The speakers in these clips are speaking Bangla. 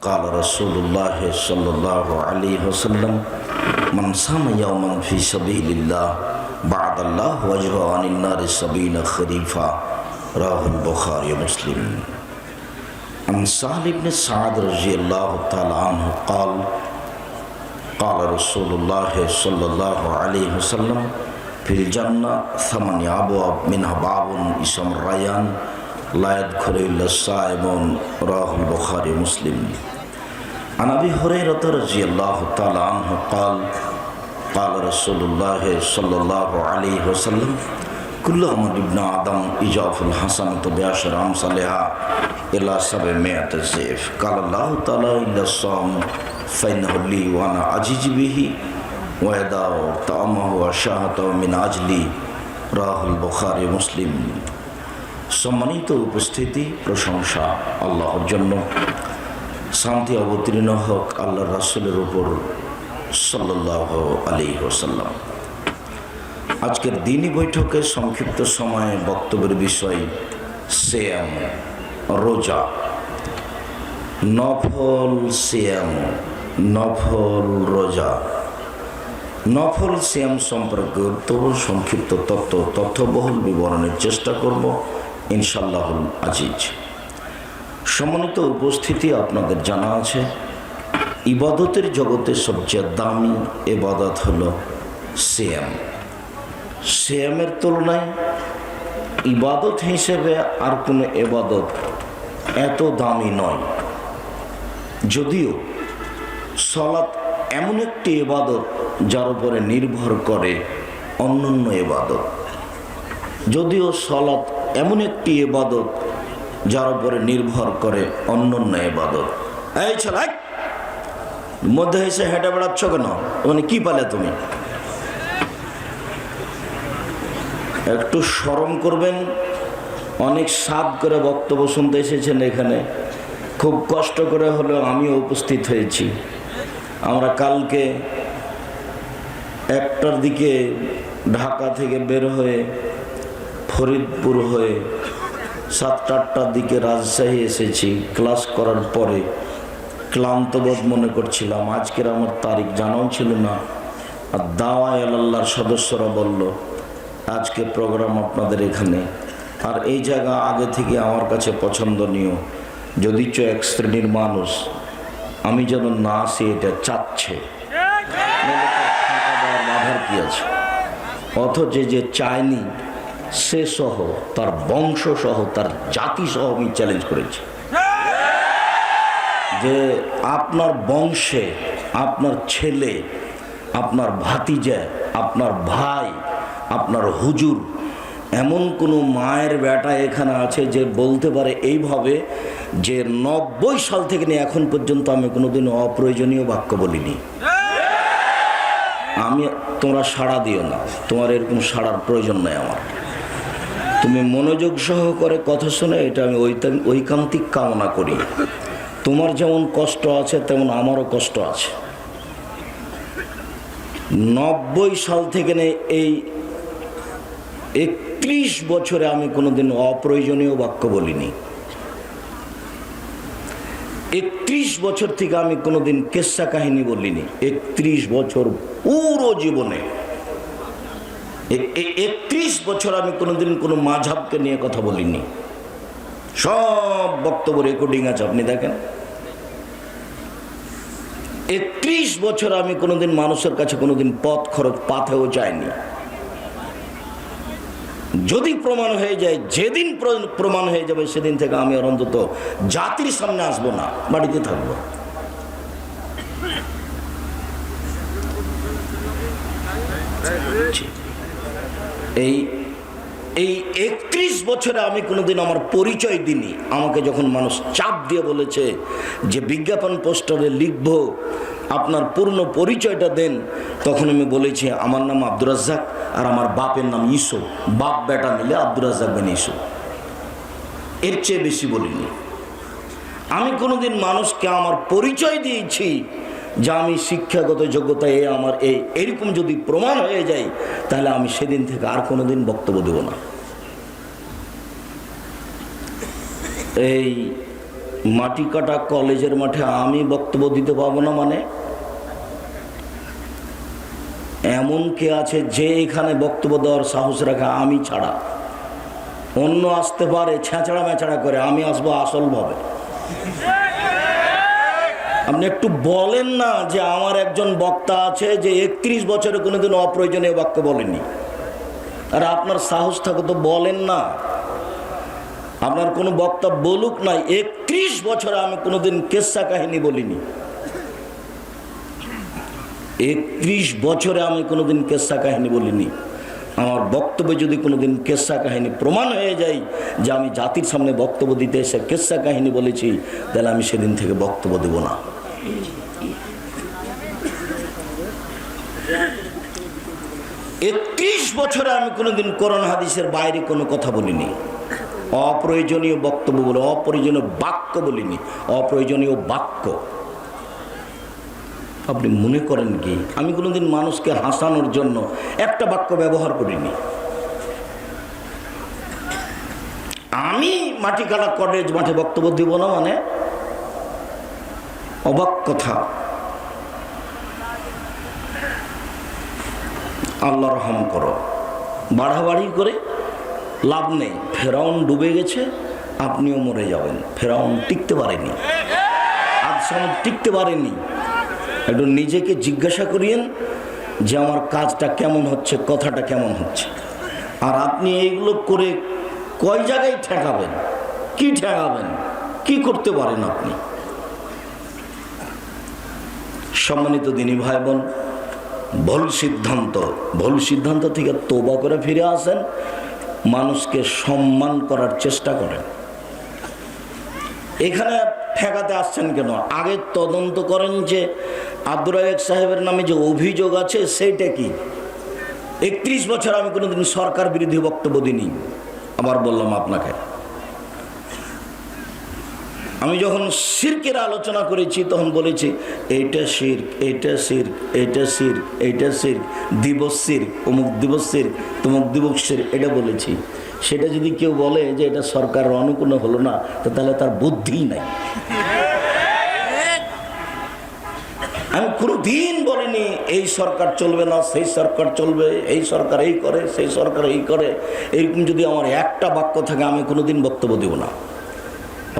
قال رسول الله صلى الله عليه وسلم من صام يوما في سبيل الله بعد الله وجهه عن النار 70 خريفا رواه البخاري ومسلم. عن سهل بن سعد رضي الله تعالى عنه قال قال رسول الله صلى الله عليه وسلم في الجنة 8 أبواب منها باب اسمه الريان لا يدخل إلا الصائمون رواه البخاري ومسلم. عن أبي هريرة رضي الله تعالى عنه قال قال رسول الله صلى الله عليه وسلم كل عمل ابن آدم إجاف الحسنة بعشر أمثالها إلى 700 ضعف. قال الله تعالى إلا الصوم فإنه لي وأنا أجزي به ويدع طعامه وشهوته من أجلي رواه البخاري ومسلم. সম্মানিত উপস্থিতি, প্রশংসা আল্লাহর জন্য, শান্তি অবতীর্ণ হোক আল্লাহর রাসূলের উপর সাল্লাল্লাহু আলাইহি ওয়াসাল্লাম। আজকের দিনী বৈঠকে সংক্ষিপ্ত সময়ে বক্তব্যের বিষয় সিয়াম, রোজা। নফল সিয়াম, নফল রোজা। নফল সিয়াম সম্পর্কে সংক্ষিপ্ত তথ্যবহুল বিবরণের চেষ্টা করব ইনশাআল্লাহুল আজিজ। সম্মানিত উপস্থিতি, আপনাদের জানা আছে ইবাদতের জগতে সবচেয়ে দামি ইবাদত হলো সিয়াম। সিয়ামের তুলনায় ইবাদত হিসেবে আর কোনো ইবাদত এত দামি নয়। যদিও সালাত এমন একটি ইবাদত যার উপরে নির্ভর করে অন্যান্য ইবাদত, যদিও সালাত এমন একটি ইবাদত যার উপরে নির্ভর করে অন্যান্য ইবাদত। এই ছেলে মধ্যে এসে হেঁটে বেড়াচ্ছ কেন? মানে কি পালে তুমি? একটু শরম করবেন। অনেক সাধ করে বক্তব্য শুনতে এসেছেন এখানে, খুব কষ্ট করে হলেও আমিও উপস্থিত হয়েছি। আমরা কালকে 1টার দিকে ঢাকা থেকে বের হয়ে ফরিদপুর হয়ে 7-8টার দিকে রাজশাহী এসেছি। ক্লাস করার পরে ক্লান্তবোধ মনে করছিলাম। আজকের আমার তারিখ জানাও ছিল না, আর দাওয়ায়ে আল্লাহর সদস্যরা বলল আজকে প্রোগ্রাম আপনাদের এখানে। আর এই জায়গা আগে থেকে আমার কাছে পছন্দনীয়, যদিচ এক শ্রেণীর মানুষ আমি যেন না আসি এটা চাচ্ছে, বাধার কি আছে? অথচ যে চায়নি সে সহ, তার বংশ সহ, তার জাতি সহ আমি চ্যালেঞ্জ করেছি যে আপনার বংশে আপনার ছেলে, আপনার ভাতিজা, আপনার ভাই, আপনার হুজুর, এমন কোনো মায়ের বেটা এখানে আছে যে বলতে পারে এইভাবে যে 90 সাল থেকে নিয়ে এখন পর্যন্ত আমি কোনোদিন অপ্রয়োজনীয় বাক্য বলিনি। তোমরা সাড়া দিও না, তোমার এরকম সাড়ার প্রয়োজন নেই আমার। তুমি মনোযোগ সহকারে কথা শোনে, এটা আমি ঐকান্তিক কামনা করি। তোমার যেমন কষ্ট আছে তেমন আমারও কষ্ট আছে। 90 সাল থেকে নিয়ে এই 31 বছরে আমি কোনোদিন অপ্রয়োজনীয় বাক্য বলিনি। 31 বছর থেকে আমি কোনোদিন কেসা কাহিনী বলিনি। 31 বছর পুরো জীবনে 31 বছর আমি কোনোদিন কোনো মাযহাবকে নিয়ে কথা বলিনি। সব বক্তব্য রেকর্ডিং আছে, আপনি দেখেন। 31 বছর আমি কোনোদিন মানুষের কাছে কোনোদিন পথ খরচ পাথেও যায়নি। যদি প্রমাণ হয়ে যায়, যেদিন প্রমাণ হয়ে যাবে সেদিন থেকে আমি আর অন্তত জাতির সামনে আসবো না, বাড়িতে থাকবো। এই 31 বছরে আমি কোনোদিন আমার পরিচয় দিইনি। আমাকে যখন মানুষ চাপ দিয়ে বলেছে যে বিজ্ঞাপন পোস্টারে লিখব আপনার পূর্ণ পরিচয়টা দেন, তখন আমি বলেছি আমার নাম আব্দুর রাজ্জাক আর আমার বাপের নাম ইউসুফ। বাপ বেটা মিলে আব্দুর রাজ্জাক বিন ইউসুফ, এর চেয়ে বেশি বলিনি। আমি কোনোদিন মানুষকে আমার পরিচয় দিয়েছি যে আমি শিক্ষাগত যোগ্যতা আমার এরকম যদি প্রমাণ হয়ে যায় তাহলে আমি সেদিন থেকে আর কোনোদিন বক্তব্য দেব না। এই মাটিকাটা কলেজের মাঠে আমি বক্তব্য দিতে পারবো না? মানে এমন কে আছে যে এখানে বক্তব্য দেওয়ার সাহস রাখে আমি ছাড়া? অন্য আসতে পারে ছেঁচড়া মেচড়া করে, আমি আসবো আসলভাবে। আপনি একটু বলেন না যে আমার একজন বক্তা আছে যে 31 বছরে কোনোদিন অপ্রয়োজনীয় বাক্য বলেনি। আর আপনার সাহস থাকে তো বলেন না। আপনার কোনো বক্তা বলুক না 31 বছরে আমি কোনোদিন কেসা কাহিনী বলিনি। 31 বছরে আমি কোনোদিন কেসা কাহিনী বলিনি। আমার বক্তব্যে যদি কোনোদিন কেসা কাহিনী প্রমাণ হয়ে যায় যে আমি জাতির সামনে বক্তব্য দিতে এসে কেসা কাহিনী বলেছি, তাহলে আমি সেদিন থেকে বক্তব্য দেব না। একত্রিশ বছরে আমি কোনোদিন কোরআন হাদিসের বাইরে কোনো কথা বলিনি। অপ্রয়োজনীয় বক্তব্য বলে, অপ্রয়োজনীয় বাক্য বলিনি, অপ্রয়োজনীয় বাক্য। আপনি মনে করেন কি আমি কোনোদিন মানুষকে হাসানোর জন্য একটা বাক্য ব্যবহার করিনি? আমি মাটিকাটা কলেজ মাঠে বক্তব্য দিব না মানে অবাক কথা। আল্লাহ রহম করো। বাড়াবাড়ি করে লাভ নেই। ফেরাউন ডুবে গেছে, আপনিও মরে যাবেন। ফেরাউন টিকতে পারেনি, আজ সময় টিকতে পারেনি। একটু নিজেকে জিজ্ঞাসা করিয়েন যে আমার কাজটা কেমন হচ্ছে, কথাটা কেমন হচ্ছে। আর আপনি এইগুলো করে কয় জায়গায় ঠেকাবেন? কি ঠেকাবেন? কি করতে পারেন আপনি? সম্মানিত দিনী ভাই বোন, ভুল সিদ্ধান্ত থেকে তওবা করে ফিরে আসেন, মানুষকে সম্মান করার চেষ্টা করেন। এখানে ঠেকাতে আসছেন কেন? আগে তদন্ত করেন যে আব্দুর রাজ্জাক সাহেবের নামে যে অভিযোগ আছে সেইটা কি। 31 বছর আমি কোনোদিন সরকার বিরোধী বক্তব্য দিইনি। আবার বললাম আপনাকে, আমি যখন শিরকের আলোচনা করেছি তখন বলেছি এইটা শিরক, এইটা শিরক, এইটা শিরক, এইটা শিরক, দিবস শিরক, অমুক দিবস শিরক, তমুক দিবস শিরক, এটা বলেছি। সেটা যদি কেউ বলে যে এটা সরকারের অনুকূল হলো না, তো তাহলে তার বুদ্ধিই নাই। আমি কোনোদিন বলিনি এই সরকার চলবে না, সেই সরকার চলবে, এই সরকার এই করে, সেই সরকার এই করে। এরকম যদি আমার একটা বাক্য থাকে আমি কোনোদিন বক্তব্য দেব না।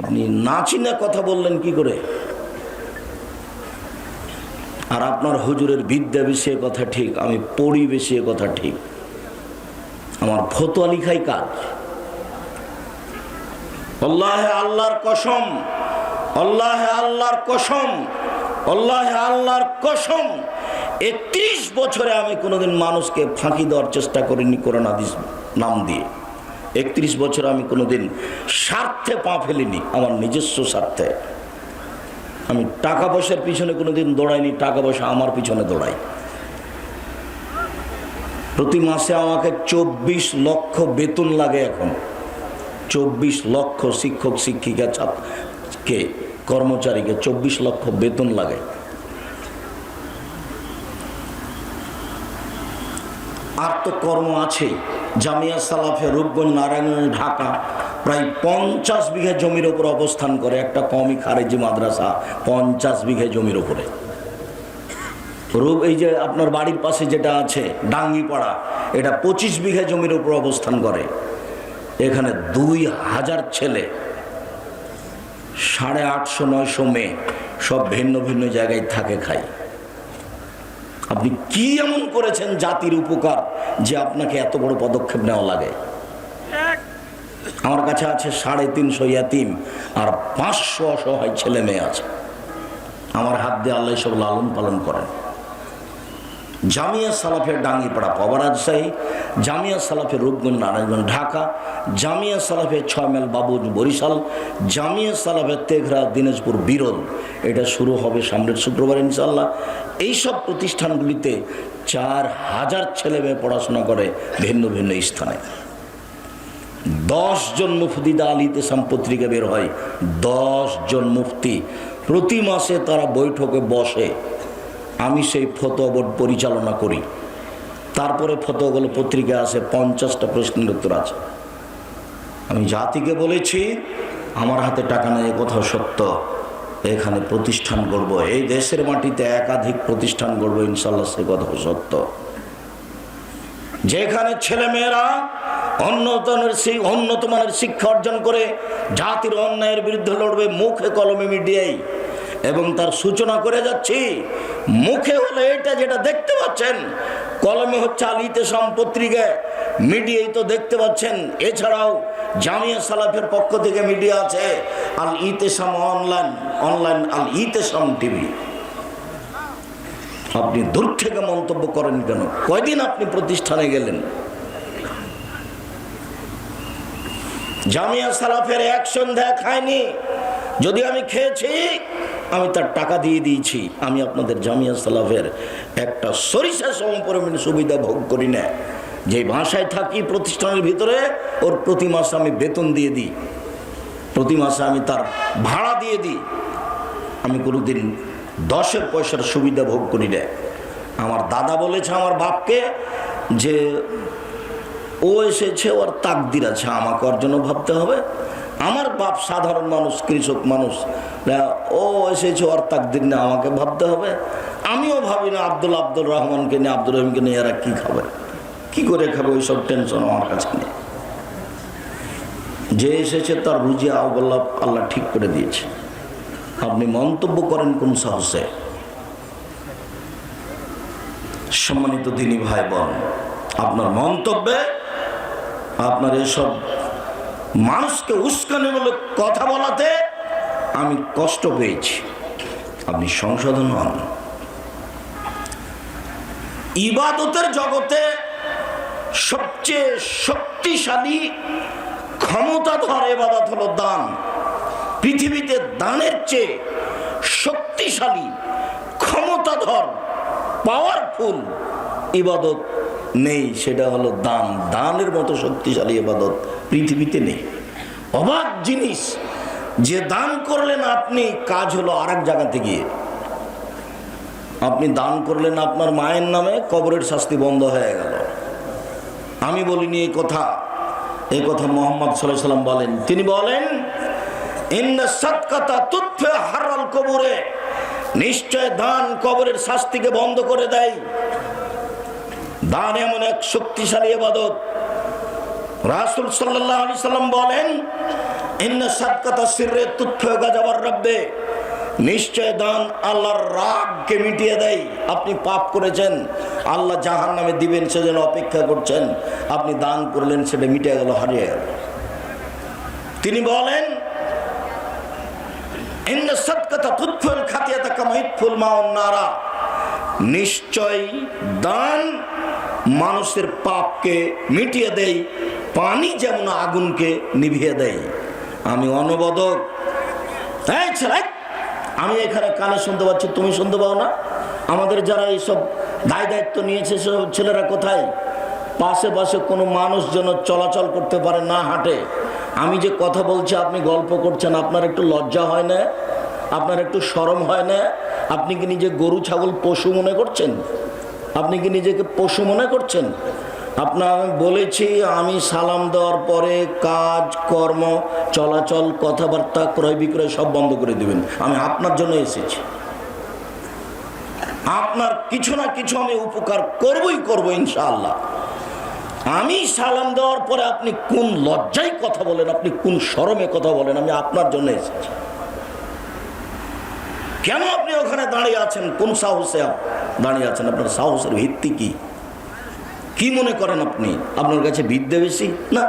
আপনি না চিনে কথা বললেন কি করে? আর আপনার হুজুরের বিদ্যা বিষয়ে কথা ঠিক, আমি পড়ি বিষয়ে কথা ঠিক, আমার ফতোয়া লিখাই কাজ। আল্লাহে আল্লাহর কসম, আল্লাহে আল্লাহর কসম, আল্লাহে আল্লাহর কসম, 31 বছরে আমি কোনোদিন মানুষকে ফাঁকি দেওয়ার চেষ্টা করিনি কোরআন হাদিস নাম দিয়ে। 31 বছর আমি কোনোদিন স্বার্থে পা ফেলিনি, আমার নিজস্ব স্বার্থে। আমি টাকা পয়সার পিছনে কোনোদিন দৌড়াইনি, টাকা পয়সা আমার পিছনে দৌড়াই। প্রতি মাসে আমাকে 24 লক্ষ বেতন লাগে। এখন 24 লক্ষ শিক্ষক শিক্ষিকা ছাত্রকে কর্মচারীকে 24 লক্ষ বেতন লাগে। আর তো কর্ম আছে। জামিয়া সালাফে রূপগঞ্জ নারায়ণগঞ্জ ঢাকা প্রায় 50 বিঘা জমির ওপর অবস্থান করে একটা কওমি খারেজি মাদ্রাসা। 50 বিঘা জমির ওপরে। এই যে আপনার বাড়ির পাশে যেটা আছে ডাঙ্গিপাড়া, এটা 25 বিঘা জমির ওপর অবস্থান করে। এখানে 2000 ছেলে, 850-900 মেয়ে, সব ভিন্ন ভিন্ন জায়গায় থাকে, খায়। আপনি কি এমন করেছেন জাতির উপকার যে আপনাকে এত বড় পদক্ষেপ নেওয়া লাগে? আমার কাছে আছে 350 ইয়াতিম আর 500 অসহায় ছেলে মেয়ে আছে। আমার হাত দিয়ে আল্লাহ সব লালন পালন করেন। জামিয়া সালাফের ডাঙ্গিপাড়া পাওয়া রাজশাহী, জামিয়া সালাফের রূপগঞ্জ নারায়ণগঞ্জ ঢাকা, জামিয়া সালাফের 6 মাইল বাবুজ বরিশাল, জামিয়া সালাফের তেঘরা দিনাজপুর বিরল। এটা শুরু হবে সামনের শুক্রবার ইনশাআল্লাহ। এইসব প্রতিষ্ঠানগুলিতে 4000 ছেলে মেয়ে পড়াশোনা করে ভিন্ন ভিন্ন স্থানে। 10 জন মুফতি আলিতে পত্রিকা বের হয়। 10 জন মুফতি প্রতি মাসে তারা বৈঠকে বসে। আমি সেই ফতোয়া বোর্ড পরিচালনা করি। তারপরে ফতোয়াগুলো পত্রিকা আছে, 50টা প্রশ্নের উত্তর আছে। আমি জাতিকে বলেছি আমার হাতে টাকা নেই, কথা সত্য। এখানে প্রতিষ্ঠান গড়ব, এই দেশের মাটিতে একাধিক প্রতিষ্ঠান গড়ব ইনশাল্লাহ, সে কথা সত্য। যেখানে ছেলেমেয়েরা উন্নত মানের শিক্ষা অর্জন করে জাতির অন্যায়ের বিরুদ্ধে লড়বে মুখে কলমে মিডিয়ায়, এবং তার সূচনা করে যাচ্ছি। মুখে হলে এটা যেটা দেখতে পাচ্ছেন, কলমে হচ্ছে আল ইতেসাম পত্রিকায়, মিডিয়ায় তো দেখতে পাচ্ছেন। এছাড়াও জামিয়া সালাফের পক্ষ থেকে মিডিয়া আছে, আল ইতেসাম অনলাইন আল ইতেসাম টিভি। আপনি দূর থেকে মন্তব্য করেন কেন? কয়দিন আপনি প্রতিষ্ঠানে গেলেন? জামিয়া সালাফের এক সন্ধ্যা খায়নি, যদি আমি খেয়েছি আমি তার টাকা দিয়ে দিয়েছি। আমি আপনাদের জামিয়া সালাফের একটা সরিষা সমপরিমাণ সুবিধা ভোগ করি না। যে ভাষায় থাকি প্রতিষ্ঠানের ভিতরে, ওর প্রতি মাসে আমি বেতন দিয়ে দিই, প্রতি মাসে আমি তার ভাড়া দিয়ে দিই। আমি কোনোদিন 10 পয়সার সুবিধা ভোগ করি না। আমার দাদা বলেছে আমার বাপকে যে ও এসেছে, ওর তাকদির আছে, আমাকে ওর জন্য ভাবতে হবে। আমার বাপ সাধারণ মানুষ, কৃষক মানুষ, ও এসেছে ওর তাকদির না, আমাকে ভাবতে হবে। আমিও ভাবি না আব্দুল রহমানকে নিয়ে, আব্দুর রহিমকে নিয়ে এরা কি খাবে, কি করে খাবে, ওই সব টেনশন আমার কাছে নেই। যে এসেছে তার রুজি আল্লাহ ঠিক করে দিয়েছে। আপনি মন্তব্য করেন কোন সাহসে? সম্মানিত দিনী ভাই বোন, আপনার মন্তব্যে আপনার এসব মানুষকে উস্কানিমূলক কথা বলাতে আমি কষ্ট পেয়েছি। আপনি সংশোধন হন। ইবাদতের জগতে সবচেয়ে শক্তিশালী ক্ষমতাধর ইবাদত হলো দান। পৃথিবীতে দানের চেয়ে শক্তিশালী ক্ষমতাধর পাওয়ারফুল ইবাদত নেই, সেটা হলো দান। দানের মতো শক্তিশালী ইবাদত পৃথিবীতে নেই। অবাক জিনিস, যে দান করলেন আপনি, কাজ হলো আরেক জায়গাতে গিয়ে। আপনি দান করলেন আপনার মায়ের নামে, কবরের শাস্তি বন্ধ হয়ে গেল। আমি বলিনি এই কথা, এই কথা মুহাম্মদ সাল্লাল্লাহু আলাইহি ওয়াসাল্লাম বলেন। তিনি বলেন, ইন্না সাদকাতা তুতফি হারাল কবরে, নিশ্চয় দান কবরের শাস্তিকে বন্ধ করে দেয়। দান এমন এক শক্তিশালী ইবাদত। রাসূল সাল্লাল্লাহু আলাইহি ওয়াসাল্লাম বলেন, ইন্না সাদকাতা সিররে তুতফি গাযাবার রাব্বে, নিশ্চয় দান আল্লাহর রাগকে মিটিয়ে দেয়। আপনি পাপ করেছেন, আল্লাহ জাহান্নামে দিবেন, সেজন্য অপেক্ষা করছেন, আপনি দান করলেন, সেটা মিটে গেল, হারিয়ে গেল। তিনি বলেন, ইন্না সাদকাতা তুতফিল খাতিয়াতা কামা ইতফুল মাউন নারা, নিশ্চয় দান মানুষের পাপকে মিটিয়ে দেয়, পানি যেমন আগুনকে নিভিয়ে দেয়। আমি অনবদক, এই ছেলে, আমি এখানে কানে শুনতে পাচ্ছি, তুমি শুনতে পাও না? আমাদের যারা এইসব দায়িত্ব নিয়েছে সব ছেলেরা কোথায়? পাশে পাশে কোনো মানুষ যেন চলাচল করতে পারে না, হাঁটে। আমি যে কথা বলছি আপনি গল্প করছেন, আপনার একটু লজ্জা হয় না? আপনার একটু শরম হয় না? আপনি কি নিজে গরু ছাগল পশু মনে করছেন? আপনি কি নিজেকে পশু মনে করছেন? আপনার আমি বলেছি, আমি সালাম দেওয়ার পরে কাজ কর্ম চলাচল কথাবার্তা ক্রয় বিক্রয় সব বন্ধ করে দিবেন। আমি আপনার জন্য এসেছি, আপনার কিছু না কিছু আমি উপকার করবো ইনশাআল্লাহ। আমি সালাম দেওয়ার পরে আপনি কোন লজ্জায় কথা বলেন, আপনি কোন শরমে কথা বলেন? আমি আপনার জন্য এসেছি। কেন আপনি ওখানে দাঁড়িয়ে আছেন? কোন সাহসে দাঁড়িয়ে আছেন? আপনার সাহসের ভিত্তি কি? কি মনে করেন আপনি? আপনার কাছে বিদ্যে বেশি না?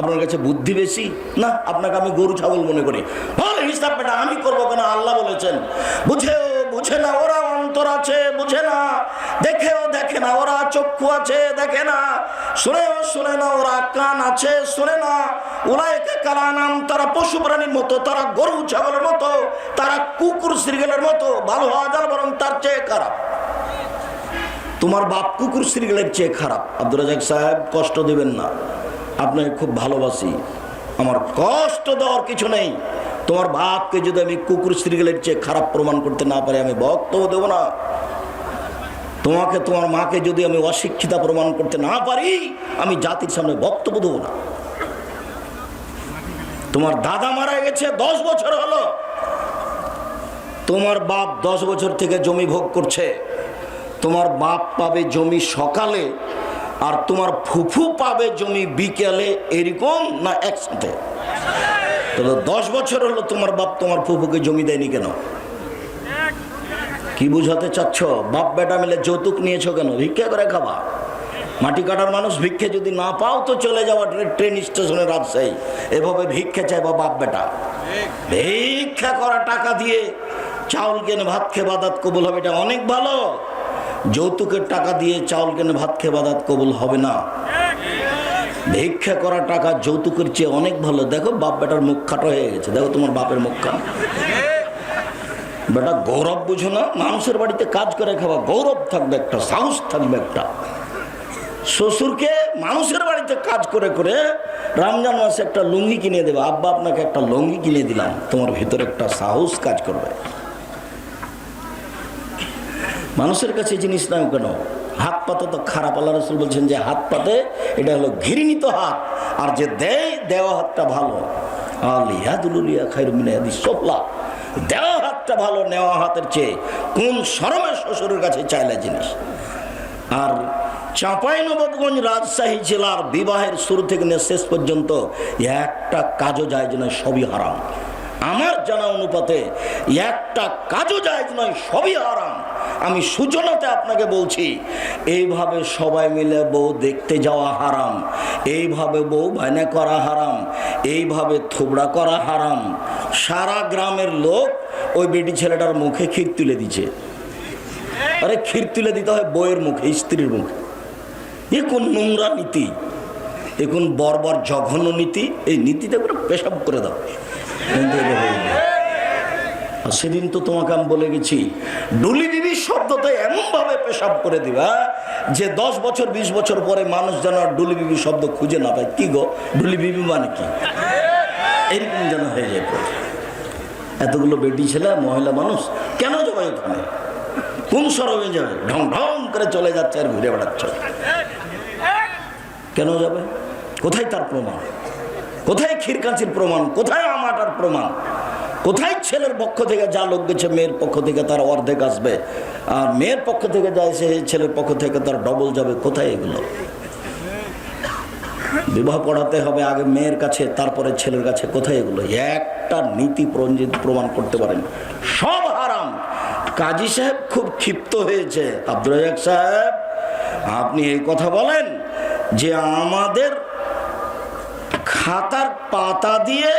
আপনার কাছে বুদ্ধি বেশি না? আপনাকে আমি গরু ছাগল মনে করি? হিসাব বেটা আমি করবো কেন? আল্লাহ বলেছেন, বুঝে না ওরা অন্তর আছে, বুঝে না, দেখেও দেখে না ওরা চক্ষু আছে, দেখে না, শুনেও শুনে না ওরা কান আছে, শুনে না। উলাইকা কালানাম, তারা পশু প্রাণীর মতো, তারা গরু ছাগলের মতো, তারা কুকুর শ্রীগেলের মতো। ভালো হওয়া যায় বরং তার চেয়ে খারাপ। তোমার বাপ কুকুর শ্রীগেলের চেয়ে খারাপ। আব্দুর রাজ্জাক সাহেব, কষ্ট দিবেন না, আপনাকে খুব ভালোবাসি, আমার কষ্ট দেওয়ার কিছু নেই। তোমার বাপকে যদি আমি কুকুর শ্রীগেলের চেয়ে খারাপ প্রমাণ করতে না পারি, আমি বক্তব্য দেবো না। তোমাকে, তোমার মাকে যদি আমি অশিক্ষিতা প্রমাণ করতে না পারি, আমি জাতির সামনে বক্তব্য দেবো না। তোমার দাদা মারা গেছে 10 বছর হলো, তোমার বাপ 10 বছর থেকে জমি ভোগ করছে। তোমার বাপ পাবে জমি সকালে আর তোমার ফুফু পাবে জমি বিকেলে, এরকম না একসাথে? তাহলে 10 বছর হলো তোমার বাপ তোমার ফুফুকে জমি দেয়নি কেন? কি বুঝাতে চাচ্ছ? বাপ বেটা মিলে যৌতুক নিয়েছো কেন? ভিক্ষা করে খাবা। মাটি কাটার মানুষ ভিক্ষে যদি না পাও তো চলে যাওয়া ট্রেন স্টেশনে রাজশাহী, এভাবে ভিক্ষা চাইবা বাপ বেটা। ভিক্ষা করা টাকা দিয়ে চাউল কেনে ভাত খেয়ে বাদাত কবুল হবে, এটা অনেক ভালো। যৌতুকের টাকা দিয়ে চাউল কেনে ভাত খেয়ে বাদাত কবুল হবে না। ভিক্ষা করা টাকা যৌতুকের চেয়ে অনেক ভালো। দেখো বাপ বেটার মুখ খাটো হয়ে গেছে, দেখো তোমার বাপের মুখ খাটো। বেটা গৌরব বুঝো না? মানুষের বাড়িতে কাজ করে খাওয়া গৌরব থাকবে, একটা সাহস থাকবে একটা। শ্বশুরকে মানুষের বাড়িতে কাজ করে করে রমজান মাসে একটা লুঙ্গি কিনে দেবে, আব্বা আপনাকে একটা লুঙ্গি কিনে দিলাম, তোমার ভিতরে একটা সাহস কাজ করবে। মানুষের কাছে জিনিস নাও কেন? হাত পাতে তো খারাপ। আল্লাহ রাসূল বলছেন যে হাত পাতে এটা হলো ঘৃণিত হাত, আর যে দেয় দেওয়া হাতটা ভালো। আলিয়াদুলিয়া খায়রুম মিন ইয়াদিস সুফলা, দেওয়া হাতটা ভালো নেওয়া হাতের চেয়ে। কোন শরমে শ্বশুরের কাছে চাইলে জিনিস। আর চাঁপাইনবাবগঞ্জ রাজশাহী জেলার বিবাহের শুরু থেকে নিয়ে শেষ পর্যন্ত একটা কাজও জায়েজ নয়, সবই হারাম। আমার জানা অনুপাতে একটা কাজও জায়েজ নয়, সবই হারাম। আমি সূচনাতে আপনাকে বলছি, এইভাবে সবাই মিলে বউ দেখতে যাওয়া হারাম, এইভাবে বউ বায়না করা হারাম, এইভাবে থোবড়া করা হারাম। সারা গ্রামের লোক ওই বেটি ছেলেটার মুখে ক্ষীর তুলে দিচ্ছে। আরে ক্ষীর তুলে দিতে হয় বউয়ের মুখে, স্ত্রীর মুখে। এ কোন নোংরা নীতি, এ কোন বর্বর জঘন্য নীতি। এই নীতিটা করে পেশাব করে দাও। সেদিন তো তোমাকে আমি বলে গেছি, ডুলি বিবি শব্দটা এমন ভাবে পেশাব করে দিবা যে 10 বছর 20 বছর পরে মানুষ যেন ডুলি বিবি শব্দ খুঁজে না পায়। কি গো ডুলি বিবি মানে কি, এরকম যেন হয়ে যায়। এতগুলো বেটি ছেলে মহিলা মানুষ কেন যাবে ওখানে? কোন সরমে যাবে? ঢং ঢং করে চলে যাচ্ছে আর ঘুরে বেড়াচ্ছে। কেন যাবে? কোথায় তার প্রমাণ? কোথায় ক্ষীরকাঁচির প্রমাণ? কোথায় আমাটার প্রমাণ? কোথায় ছেলের পক্ষ থেকে যা লোক গেছে মেয়ের পক্ষ থেকে তার অর্ধেক আসবে, আর মেয়ের পক্ষ থেকে যা এসে ছেলের পক্ষ থেকে তার ডবল যাবে? কোথায় এগুলো? বিবাহ পড়াতে হবে আগে মেয়ের কাছে, তারপরে ছেলের কাছে। কোথায় এগুলো? একটা নীতি প্রমাণ করতে পারেন? সব হারাম। কাজী সাহেব খুব ক্ষিপ্ত হয়েছে। আব্দুর রাজ্জাক সাহেব, আপনি এই কথা বলেন যে আমাদের খাতার পাতা দিয়ে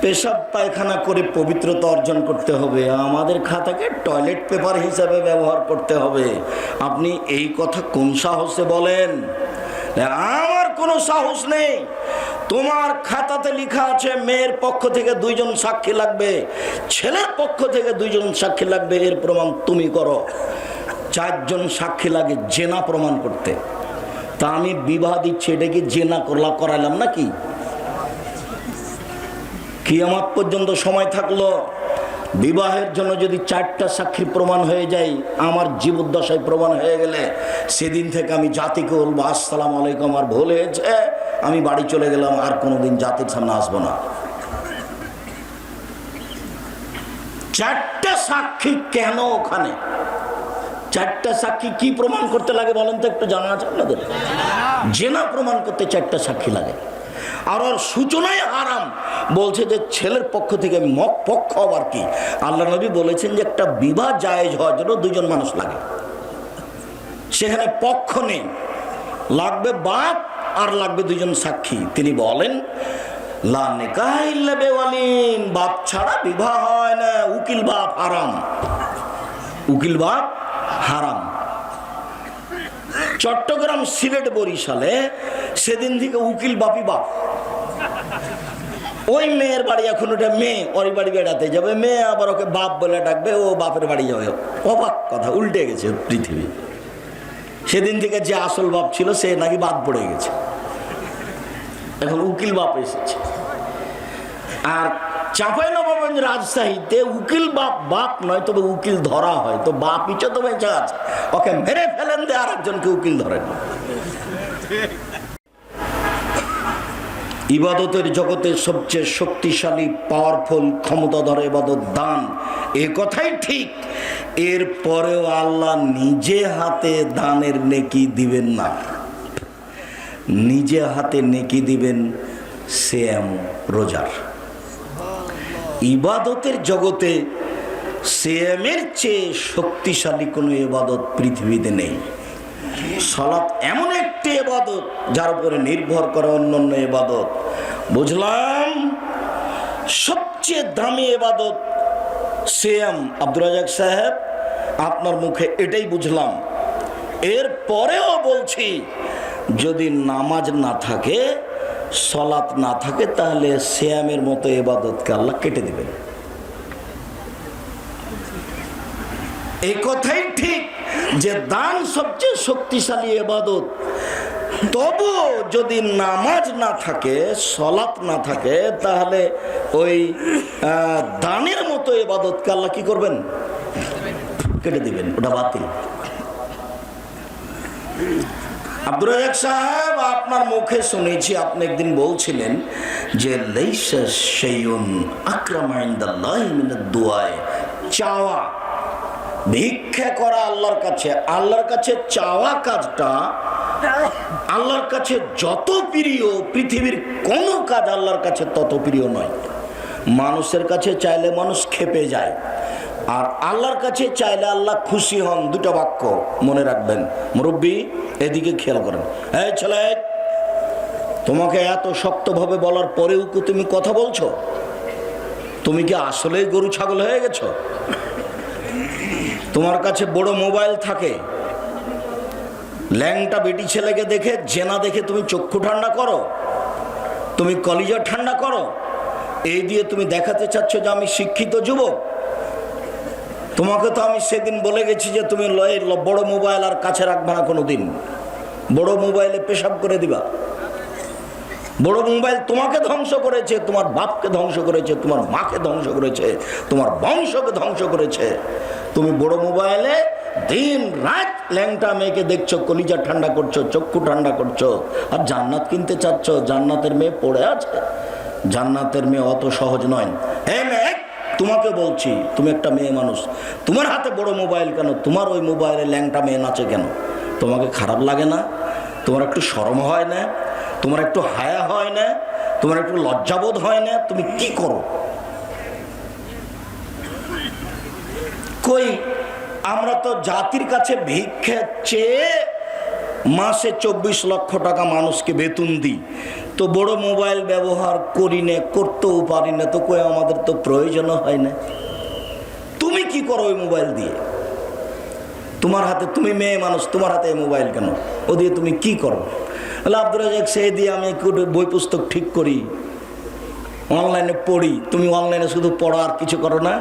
পেশাব পায়খানা করে পবিত্রতা অর্জন করতে হবে, আমাদের খাতাকে টয়লেট পেপার হিসাবে ব্যবহার করতে হবে। আপনি এই কথা কোন সাহসে বলেন? আমার কোনো সাহস নেই। তোমার খাতাতে লেখা আছে মেয়ের পক্ষ থেকে 2 জন সাক্ষী লাগবে, ছেলের পক্ষ থেকে 2 জন সাক্ষী লাগবে। এর প্রমাণ তুমি করো। 4 জন সাক্ষী লাগে জেনা প্রমাণ করতে। তা আমি বিবাহ দিচ্ছি, এটা কি জেনা করালাম নাকি? কিয়ামত পর্যন্ত সময় থাকলো, বিবাহের জন্য যদি 4টা সাক্ষীর প্রমাণ হয়ে যায়, আমার জীবদ্দশায় প্রমাণ হয়ে গেলে সেদিন থেকে আমি জাতিকে বলবো আসসালামু আলাইকুম, আর ভুল হয়েছে, আমি বাড়ি চলে গেলাম, আর কোনোদিন জাতির সামনে আসবো না। 4টা সাক্ষী কেন ওখানে? 4টা সাক্ষী কি প্রমাণ করতে লাগে বলেন তো, একটু জানা আছে আপনাদের? জেনা প্রমাণ করতে 4টা সাক্ষী লাগে। আর ওর সূচনায় হারাম বলছে যে ছেলের পক্ষ থেকে। পক্ষ আবার কি? আল্লাহ নবী বলেছেন যে একটা বিবাহ জায়েজ হওয়ার জন্য 2 জন মানুষ লাগে, সেখানে পক্ষ নেই, লাগবে বাপ আর লাগবে 2 জন সাক্ষী। তিনি বলেন লা নিকাহ ইল্লা বিওয়ালিন, বাপ ছাড়া বিবাহ হয় না। উকিল বাপ হারাম, উকিল বাপ হারাম। চট্টগ্রাম, সিলেট, বরিশালে সেদিন থেকে উকিল বাপি বাপ। ওই মেয়ের বাড়ি, এখন ওটা মেয়ে, ওর বাড়ি বেড়াতে যাবে, মেয়ে আবার ওকে বাপ বলে ডাকবে, ও বাপের বাড়ি যাবে। অবাক কথা, উল্টে গেছে পৃথিবী। সেদিন থেকে যে আসল বাপ ছিল সে নাকি বাদ পড়ে গেছে, এখন উকিল বাপ এসেছে। আর চাঁপাইনবাবগঞ্জ রাজশাহীতে উকিল বাপ বাপ নয়, তবে উকিল ধরা হয়। তো বাপ ইচ্ছে তো বেঁচে আছে, ওকে মেরে ফেলেন দিয়ে আর একজনকে উকিল ধরেন। ইবাদতের জগতে সবচেয়ে শক্তিশালী পাওয়ারফুল ক্ষমতাধর ইবাদত দান, এ কথাই ঠিক। এর পরেও আল্লাহ নিজে হাতে দানের নেকি দিবেন না, নিজে হাতে নেকি দিবেন সিয়াম রোজার। ইবাদতের জগতে সিয়ামের চেয়ে শক্তিশালী কোনো ইবাদত পৃথিবীতে নেই। সালাত এমন একটি ইবাদত যার উপরে নির্ভর করে অন্যান্য ইবাদত। বুঝলাম সবচেয়ে দামি ইবাদত সিয়াম। আব্দুর রাজ্জাক সাহেব, আপনার মুখে এটাই বুঝলাম। এর পরেও বলছি, যদি নামাজ না থাকে, সালাত না থাকে, তাহলে সিয়ামের মতো ইবাদতকে আল্লাহ কেটে দিবেন। এই কথাই ঠিক যে দান সবচেয়ে শক্তিশালী ইবাদত। তবু যদি নামাজ না থাকে, সালাত না থাকে, তাহলে ওই দানের মতো ইবাদতকে আল্লাহ কি করবেন? কেটে দিবেন, ওটা বাতিল। আব্দুর রাজ্জাক সাহেব, আপনার মুখে শুনেছি আপনি একদিন বলছিলেন যে লাইসা শাইউন আকরামা ইনদাল্লাহি মিনাদ দুআ, চাওয়া, ভিক্ষা করা আল্লাহর কাছে, আল্লাহর কাছে চাওয়া কাজটা আল্লাহর কাছে যত প্রিয়, পৃথিবীর কোনো কাজ আল্লাহর কাছে তত প্রিয় নয়। মানুষের কাছে চাইলে মানুষ ক্ষেপে যায়, আর আল্লাহর কাছে চাইলে আল্লাহ খুশি হন। দুটো বাক্য মনে রাখবেন। মুরব্বী, এদিকে খেয়াল করেন। এই ছেলে, তোমাকে এত শক্তভাবে বলার পরেও কি তুমি কথা বলছো? তুমি কি আসলেই গরু ছাগল হয়ে গেছো? তোমার কাছে বড় মোবাইল থাকে, ল্যাংটা বেটি ছেলেকে দেখে, জেনা দেখে তুমি চক্ষু ঠান্ডা করো, তুমি কলিজা ঠান্ডা করো। এই দিয়ে তুমি দেখাতে চাচ্ছ যে আমি শিক্ষিত যুবক। তোমাকে তো আমি সেদিন বলে গেছি যে তুমি বড় মোবাইল আর কাছে রাখবে না কোনোদিন, বড় মোবাইলে পেশাব করে দিবা। বড় মোবাইল তোমাকে ধ্বংস করেছে, তোমার বাপকে ধ্বংস করেছে, তোমার মাকে ধ্বংস করেছে, তোমার বংশকে ধ্বংস করেছে। তুমি বড় মোবাইলে দিন রাত ল্যাংটা মেয়েকে দেখছো, কলিজা ঠান্ডা করছো, চক্ষু ঠান্ডা করছো, আর জান্নাত কিনতে চাচ্ছ। জান্নাতের মেয়ে পড়ে আছে, জান্নাতের মেয়ে অত সহজ নয়। হ্যাঁ মেয়ে, তোমাকে বলছি, তুমি একটা মেয়ে মানুষ, তোমার হাতে বড় মোবাইল কেন? তোমার ওই মোবাইলে ল্যাংটা মেয়ে নাচে কেন? তোমাকে খারাপ লাগে না? তোমার একটু শরম হয় না? তোমার একটু হায়া হয় না? তোমার একটু লজ্জাবোধ হয় না? তুমি কি করো? কই, আমরা তো জাতির কাছে ভিক্ষা চেয়ে মাসে 24 লক্ষ টাকা মানুষকে বেতন দিই, তো বড় মোবাইল ব্যবহার করি না, করতেও পারি না, তো কই আমাদের তো প্রয়োজনও হয় না। তুমি কি করো ওই মোবাইল দিয়ে? তোমার হাতে, তুমি মেয়ে মানুষ, তোমার হাতে মোবাইল কেন? ও দিয়ে তুমি কি করো? আব্দুর রাজ্জাক, সেই দিয়ে আমি একটু বই পুস্তক ঠিক করি, অনলাইনে পড়ি। তুমি অনলাইনে শুধু পড়ো আর কিছু করো না?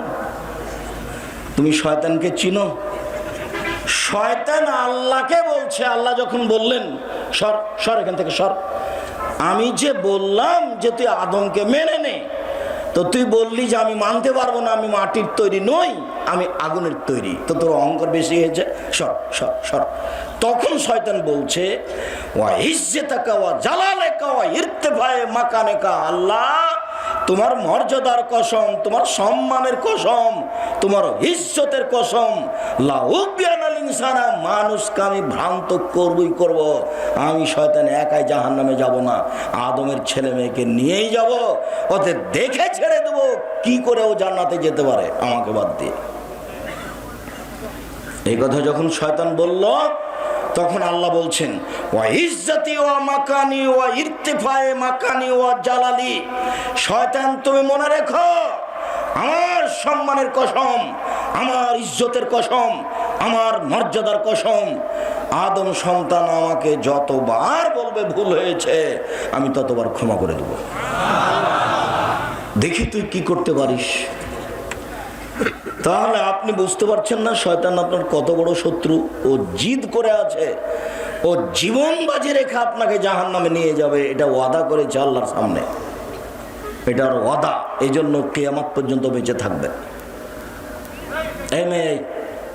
তুমি শয়তানকে চিনো? শয়তান আল্লাহকে বলছে। আল্লাহ যখন বললেন সর সর এখান থেকে সর, আমি যে বললাম যে তুই আদমকে মেনে নে, তো তুই বললি যে আমি মানতে পারবো না, আমি মাটির তৈরি নই, আমি আগুনের তৈরি, তো তোর অহংকার বেশি হয়েছে, সর সর সর। তখন শয়তান বলছে ওয়া ইজ্জতাকা ওয়া জালালাকা ওয়া ইরতিফায়ে মাকানাকা, আল্লাহ তোমার মর্যাদার কসম, তোমার সম্মানের কসম, তোমার ইজ্জতের কসম, লা উবিয়ানাল ইনসানা, মানুষকে আমি ভ্রান্ত করবই করব। আমি শয়তান একাই জাহান্নামে যাব না, আদমের ছেলে মেয়েকে নিয়েই যাব, ওদের দেখে ছেড়ে দেবো কি করে ও জান্নাতে যেতে পারে আমাকে বাদ দিয়ে। এই কথা যখন শয়তান বলল, তখন আল্লাহ বলছেন ওয়া ইজ্জতি ওয়া মাকানি ওয়া ইরতিফায়ে মাকানি ওয়া জালালি, শয়তান তুমি মনে রেখো, আমার সম্মানের কসম, আমার ইজ্জতের কসম, আমার মর্যাদার কসম, আদম সন্তান আমাকে যতবার বলবে ভুল হয়েছে, আমি ততবার ক্ষমা করে দেব। দেখি তুই কি করতে পারিস। তাহলে আপনি বুঝতে পারছেন না শয়তান আপনার কত বড় শত্রু। ও জিদ করে আছে, ও জীবন বাজি রেখে আপনাকে জাহান্নামে নিয়ে যাবে, এটা ওয়াদা করেছে আল্লাহর সামনে, এটার ওয়াদা। এই জন্য কিয়ামত পর্যন্ত বেঁচে থাকবে। এই মেয়ে,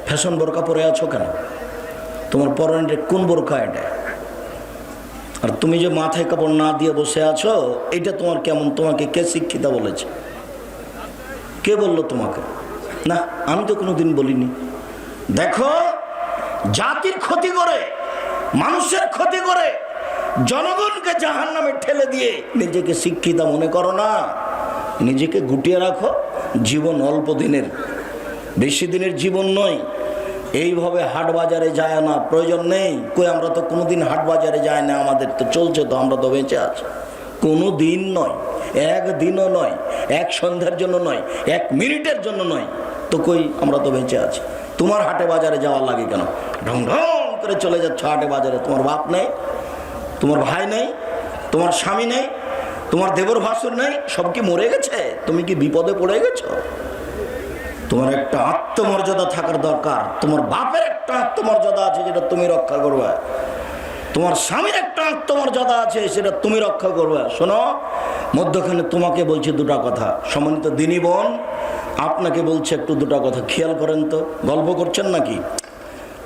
ফ্যাশন বোরকা পরে আছো কেন? তোমার পরনে কোন বোরকা এটা? আর তুমি যে মাথায় কাপড় না দিয়ে বসে আছো, এটা তোমার কেমন? তোমাকে কে শিক্ষিতা বলেছে? কে বললো তোমাকে? না, আমি তো কোনোদিন বলিনি। দেখো, জাতির ক্ষতি করে, মানুষের ক্ষতি করে, জনগণকে জাহান্নামে ঠেলে দিয়ে নিজেকে শিক্ষিতা মনে করো না। নিজেকে গুটিয়ে রাখো। জীবন অল্প দিনের, বেশি দিনের জীবন নয়। এইভাবে হাট বাজারে যায় না, প্রয়োজন নেই। কই, আমরা তো কোনোদিন হাট বাজারে যাই না, আমাদের তো চলছে, তো আমরা তো বেঁচে আছি। কোনো দিন নয়, একদিনও নয়, এক সন্ধ্যার জন্য নয়, এক মিনিটের জন্য নয়, তো কই আমরা তো বেঁচে আছি। তোমার হাটে বাজারে যাওয়ার লাগে কেন? ঢং ঢং করে চলে যাচ্ছ হাটে বাজারে। তোমার বাপ নেই, তোমার ভাই নেই, তোমার স্বামী নেই, তোমার দেবর ভাসুর নেই, সব কি মরে গেছে? তুমি কি বিপদে পড়ে গেছো? তোমার একটা আত্মমর্যাদা থাকার দরকার। তোমার বাপের একটা আত্মমর্যাদা আছে, যেটা তুমি রক্ষা করবে। তোমার স্বামীর একটা আত্মমর্যাদা আছে, সেটা তুমি রক্ষা করবে। শোনো, মধ্যখানে তোমাকে বলছি দুটা কথা। সম্মানিত দিনী বোন, আপনাকে বলছে একটু দুটা কথা খেয়াল করেন তো। গল্প করছেন নাকি?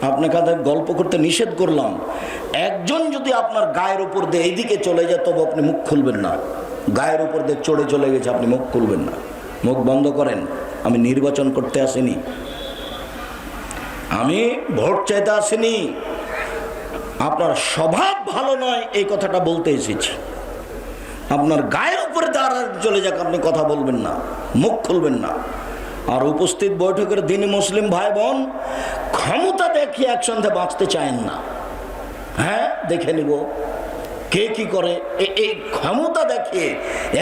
আপনাকে গল্প করতে নিষেধ করলাম। একজন যদি আপনার গায়ের উপর দিয়ে এইদিকে চলে যায়, তবে আপনি মুখ খুলবেন না। গায়ের উপর দিয়ে চড়ে চলে গেছে, আপনি মুখ খুলবেন না। মুখ বন্ধ করেন। আমি নির্বাচন করতে আসিনি, আমি ভোট চাইতে আসিনি। আপনার স্বভাব ভালো নয়, এই কথাটা বলতে এসেছি। আপনার গায়ের উপরে দাঁড়া চলে যাক, আপনি কথা বলবেন না, মুখ খুলবেন না। আর উপস্থিত বৈঠকের দিনী মুসলিম ভাই বোন, ক্ষমতা দেখিয়ে একসঙ্গে বাঁচতে চায়েন না। হ্যাঁ, দেখে নিব কে কি করে। এই ক্ষমতা দেখিয়ে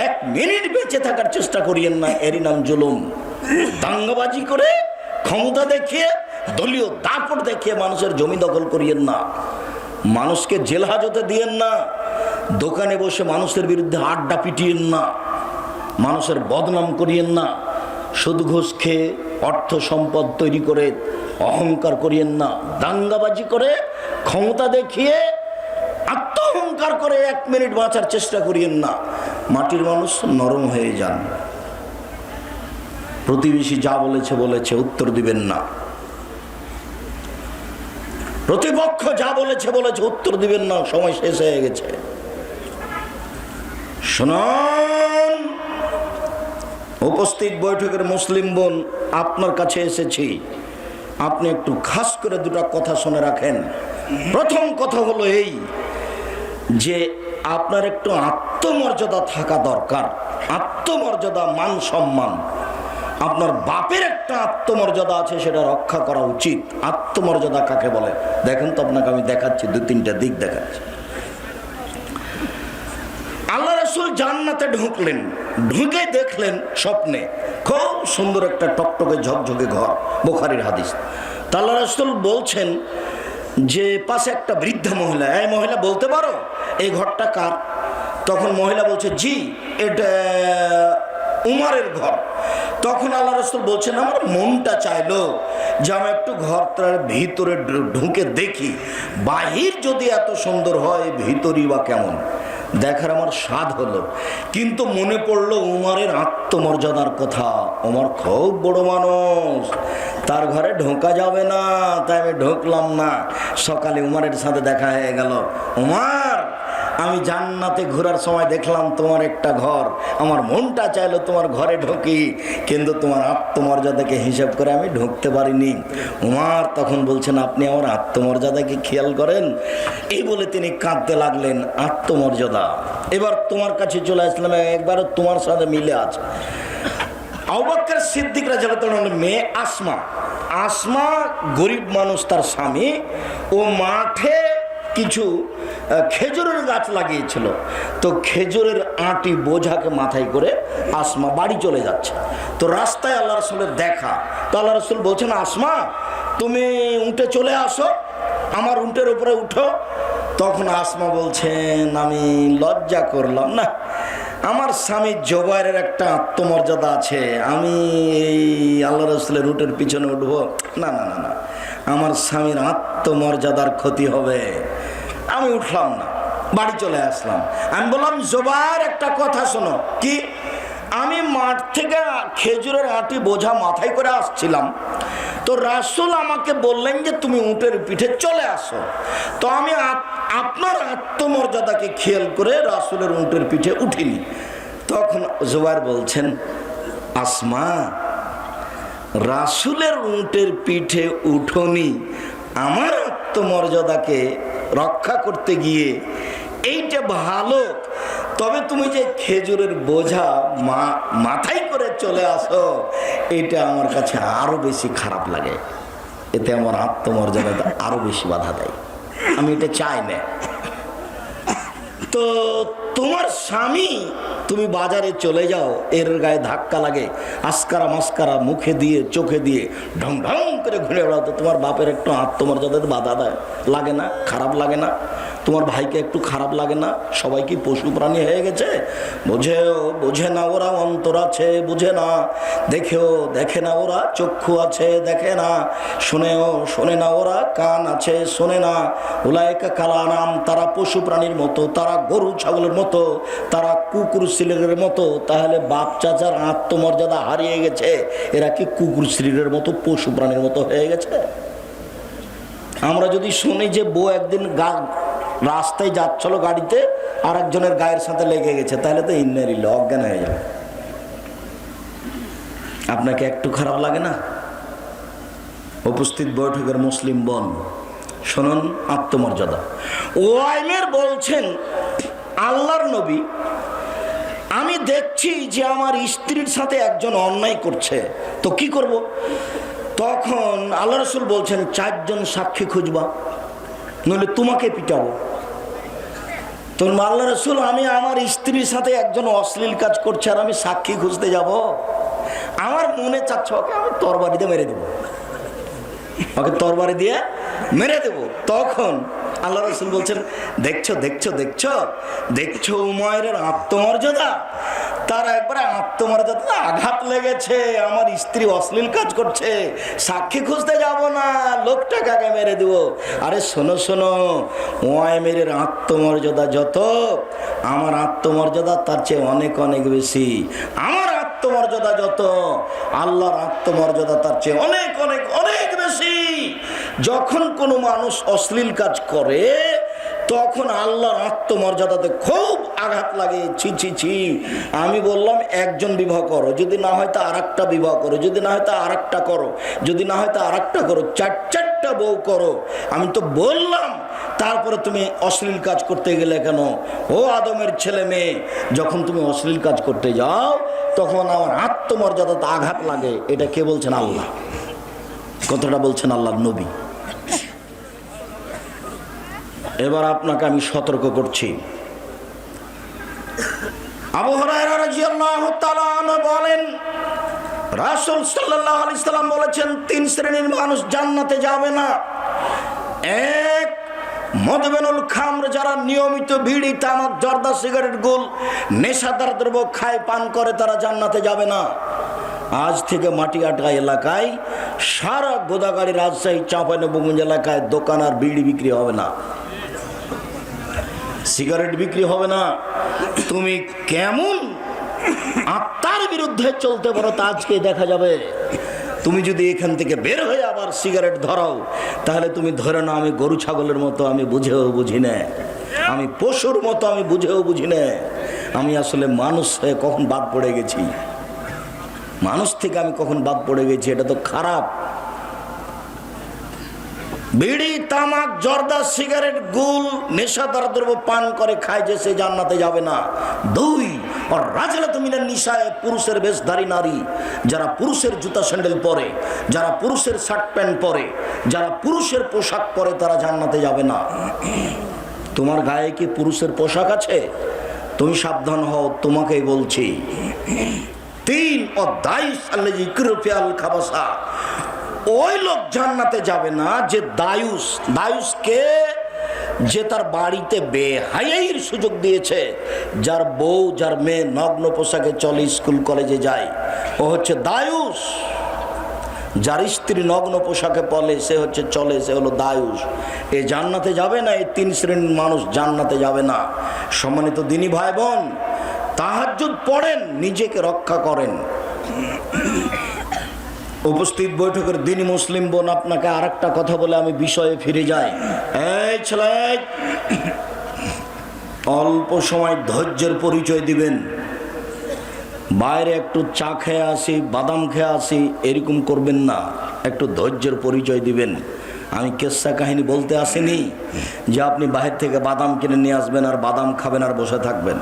এক মিনিট বেঁচে থাকার চেষ্টা করিয়েন না, এরই নাম জুলুম। দাঙ্গাবাজি করে, ক্ষমতা দেখিয়ে, দলীয় দাপট দেখিয়ে মানুষের জমি দখল করিয়েন না, মানুষকে জেল হাজতে দিয়েন না, দোকানে বসে মানুষের বিরুদ্ধে আড্ডা পিটিয়েন না, মানুষের বদনাম করিয়েন না, সুদ ঘুষ খেয়ে অর্থ সম্পদ তৈরি করে অহংকার করিয়েন না। দাঙ্গাবাজি করে, ক্ষমতা দেখিয়ে, আত্মহংকার করে এক মিনিট বাঁচার চেষ্টা করিয়েন না। মাটির মানুষ নরম হয়ে যান। প্রতিবেশী যা বলেছে বলেছে, উত্তর দিবেন না। প্রতিপক্ষ যা বলেছে বলেছে, উত্তর দিবেন না। সময় শেষ হয়ে গেছে। শুনুন, উপস্থিত বৈঠকের মুসলিম বোন, আপনার কাছে এসেছি, আপনি একটু খাস করে দুটা কথা শুনে রাখেন। প্রথম কথা হলো এই যে আপনার একটু আত্মমর্যাদা থাকা দরকার। আত্মমর্যাদা, মান সম্মান। আপনার বাপের একটা আত্মমর্যাদা আছে, সেটা রক্ষা করা উচিত। আত্মমর্যাদা কাকে বলে দেখেন তো, আপনাকে আমি দেখাচ্ছি, দু তিনটা দিক দেখাচ্ছি। আল্লাহ রাসূল জান্নাতে ঢুকলেন, ঢুকে দেখলেন স্বপ্নে খুব সুন্দর একটা টকটকে ঝকঝকে ঘর, বুখারীর হাদিস। তা আল্লাহ রাসূল বলছেন যে পাশে একটা বৃদ্ধা মহিলা, এই মহিলা বলতে পারো এই ঘরটা কার? তখন মহিলা বলছে, জি, এটা উমারের ঘর। তখন আল্লাহ রাসূল বলছেন, আমার মনটা চাইলো যে আমি একটু ঘরটার ভিতরে ঢুকে দেখি, বাহির যদি এত সুন্দর হয়, ভিতরই বা কেমন, দেখার আমার স্বাদ হলো। কিন্তু মনে পড়লো উমারের আত্মমর্যাদার কথা। উমার খুব বড় মানুষ, তার ঘরে ঢোকা যাবে না, তাই আমি ঢুকলাম না। সকালে উমারের সাথে দেখা হয়ে গেল, উমার, আমি জান্নাতে ঘোরার সময় দেখলাম তোমার একটা ঘর, আমার মনটা চাইলো তোমার ঘরে ঢুকি, কিন্তু তোমার আত্মমর্যাদাকে হিসাব করে আমি ঢুকতে পারিনি। উমার তখন বলছেন, আপনি আমার আত্মমর্যাদাকে খেয়াল করেন। এই বলে তিনি কাঁদতে লাগলেন। আত্মমর্যাদা। এবার তোমার কাছে চলে আসলাম, একবারও তোমার সাথে মিলে আছে। আবু বকর সিদ্দিক রাদিয়াল্লাহু তাআলার মেয়ে আসমা। আসমা গরিব মানুষ, তার স্বামী ও মাঠে কিছু খেজুরের গাছ লাগিয়েছিল। তো খেজুরের আঁটি বোঝাকে মাথায় করে আসমা বাড়ি চলে যাচ্ছে। তো রাস্তায় আল্লাহ রাসূলের দেখা। তো আল্লাহ রাসূল বলছেন, আসমা, তুমি উঠে চলে আসো, আমার উটের উপরে উঠো। তখন আসমা বলছেন, আমি লজ্জা করলাম না, আমার স্বামী জুবাইরের একটা আত্মমর্যাদা আছে, আমি এই আল্লাহ রাসূলের উটের পিছনে উঠবো? না না না না, আমার স্বামীর আত্মমর্যাদার ক্ষতি হবে। আমি উঠলাম না, বাড়ি চলে আসলাম। আমি বললাম, জুবাইর, একটা কথা শোনো। কি? আমি মাঠ থেকে খেজুরের আঁটি বোঝা মাথায় করে আসছিলাম, তো রাসূল আমাকে বললেন যে তুমি উটের পিঠে চলে আসো। তো আমি আপনার আত্মমর্যাদাকে খেয়াল করে রাসূলের উটের পিঠে উঠিনি। তখন জুবাইর বলছেন, আসমা, রাসূলের উটের পিঠে উঠোনি আমার আত্মমর্যাদাকে রক্ষা করতে গিয়ে, এইটা ভালো। তবে তুমি যে খেজুরের বোঝা মাথায় করে চলে আসো, এটা আমার কাছে আরো বেশি খারাপ লাগে। এতে আমার আত্মমর্যাদা আরো বেশি বাধা দেয়, আমি এটা চাই না। তো তোমার স্বামী, তুমি বাজারে চলে যাও, এর গায়ে ধাক্কা লাগে, আসকারা মাস্কারা মুখে দিয়ে চোখে দিয়ে ঢং ঢং করে ঘুরে বেড়াও, তো তোমার বাপের একটু আত্মমর্যাদাতে বাধা দেয় লাগে না? খারাপ লাগে না? তোমার ভাইকে একটু খারাপ লাগে না? সবাই কি পশু প্রাণী হয়ে গেছে? বোঝে না ওরা অন্তর আছে, বুঝে না। দেখে না ওরা চক্ষু আছে, দেখে না। শোনে না ওরা কান আছে, শোনে না। উলাইকা কালানাম, তারা পশু প্রাণীর মতো, তারা গরু ছাগলের মতো, তারা কুকুর শ্লীলের মতো। তাহলে বাপ চাচার আত্মমর্যাদা হারিয়ে গেছে, এরা কি কুকুর শ্লীলের মতো পশু প্রাণীর মতো হয়ে গেছে? আমরা যদি শুনি যে বউ একদিন রাস্তায় যাচ্ছিল গাড়িতে, আর একজনের গায়ের সাথে লেগে গেছে, তাহলে তো ইন্নালিল্লাহ, অজ্ঞান হয়ে যাবে। আপনাকে একটু খারাপ লাগে না? উপস্থিত বৈঠকের মুসলিম বোন শুনুন, আত্মমর্যাদা। ওয়াইমের বলছেন, আল্লাহর নবী, আমি দেখছি যে আমার স্ত্রীর সাথে একজন অন্যায় করছে, তো কি করব? তখন আল্লাহ রাসূল বলছেন, 4 জন সাক্ষী খুঁজবা, নইলে তোমাকে পিটাবো। তো আল্লাহ রাসূল, আমি আমার স্ত্রীর সাথে একজন অশ্লীল কাজ করছে আর আমি সাক্ষী খুঁজতে যাব? আমার মনে চাচ্ছে ওকে আমি তরবারি দিয়ে মেরে দেবো, ওকে তরবারি দিয়ে মেরে দেব। তখন আল্লাহ রাসূল বলছেন, দেখছো উমাইরের আত্মমর্যাদা, তার একবারে আত্মমর্যাদা আঘাত লেগেছে, আমার স্ত্রী অশ্লীল কাজ করছে, সাক্ষী খুঁজতে যাব না, লোকটাকে আগে মেরে দেব। আরে শোনো, উমাইরের আত্মমর্যাদা যত, আমার আত্মমর্যাদা তার চেয়ে অনেক অনেক বেশি। আমার আত্মমর্যাদা যত, আল্লাহর আত্মমর্যাদা তার চেয়ে অনেক অনেক অনেক বেশি। যখন কোনো মানুষ অশ্লীল কাজ করে, তখন আল্লাহর আত্মমর্যাদাতে খুব আঘাত লাগে। ছি। আমি বললাম একজন বিবাহ করো, যদি না হয় তা আরেকটা বিবাহ করো, যদি না হয় তা আরেকটা করো, যদি না হয় তা আরেকটা করো, 4টা বউ করো। আমি তো বললাম, তারপরে তুমি অশ্লীল কাজ করতে গেলে কেন? ও আদমের ছেলে মেয়ে, যখন তুমি অশ্লীল কাজ করতে যাও, তখন আমার আত্মমর্যাদাতে আঘাত লাগে। এটা কে বলছেন? আল্লাহ। কথাটা বলছেন আল্লাহর নবী। এবার আপনাকে আমি সতর্ক করছি। আবু হুরায়রা রাদিয়াল্লাহু তাআলা আনহু বলেন, রাসূল সাল্লাল্লাহু আলাইহি সাল্লাম বলেছেন, 3 শ্রেণীর মানুষ জান্নাতে যাবে না। এক, মদবেনুল খামর, যারা নিয়মিত বিড়ি, তামাক, জর্দা, সিগারেট, গুল, নেশাদার দ্রব্য খায়, পান করে, তারা জান্নাতে যাবে না। আজ থেকে মাটিয়াটা এলাকায়, সারা গোদাগাড়ি, রাজশাহী, চাঁপাইনবাবগঞ্জ এলাকায় দোকান আর বিড়ি বিক্রি হবে না, সিগারেট বিক্রি হবে না। তুমি কেমন আত্মার বিরুদ্ধে চলতে পারো তা আজকে দেখা যাবে। তুমি যদি এখান থেকে বের হয়ে আবার সিগারেট ধরাও, তাহলে তুমি ধরে না আমি গরু ছাগলের মতো, আমি বুঝেও বুঝি না, আমি পশুর মতো, আমি বুঝেও বুঝি না। আমি আসলে মানুষ হয়ে কখন বাদ পড়ে গেছি, মানুষ থেকে আমি কখন বাদ পড়ে গেছি, এটা তো খারাপ। বিড়ি, তামাক, জর্দা, সিগারেট, গুল, নেশাদার দ্রব্য পান করে খায় যে, সে জান্নাতে যাবে না। 2, আর রাজলাতু মিনান নিসায়ে, পুরুষের বেশধারী নারী, যারা পুরুষের জুতা স্যান্ডেল পরে, যারা পুরুষের শার্ট প্যান্ট পরে, যারা পুরুষের পোশাক পরে, তারা জান্নাতে যাবে না। তোমার গায়ে কি পুরুষের পোশাক আছে? তুমি সাবধান হও, তোমাকেই বলছি। 3, অদায়ুস আল্লাযী ইকরু ফিল খাবাসা, ওই লোক জান্নাতে যাবে না যে দায়ুসকে, যে তার বাড়িতে বেহায়াইর সুযোগ দিয়েছে, যার বউ, যার মেয়ে নগ্ন পোশাকে চলে, স্কুল কলেজে যায়, ও হচ্ছে দায়ুস। যার স্ত্রী নগ্ন পোশাকে পলে, সে হচ্ছে চলে, সে হলো দায়ুস। এ জান্নাতে যাবে না। এই 3 শ্রেণীর মানুষ জান্নাতে যাবে না। সম্মানিত দিনী ভাই বোন, তাহাজ্জুদ পড়েন, নিজেকে রক্ষা করেন। উপস্থিত বৈঠকের দিনই মুসলিম বোন, আপনাকে আর একটা কথা বলে আমি বিষয়ে ফিরে যাই। এই ছেলে, অল্প সময় ধৈর্যের পরিচয় দিবেন। বাইরে একটু চা খেয়ে আসি, বাদাম খেয়ে আসি, এরকম করবেন না। একটু ধৈর্যের পরিচয় দিবেন। আমি কেসা কাহিনী বলতে আসিনি যে আপনি বাহির থেকে বাদাম কিনে নিয়ে আসবেন আর বাদাম খাবেন আর বসে থাকবেন।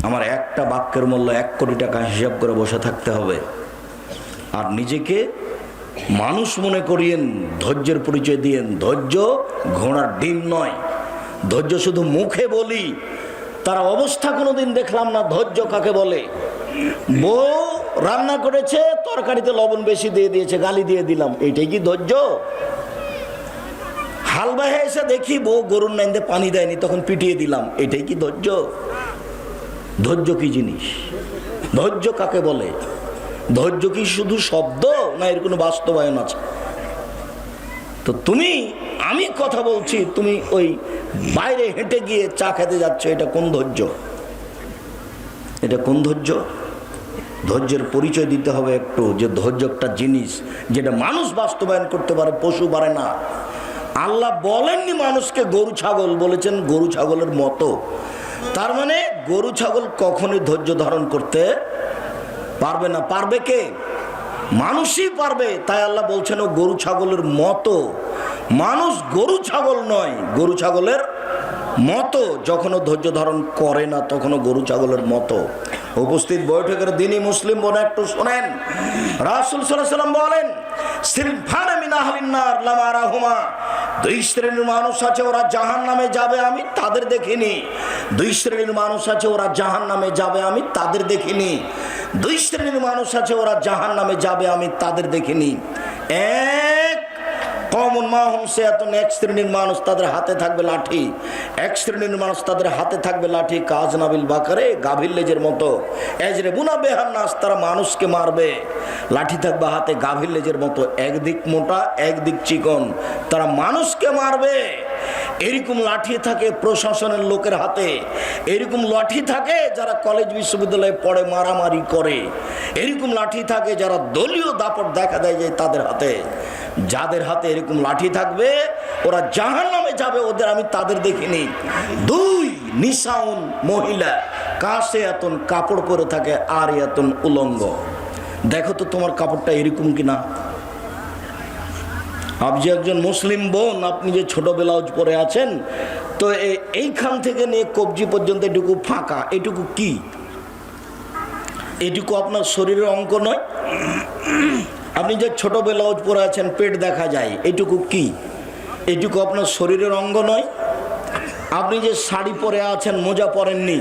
আমার একটা বাক্যের মূল্য 1 কোটি টাকা হিসাব করে বসে থাকতে হবে। আর নিজেকে মানুষ মনে করিয়েন, ধৈর্যের পরিচয় দিয়েন। ধৈর্য ঘোড়ার ডিম নয়। ধৈর্য শুধু মুখে বলি, তার অবস্থা কোনোদিন দেখলাম না। ধৈর্য কাকে বলে? বউ রান্না করেছে, তরকারিতে লবণ বেশি দিয়ে দিয়েছে, গালি দিয়ে দিলাম, এটাই কি ধৈর্য? হালবা এসে দেখি বউ গরুর নাইন্দে পানি দেয়নি, তখন পিটিয়ে দিলাম, এটাই কি ধৈর্য? ধৈর্য কি জিনিস? ধৈর্য কাকে বলে? ধৈর্য কি শুধু শব্দ, না এর কোনো বাস্তবায়ন আছে? তো আমি কথা বলছি, তুমি ওই বাইরে হেঁটে গিয়ে চা খেতে যাচ্ছ, এটা কোন ধৈর্য? এটা কোন ধৈর্য? ধৈর্যের পরিচয় দিতে হবে একটু, যে ধৈর্য একটা জিনিস যেটা মানুষ বাস্তবায়ন করতে পারে, পশু পারে না। আল্লাহ বলেননি মানুষকে গরু ছাগল, বলেছেন গরু ছাগলের মতো। তার মানে গরু ছাগল কখনোই ধৈর্য ধারণ করতে পারবে না। পারবে কে? মানুষই পারবে। তাই আল্লাহ বলছেন ও গরু ছাগলের মতো। মানুষ গরু ছাগল নয়, গরু ছাগলের মতো। যখনও ধৈর্য ধারণ করে না তখনও গরু ছাগলের মতো। উপস্থিত বৈঠকের দিনই মুসলিম বোন, একটু শোনেন। রাসূল সাল্লাল্লাহু আলাইহি ওয়াসাল্লাম বলেন, সিলফান মিন আহলিন নার লাম আরাহুমা, 2 শ্রেণীর মানুষ আছে ওরা জাহান্নামে যাবে, আমি তাদের দেখিনি। 2 শ্রেণীর মানুষ আছে ওরা জাহান্নামে যাবে, আমি তাদের দেখিনি। 2 শ্রেণীর মানুষ আছে ওরা জাহান্নামে যাবে, আমি তাদের দেখিনি। এক কমন মাহুম সেয়াতুন, 1 শ্রেণীর মানুষ তাদের হাতে থাকবে লাঠি। 1 শ্রেণীর মানুষ তাদের হাতে থাকবে লাঠি, কাজ নাবিল বাকারে, গাভীর লেজের মতো। এজরে বুনা বেহান নাস, তারা মানুষকে মারবে। লাঠি থাকবে হাতে গাভীর লেজের মতো, একদিক মোটা একদিক চিকন, তারা মানুষকে মারবে। এরকম লাঠি থাকে প্রশাসনের লোকের হাতে। এরকম লাঠি থাকে যারা কলেজ বিশ্ববিদ্যালয়ে পড়ে মারামারি করে। এরকম লাঠি থাকে যারা দলীয় দাপট দেখা দেয় যায় তাদের হাতে। যাদের হাতে এরকম লাঠি থাকবে ওরা জাহান্নামে যাবে, ওদের আমি তাদের দেখিনি। 2 নিসাউন, মহিলা, কাশে এতন, কাপড় পরে থাকে, আর এতন উলঙ্গ। দেখো তো তোমার কাপড়টা এরকম কিনা। আপনি যে একজন মুসলিম বোন, আপনি যে ছোট ব্লাউজ পরে আছেন, তো এইখান থেকে নিয়ে কবজি পর্যন্ত এটুকু ফাঁকা, এটুকু কি? এটুকু আপনার শরীরের অঙ্গ নয়? আপনি যে ছোট ব্লাউজ পরে আছেন, পেট দেখা যায়, এটুকু কি? এটুকু আপনার শরীরের অঙ্গ নয়? আপনি যে শাড়ি পরে আছেন, মোজা পরেননি,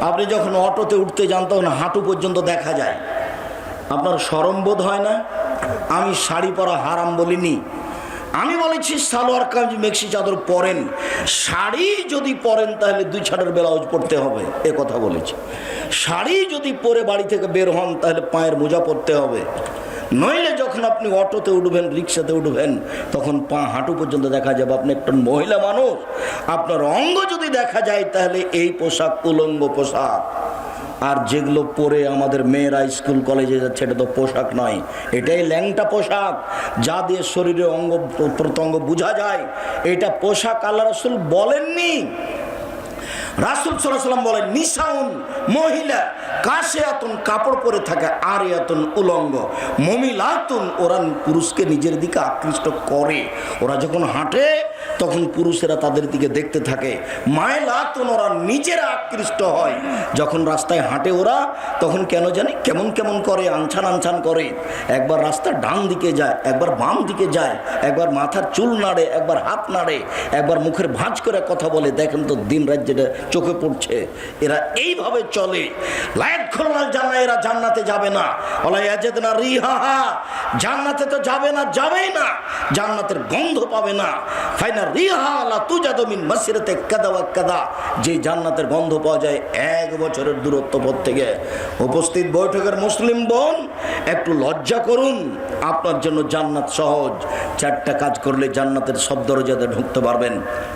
আপনি যখন অটোতে উঠতে যান তখন হাঁটু পর্যন্ত দেখা যায়, আপনার শরম বোধ হয় না? আমি শাড়ি পরা হারাম বলিনি, আমি বলেছি সালোয়ার কামিজ মেক্সি চাদর পরেন। শাড়ি যদি পরেন তাহলে 2 ছাড়ের ব্লাউজ পরতে হবে, এ কথা বলেছি। শাড়ি যদি পরে বাড়ি থেকে বের হন তাহলে পায়ের মোজা পরতে হবে। নইলে যখন আপনি অটোতে উঠবেন, রিক্সাতে উঠবেন, তখন পা হাঁটু পর্যন্ত দেখা যাবে। আপনি একটা মহিলা মানুষ, আপনার অঙ্গ যদি দেখা যায় তাহলে এই পোশাক উলঙ্গ পোশাক। আর যেগুলো পরে আমাদের মেয়েরা স্কুল কলেজে যাচ্ছে, এটা তো পোশাক নয়, এটাই ল্যাংটা পোশাক, যা দিয়ে শরীরের অঙ্গ প্রত্যঙ্গ বোঝা যায়। এটা পোশাক আল্লাহ রাসূল বলেননি। রাসূল সাল্লাল্লাহু আলাইহি ওয়াসাল্লাম বলেন, নিসাউন, মহিলা, কাশিয়াতুন, কাপড় পরে থাকে, আরিয়াতুন, উলঙ্গ, মুমিলাতুন, ওরা পুরুষকে নিজের দিকে আকৃষ্ট করে। ওরা যখন হাঁটে তখন পুরুষেরা তাদের দিকে দেখতে থাকে। মাইলাতুন, ওরা নিজেরা আকৃষ্ট হয়। যখন রাস্তায় হাঁটে ওরা, তখন কেন জানি কেমন কেমন করে, আনছান আনছান করে। একবার রাস্তার ডান দিকে যায়, একবার বাম দিকে যায়, একবার মাথার চুল নাড়ে, একবার হাত নাড়ে, একবার মুখের ভাঁজ করে কথা বলে। দেখেন তো দিন রাত যেটা চোখে পড়ছে, এরা এইভাবে চলে। লায়াত খুলনাল জান্নাহ, এরা জান্নাতে যাবে না। ওলা ইয়াজিদনা রিহাহা, জান্নাতে তো যাবে না, যাবেই না, জান্নাতের গন্ধ পাবে না। ফাইনা রিহা লা তুজাদু মিন মাসিরাতে কাদা ওয়া কাদা, যে জান্নাতের গন্ধ পাওয়া যায় 1 বছরের দূরত্ব পথ থেকে। উপস্থিত বৈঠকের মুসলিম বোন, একটু লজ্জা করুন, আপনার জন্য জান্নাত সহজ। 4টা কাজ করলে জান্নাতের সব দরজাতে ঢুকতে পারবেন।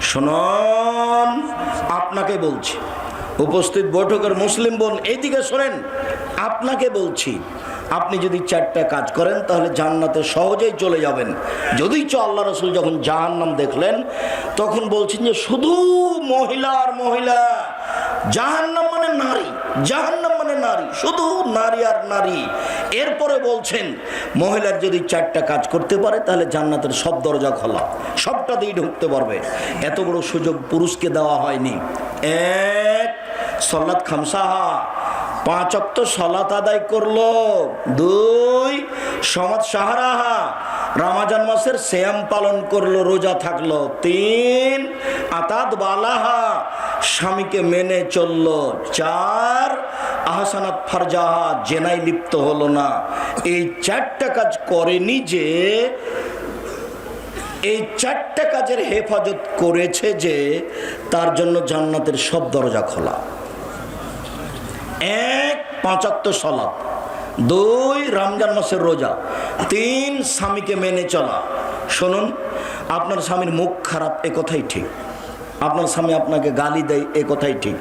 শুনুন, আপনাকে বলছি, উপস্থিত বৈঠকের মুসলিম বোন এইদিকে শোনেন, আপনাকে বলছি, আপনি যদি 4টা কাজ করেন তাহলে জান্নাতে সহজেই চলে যাবেন। যদিচ আল্লাহ রসুল যখন জাহান্নাম দেখলেন তখন বলছেন যে শুধু মহিলা আর মহিলা, জাহান্নাম মানে নারী, জাহান্নাম মানে নারী, শুধু নারী আর নারী। এরপরে বলছেন মহিলার যদি 4টা কাজ করতে পারে তাহলে জান্নাতের সব দরজা খোলা, সবটা দিয়ে ঢুকতে পারবে। এত বড় সুযোগ পুরুষকে দেওয়া হয়নি। 1 সলাত খামসাহা, 5 ওয়াক্ত সালাত আদায় করলো। 2 সমাজ সাহারাহা, রমজান মাসের সিয়াম পালন করলো, রোজা থাকলো। 3 আতাদ বালাহা, স্বামীকে মেনে চললো। 4 আহসানাত ফারজাহা, জেনায় লিপ্ত হলো না। এই 4টা কাজ করেনি যে, এই 4টা কাজের হেফাজত করেছে যে, তার জন্য জান্নাতের সব দরজা খোলা। 1 5 ওয়াক্ত সালাত, 2 রমজান মাসের রোজা, 3 স্বামীকে মেনে চলা। শুনুন, আপনার স্বামীর মুখ খারাপ এ কথাই ঠিক, আপনার স্বামী আপনাকে গালি দেয় এ কথাই ঠিক,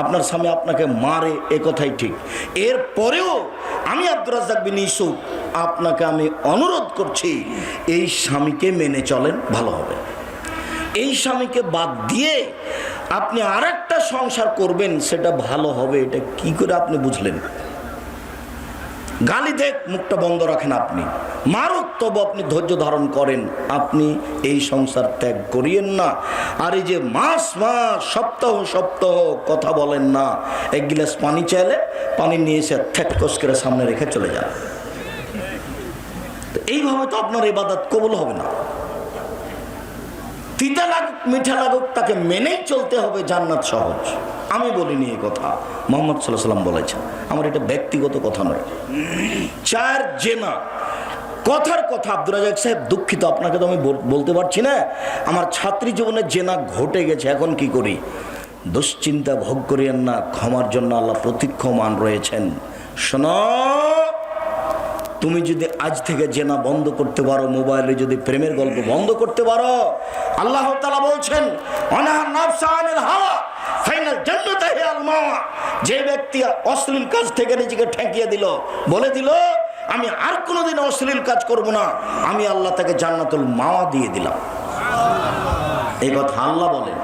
আপনার স্বামী আপনাকে মারে এ কথাই ঠিক। এরপরেও আমি আব্দুর রাজ্জাক বিন ইউসুফ আপনাকে আমি অনুরোধ করছি, এই স্বামীকে মেনে চলেন, ভালো হবে। এই স্বামীকে বাদ দিয়ে আপনি আরেকটা সংসার করবেন, সেটা ভালো হবে। এটা কি করে আপনি বুঝলেন? গালি দেখ, মুখটা বন্ধ রাখেন, আপনি মারুক, তবু আপনি ধৈর্য ধারণ করেন, আপনি এই সংসার ত্যাগ করিয়েন না। আর এই যে মাস মাস সপ্তাহ সপ্তাহ কথা বলেন না, 1 গ্লাস পানি চাইলে পানি নিয়ে এসে ঠেককস করে সামনে রেখে চলে যান। তো এইভাবে তো আপনার ইবাদত কবুল হবে না। তিতা লাগুক মিঠা লাগুক, তাকে মেনেই চলতে হবে, জান্নাত সহজ। আমি বলিনি এই কথা, মুহাম্মদ সাল্লাল্লাহু আলাইহি ওয়াসাল্লাম বলেছেন, আমার এটা ব্যক্তিগত কথা নয়। 4 জেনা, কথার কথা। আব্দুর রাজ্জাক সাহেব দুঃখিত, আপনাকে তো আমি বলতে পারছি না, আমার ছাত্রী জীবনে জেনা ঘটে গেছে, এখন কি করি? দুশ্চিন্তা ভোগ করিয়েন না, ক্ষমার জন্য আল্লাহ প্রতীক্ষমান রয়েছেন। শোনো, তুমি যদি আজ থেকে জেনা বন্ধ করতে পারো, মোবাইলে যদি প্রেমের গল্প বন্ধ করতে পারো, আল্লাহ তাআলা বলছেন অনাহা নাফসা আনিল হাওয়া ফাইনাল জান্নাতু হিয়াল মাওয়া। যে ব্যক্তি অশ্লীল কাজ থেকে নিজেকে ঠেকিয়ে দিল, বলে দিল আমি আর কোনোদিন অশ্লীল কাজ করব না, আমি আল্লাহ তাকে জান্নাতুল মাওয়া দিয়ে দিলাম। এই কথা আল্লাহ বলেন।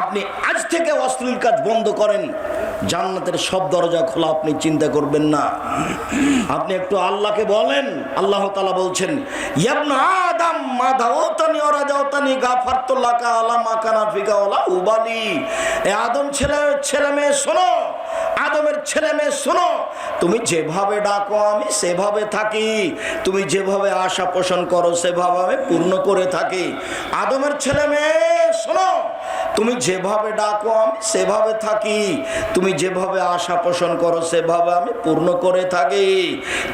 আপনি আজ থেকে অশ্লীল কাজ বন্ধ করেন, জান্নাতের সব দরজা খোলা, আপনি চিন্তা করবেন না। আপনি একটু আল্লাহকে বলেন, আল্লাহ তাআলা বলছেন ইবনা আদম মা দাওতানি ওয়া রাজাওতানি গাফারতু লাকা আলা মা কানা ফিকা ওয়ালা উবালি। এ আদম ছেলে মেয়ে শোনো, আদমের ছেলে মেয়ে শোনো, তুমি যেভাবে ডাকো আমি সেভাবে থাকি, তুমি যেভাবে আশা পোষণ করো সেভাবে আমি পূর্ণ করে থাকি। আদমের ছেলে মেয়ে শোনো, তুমি যেভাবে ডাকো আমি সেভাবে থাকি, তুমি যেভাবে আশা পোষণ করো সেভাবে আমি পূর্ণ করে থাকি।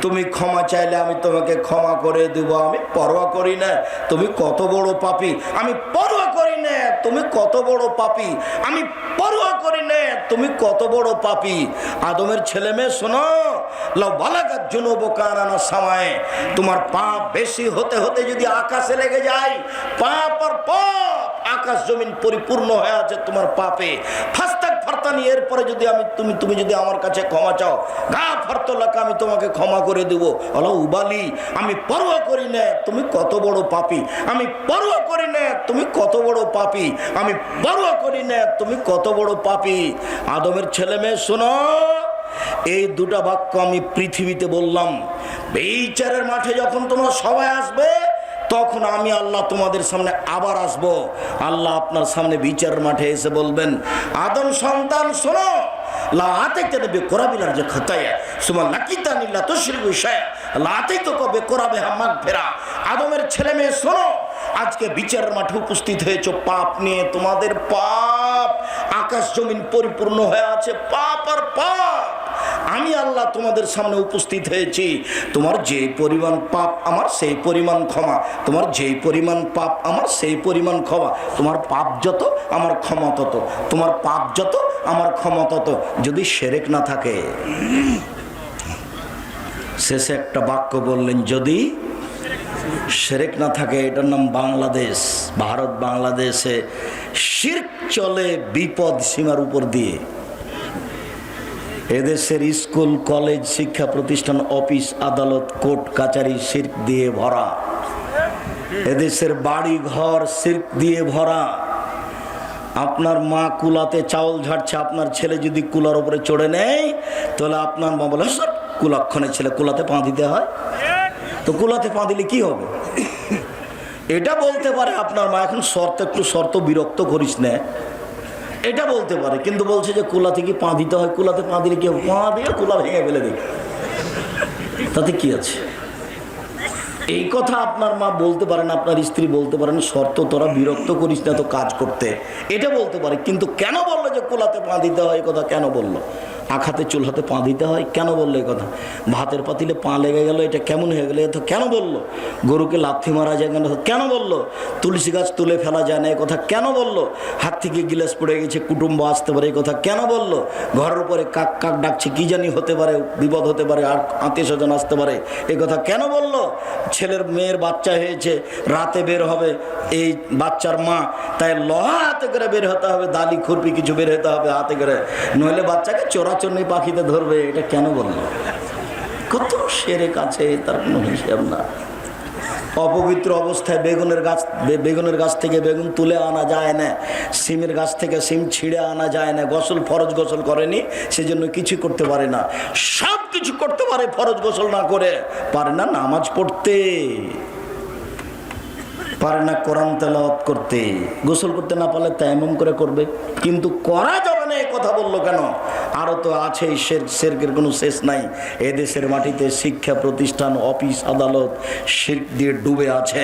তুমি ক্ষমা চাইলে আমি তোমাকে ক্ষমা করে দেব, আমি পরোয়া করি না তুমি কত বড় পাপী, আমি পরোয়া করি না তুমি কত বড় পাপী, আমি পরোয়া করি না তুমি কত বড় পাপী। আদমের ছেলে মেয়ে শোনো, লাউ বালাগাত যুনুবুকা আনানা সামায়ে, তোমার পাপ বেশি হতে হতে যদি আকাশে লেগে যায়, পাপ আর পাপ, আকাশ জমিন পরিপূর্ণ হয়ে আছে তোমার পাপে। ফাস্তাক ফারতানি, এরপরে যদি তুমি যদি আমার কাছে ক্ষমা চাও, গাফারতু লাকা, আমি তোমাকে ক্ষমা করে দেব। আল্লাহ উবালি, আমি পরোয়া করি না তুমি কত বড় পাপী, আমি পরোয়া করি না তুমি কত বড় পাপী, আমি পরোয়া করি না তুমি কত বড় পাপী। আদমের ছেলে মেয়ে শোনো, এই 2টা বাক্য আমি পৃথিবীতে বললাম, বিচারের মাঠে যখন তোমরা সবাই আসবে, তখন আমি আল্লাহ তোমাদের সামনে আবার আসব। আল্লাহ আপনার সামনে বিচারের মাঠে এসে বলবেন, আদম সন্তান শোনো, লা আতাইতানি বিকুরাবিল যে খাতায়া সুমা লাকিতানি লা তুশরিকু শাইআ লা আতাইতুকা বিকুরাবিহা মাগফিরা। আদমের ছেলে মেয়ে শোনো, আজকে বিচারের মাঠে উপস্থিত হয়েছো পাপ নিয়ে, তোমাদের পাপ আকাশ জমিন পরিপূর্ণ হয়ে আছে, পাপ আর পাপ। আমি আল্লাহ তোমাদের সামনে উপস্থিত হয়েছি, তোমার যে পরিমাণ পাপ আমার সেই পরিমাণ ক্ষমা, তোমার যেই পরিমাণ পাপ আমার সেই পরিমাণ ক্ষমা, তোমার পাপ যত আমার ক্ষমা তত, তোমার পাপ যত আমার ক্ষমা তত, যদি শিরক না থাকে। শেষে একটা বাক্য বললেন, যদি শিরক না থাকে। এটার নাম বাংলাদেশ। ভারত বাংলাদেশে শিরক চলে বিপদ সীমার উপর দিয়ে। এদেশের স্কুল, কলেজ, শিক্ষা প্রতিষ্ঠান, অফিস, আদালত, কোর্ট কাচারি শিরক দিয়ে ভরা। এদেশের বাড়ি ঘর শিরক দিয়ে ভরা। আপনার মা কুলাতে চাউল ঝাড়ছে, আপনার ছেলে যদি কুলার উপরে চড়ে নেয় তাহলে আপনার মা বলে সব কুলাক্ষণে ছেলে কুলাতে পা দিতে হয়। তো কুলাতে পা দিলে কি হবে? এটা বলতে পারে আপনার মা, এখন একটু শর্ত বিরক্ত করিস না, এটা বলতে পারে। কিন্তু বলছে যে কুলাতে কি পা দিতে হয়, কুলাতে পা দিলে কি হবে? পা দিয়ে কুলা ভেঙে ফেলে দেখি, তাতে কি আছে? এই কথা আপনার মা বলতে পারেন, আপনার স্ত্রী বলতে পারেন, শর্ত তোরা বিরক্ত করিস না তো কাজ করতে, এটা বলতে পারে। কিন্তু কেন বললো যে কুলাতে পা দিতে হয়, এই কথা কেন বললো? আখাতে চুলহাতে পা দিতে হয় কেন বললো এই কথা? ভাতের পাতিলে পা লেগে গেল, এটা কেমন হয়ে গেল, এটা কেন বললো? গরুকে লাথি মারা যায় কেন বললো? তুলসী গাছ তুলে ফেলা যায় না, এই কথা কেন বললো? হাত থেকে গিলাস পড়ে গেছে, কুটুম্ব আসতে পারে, এই কথা কেন বললো? ঘরের উপরে কাক কাক ডাকছে, কি জানি হতে পারে, বিপদ হতে পারে, আর আত্মীয় স্বজন আসতে পারে, এই কথা কেন বললো? ছেলের মেয়ের বাচ্চা হয়েছে, রাতে বের হবে এই বাচ্চার মা, তাই লোহা হাতে করে বের হতে হবে, দালি খুরপি কিছু বের হতে হবে হাতে করে, নইলে বাচ্চাকে চোরাচুরনি পাখিতে ধরবে, এটা কেন বললো? কত সেরে কাছে, তার কোনো হিসাব না। অপবিত্র অবস্থায় বেগুনের গাছ থেকে বেগুন তুলে আনা যায় না, সিমের গাছ থেকে সিম ছিঁড়ে আনা যায় না। ফরজ গোসল করেনি, সেজন্য কিছু করতে পারে না। সব কিছু করতে পারে, ফরজ গোসল না করে পারে না নামাজ পড়তে, পারে না কোরআন তেলাওয়াত করতে। গোসল করতে না পারলে তায়াম্মুম করে করবে, কিন্তু করা যাবে না, এই কথা বললো কেন? আরো তো আছে শিরকের কোনো শেষ নাই। এদেশের মাটিতে শিক্ষা প্রতিষ্ঠান, অফিস, আদালত শিরক দিয়ে ডুবে আছে।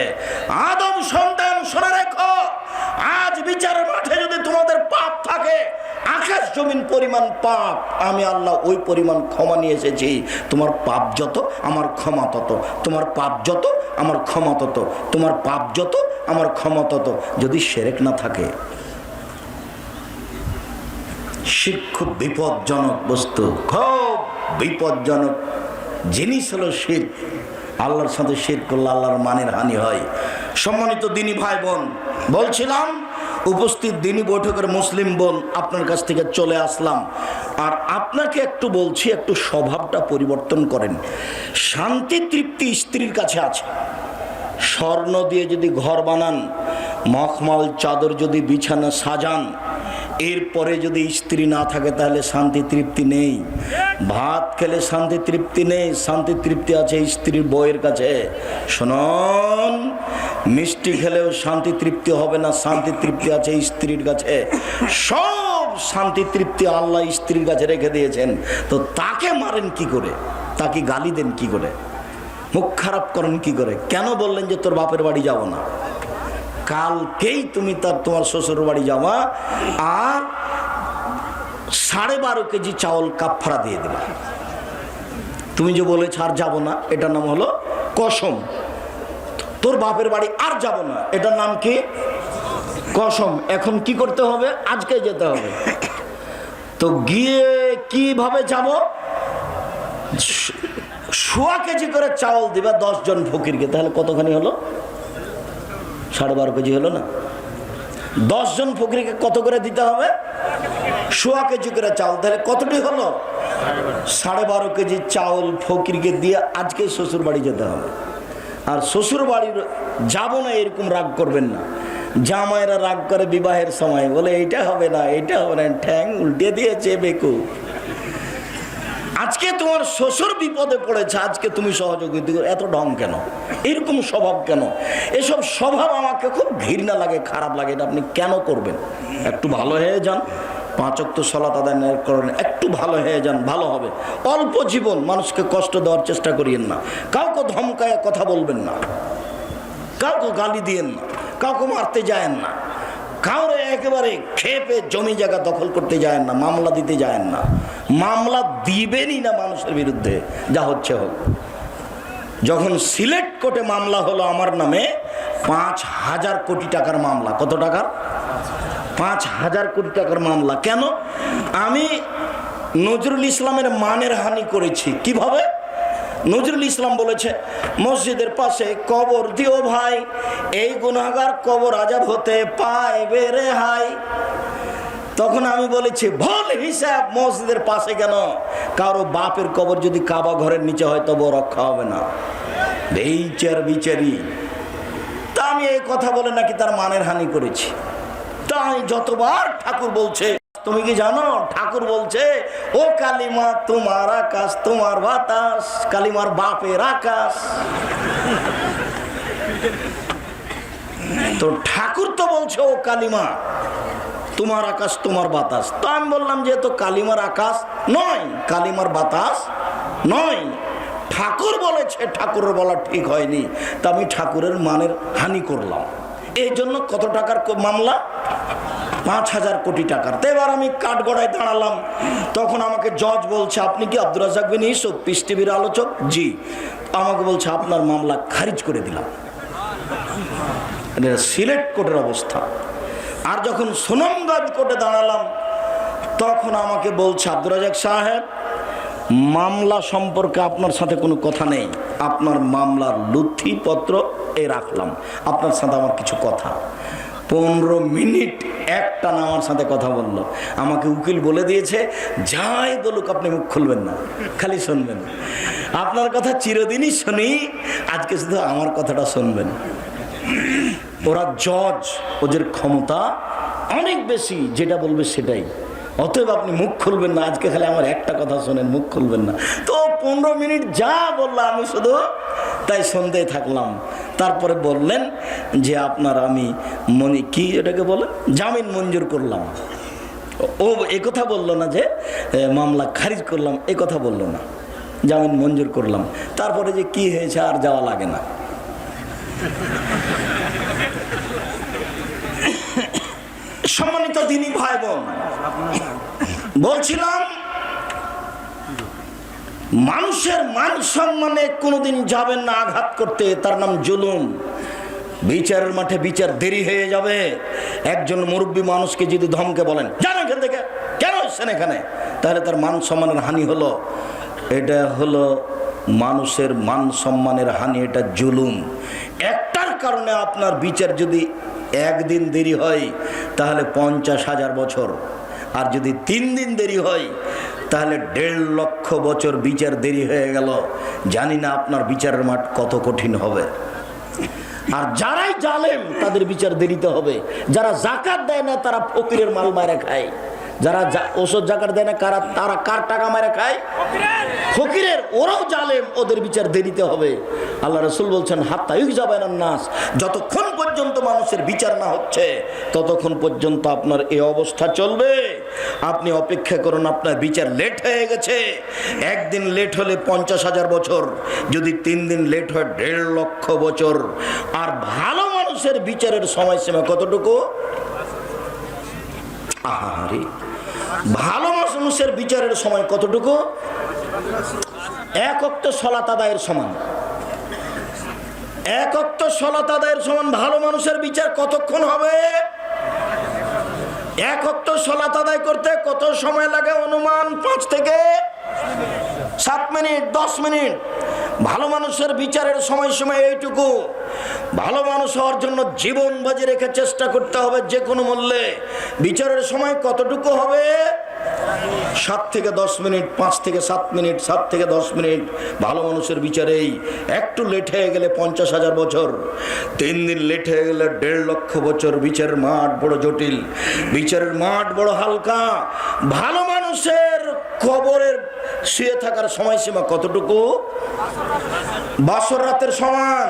আদম সন্তান, শুনে রেখো, আজ বিচারের মাঠে যদি তোমাদের পাপ থাকে, আকাশ জমিন পরিমাণ পাপ, আমি আল্লাহ ওই পরিমাণ ক্ষমা নিয়ে এসেছি। তোমার পাপ যত আমার ক্ষমা তত, তোমার পাপ যত আমার ক্ষমা তত, তোমার পাপ যত আমার ক্ষমা তত, যদি শিরক না থাকে। শিরক খুব বিপজ্জনক বস্তু, খুব বিপজ্জনক জিনিস হলো শিরক। আল্লাহর সাথে শিরক করলে আল্লাহর মানের হানি হয়। সম্মানিত দিনী ভাই বোন, বলছিলাম উপস্থিত দিনী বৈঠকের মুসলিম বোন, আপনার কাছ থেকে চলে আসলাম, আর আপনাকে একটু বলছি, একটু স্বভাবটা পরিবর্তন করেন। শান্তি তৃপ্তি স্ত্রীর কাছে আছে। স্বর্ণ দিয়ে যদি ঘর বানান, মখমল চাদর যদি বিছানা সাজান, এরপরে যদি স্ত্রী না থাকে তাহলে শান্তি তৃপ্তি নেই। ভাত খেলে শান্তি তৃপ্তি নেই, শান্তি তৃপ্তি আছে স্ত্রীর বউয়ের কাছে। শুনুন, মিষ্টি খেলেও শান্তি তৃপ্তি হবে না, শান্তি তৃপ্তি আছে স্ত্রীর কাছে। সব শান্তি তৃপ্তি আল্লাহ স্ত্রীর কাছে রেখে দিয়েছেন, তো তাকে মারেন কি করে? তাকে গালি দেন কি করে? মুখ খারাপ করেন কি করে? কেন বললেন যে তোর বাপের বাড়ি যাব না? কালকেই তুমি তোমার শ্বশুর বাড়ি যাওয়া, আর 12.5 কেজি চাউল কাফারা দিয়ে দেবে। তুমি যে বলেছ আর যাব না, এটার নাম হলো কসম। তোর বাপের বাড়ি আর যাব না, এটার নাম কি? কসম। এখন কি করতে হবে? আজকে যেতে হবে। তো গিয়ে কিভাবে যাব? 1.25 কেজি করে চাউল দিবা 10 জন ফকিরকে, তাহলে কতখানি হলো? 12.5 কেজি হলো না? 10 জন ফকিরকে কত করে দিতে হবে? 1.25 কেজি করে চাউল, তাহলে কতটি হলো? 12.5 কেজি চাউল ফকিরকে দিয়ে আজকে শ্বশুর বাড়ি যেতে হবে। আর শ্বশুর বাড়ির যাব না এরকম রাগ করবেন না। জামাইরা রাগ করে বিবাহের সময়, বলে এইটা হবে না, এইটা হবে না, ঠ্যাং উল্টে দিয়েছে বেকু। আজকে তোমার শ্বশুর বিপদে পড়েছে, আজকে তুমি সহযোগিতা করো, এত ঢং কেন? এরকম স্বভাব কেন? এসব স্বভাব আমাকে খুব ঘৃণা লাগে, খারাপ লাগে। এটা আপনি কেন করবেন? একটু ভালো হয়ে যান, 5 ওয়াক্ত সালাত আদায় করেন, একটু ভালো হয়ে যান, ভালো হবে। অল্প জীবন, মানুষকে কষ্ট দেওয়ার চেষ্টা করিয়েন না, কাউকে ধমকায় কথা বলবেন না, কাউকে গালি দিয়েন না, কাউকে মারতে যায়েন না, কাউরে একেবারে খেপে জমি জায়গা দখল করতে যায় না, মামলা দিতে যায় না। মামলা দিবেনই না মানুষের বিরুদ্ধে, যা হচ্ছে হোক। যখন সিলেট কোর্টে মামলা হলো আমার নামে, 5,000 কোটি টাকার মামলা। কত টাকার? 5,000 কোটি টাকার মামলা। কেন? আমি নজরুল ইসলামের মানের হানি করেছি। কিভাবে? নজরুল ইসলাম বলেছে, মসজিদের পাশে কবর দিও ভাই, এই গুনাহগার কবর আজাব হতে পাইবে রেহাই। তখন আমি বলেছি ভুল হিসাব, মসজিদের পাশে কেন? কারো বাপের কবর যদি কাবা ঘরের নিচে হয় তবু রক্ষা হবে না। বিচার বিচারি। তা আমি এই কথা বলে নাকি তার মানের হানি করেছি। তাই যতবার ঠাকুর বলছে, তুমি কি জানো ঠাকুর বলছে ও কালিমা তোমার আকাশ তোমার বাতাস, কালিমার বাপের আকাশ। তো ঠাকুর তো বলছে ও কালিমা তোমার আকাশ তোমার বাতাস। তো আমি বললাম যে তো কালিমার আকাশ নয়, কালিমার বাতাস নয়, ঠাকুর বলেছে, ঠাকুরের বলা ঠিক হয়নি। তা আমি ঠাকুরের মানের হানি করলাম। এই জন্য কত টাকার মামলা? ৫,০০০ কোটি টাকার। তো এবার আমি কাঠগড়ায় দাঁড়ালাম। তখন আমাকে জজ বলছে, আপনি কি আব্দুর রাজ্জাক বিন ইউসুফ, পিস টিভির আলোচক? জি। আমাকে বলছে আপনার মামলা খারিজ করে দিলাম। সিলেট কোর্টের অবস্থা। আর যখন সুনামগঞ্জ কোর্টে দাঁড়ালাম তখন আমাকে বলছে, আব্দুর রাজ্জাক সাহেব, মামলা সম্পর্কে আপনার সাথে কোনো কথা নেই, আপনার মামলার নথিপত্র এই রাখলাম, আপনার সাথে আমার কিছু কথা। 15 মিনিট একটানা আমার সাথে কথা বললো। আমাকে উকিল বলে দিয়েছে, যাই বলুক আপনি মুখ খুলবেন না, খালি শুনবেন। আপনার কথা চিরদিনই শুনি, আজকে শুধু আমার কথাটা শুনবেন। ওরা জজ, ওদের ক্ষমতা অনেক বেশি, যেটা বলবে সেটাই। অতএব আপনি মুখ খুলবেন না, আজকে খালি আমার একটা কথা শোনেন, মুখ খুলবেন না। তো 15 মিনিট যা বললাম আমি শুধু তাই শুনতেই থাকলাম। তারপরে বললেন যে আপনার আমি কি এটাকে বলে জামিন মঞ্জুর করলাম। ও একথা বললো না যে মামলা খারিজ করলাম, একথা বললো না, জামিন মঞ্জুর করলাম। তারপরে যে কি হয়েছে আর যাওয়া লাগে না। সম্মানিত দিনী ভাই বোন, বলছিলাম মানুষের মান সম্মানে কোনোদিন যাবেন না আঘাত করতে, তার নাম জুলুম। বিচারের মাঠে বিচার দেরি হয়ে যাবে। একজন মুরব্বী মানুষকে যদি ধমকে বলেন জানো এখান থেকে, কেন এসছেন এখানে, তাহলে তার মান সম্মানের হানি হলো। এটা হলো মানুষের মান সম্মানের হানি, এটা জুলুম। একটার কারণে আপনার বিচার যদি একদিন দেরি হয় তাহলে 50,000 বছর, আর যদি 3 দিন দেরি হয় তাহলে 1.5 লক্ষ বছর বিচার দেরি হয়ে গেল। জানি না আপনার বিচারের মাঠ কত কঠিন হবে। আর যারাই জালেম তাদের বিচার দেরিতে হবে। যারা জাকাত দেয় না তারা ফকিরের মাল মারে খায়। যারা ওষুধ জাকাত দেয় না তারা কার টাকা মারে খায়? ফকিরের। ওরাও জালেম, ওদের বিচার দেরিতে হবে। আল্লাহ রাসূল বলছেন হাত্তা ইউজাবানান নাস, যতক্ষণ পর্যন্ত মানুষের বিচার না হচ্ছে ততক্ষণ পর্যন্ত আপনার এই অবস্থা চলবে। আপনি অপেক্ষা করুন, আপনার বিচার লেট হয়ে গেছে। একদিন লেট হলে 50,000 বছর, যদি 3 দিন লেট হয় 1.5 লক্ষ বছর। আর ভালো মানুষের বিচারের সময়সীমা কতটুকু? আহারে, ভালো মানুষের বিচারের সময় কতটুকু? 1 ওয়াক্ত সালাত আদায়ের সমান। 1 ওয়াক্ত সালাত আদায়ের সমান ভালো মানুষের বিচার কতক্ষণ হবে? 1 ওয়াক্ত সালাত আদায় করতে কত সময় লাগে? অনুমান 5 থেকে 7 মিনিট, 10 মিনিট। ভালো মানুষের বিচারের সময়সীমা এইটুকু। ভালো মানুষ হওয়ার জন্য জীবন বাজি রেখে চেষ্টা করতে হবে যে কোনো মূল্যে। বিচারের সময় কতটুকু হবে? 7 থেকে 10 মিনিট, 5 থেকে 7 মিনিট, 7 থেকে 10 মিনিট। ভালো মানুষের বিচারেই একটু লেট হয়ে গেলে 50,000 বছর, 3 দিন লেট হয়ে গেলে 1.5 লক্ষ বছর। বিচারের মাঠ বড় জটিল, বিচারের মাঠ বড় হালকা। ভালো মানুষের কবরের শুয়ে থাকার সময়সীমা কতটুকু? বাসর রাতের সমান।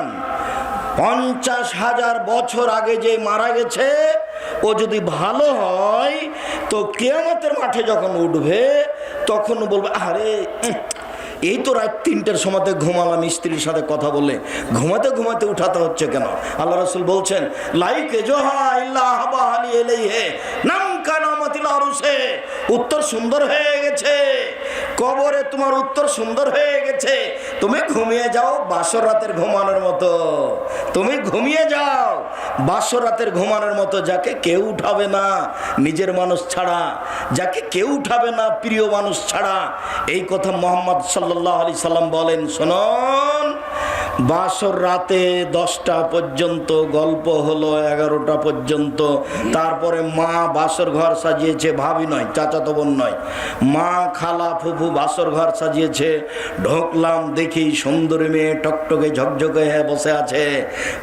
50,000 বছর আগে যে মারা গেছে ও যদি ভালো হয় তো কিয়ামতের মাঠে যখন উঠবে তখন বলবে আরে এই তো রাত 3টার সময় ঘুমালাম, স্ত্রীর সাথে কথা বলে ঘুমাতে ঘুমাতে উঠাতে হচ্ছে কেন? আল্লাহ রাসূল বলছেন লাইকে জোহা ইল্লাহ বাহালি এলাইহি নাম কানামাতিল আরুসে। উত্তর সুন্দর হয়ে গেছে, কবরে তোমার উত্তর সুন্দর হয়ে গেছে। তুমি ঘুমিয়ে যাও বাসর রাতের ঘুমানোর মতো। তুমি ঘুমিয়ে যাও বাসর রাতের ঘুমানোর মতো। যাকে কেউ উঠাবে না নিজের মানুষ ছাড়া, যাকে কেউ উঠাবে না প্রিয় মানুষ ছাড়া। এই কথা মুহাম্মদ সাল্লাল্লাহু আলাইহি সাল্লাম বলেন। শুনুন, বাসর রাতে 10টা পর্যন্ত গল্প হলো, 11টা পর্যন্ত। তারপরে মা বাসর ঘর সাজিয়েছে, ভাবি নয়, চাচাতো বোন নয়, মা খালা ফুফু বাসর ঘর সাজিয়েছে। ঢুকলাম, দেখি সুন্দরী মেয়ে টকটকে ঝকঝকে হয়ে বসে আছে।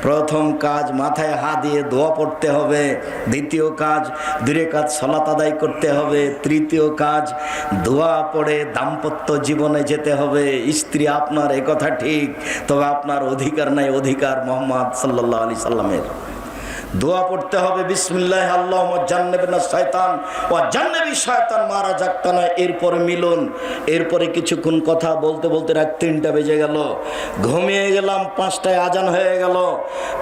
প্রথম কাজ মাথায় হাত দিয়ে দোয়া পড়তে হবে, দ্বিতীয় কাজ 2 রাকাত সালাত আদায় করতে হবে, তৃতীয় কাজ দোয়া পড়ে দাম্পত্য জীবনে যেতে হবে। স্ত্রী আপনার, এ কথা ঠিক, তবে আপনার অধিকার নাই অধিকার মুহাম্মদ সাল্লাল্লাহু আলাইহি সাল্লামের। দোয়া পড়তে হবে, বিসমিল্লাহ আল্লাহুম্মা জান্নিবনা শায়তান ওয়া জান্নিবি শায়তান মা রাযাকতানা। এরপরে মিলন, এরপরে কিছুক্ষণ কথা বলতে বলতে রাত 3টা বেজে গেল, ঘুমিয়ে গেলাম। 5টায় আজান হয়ে গেল।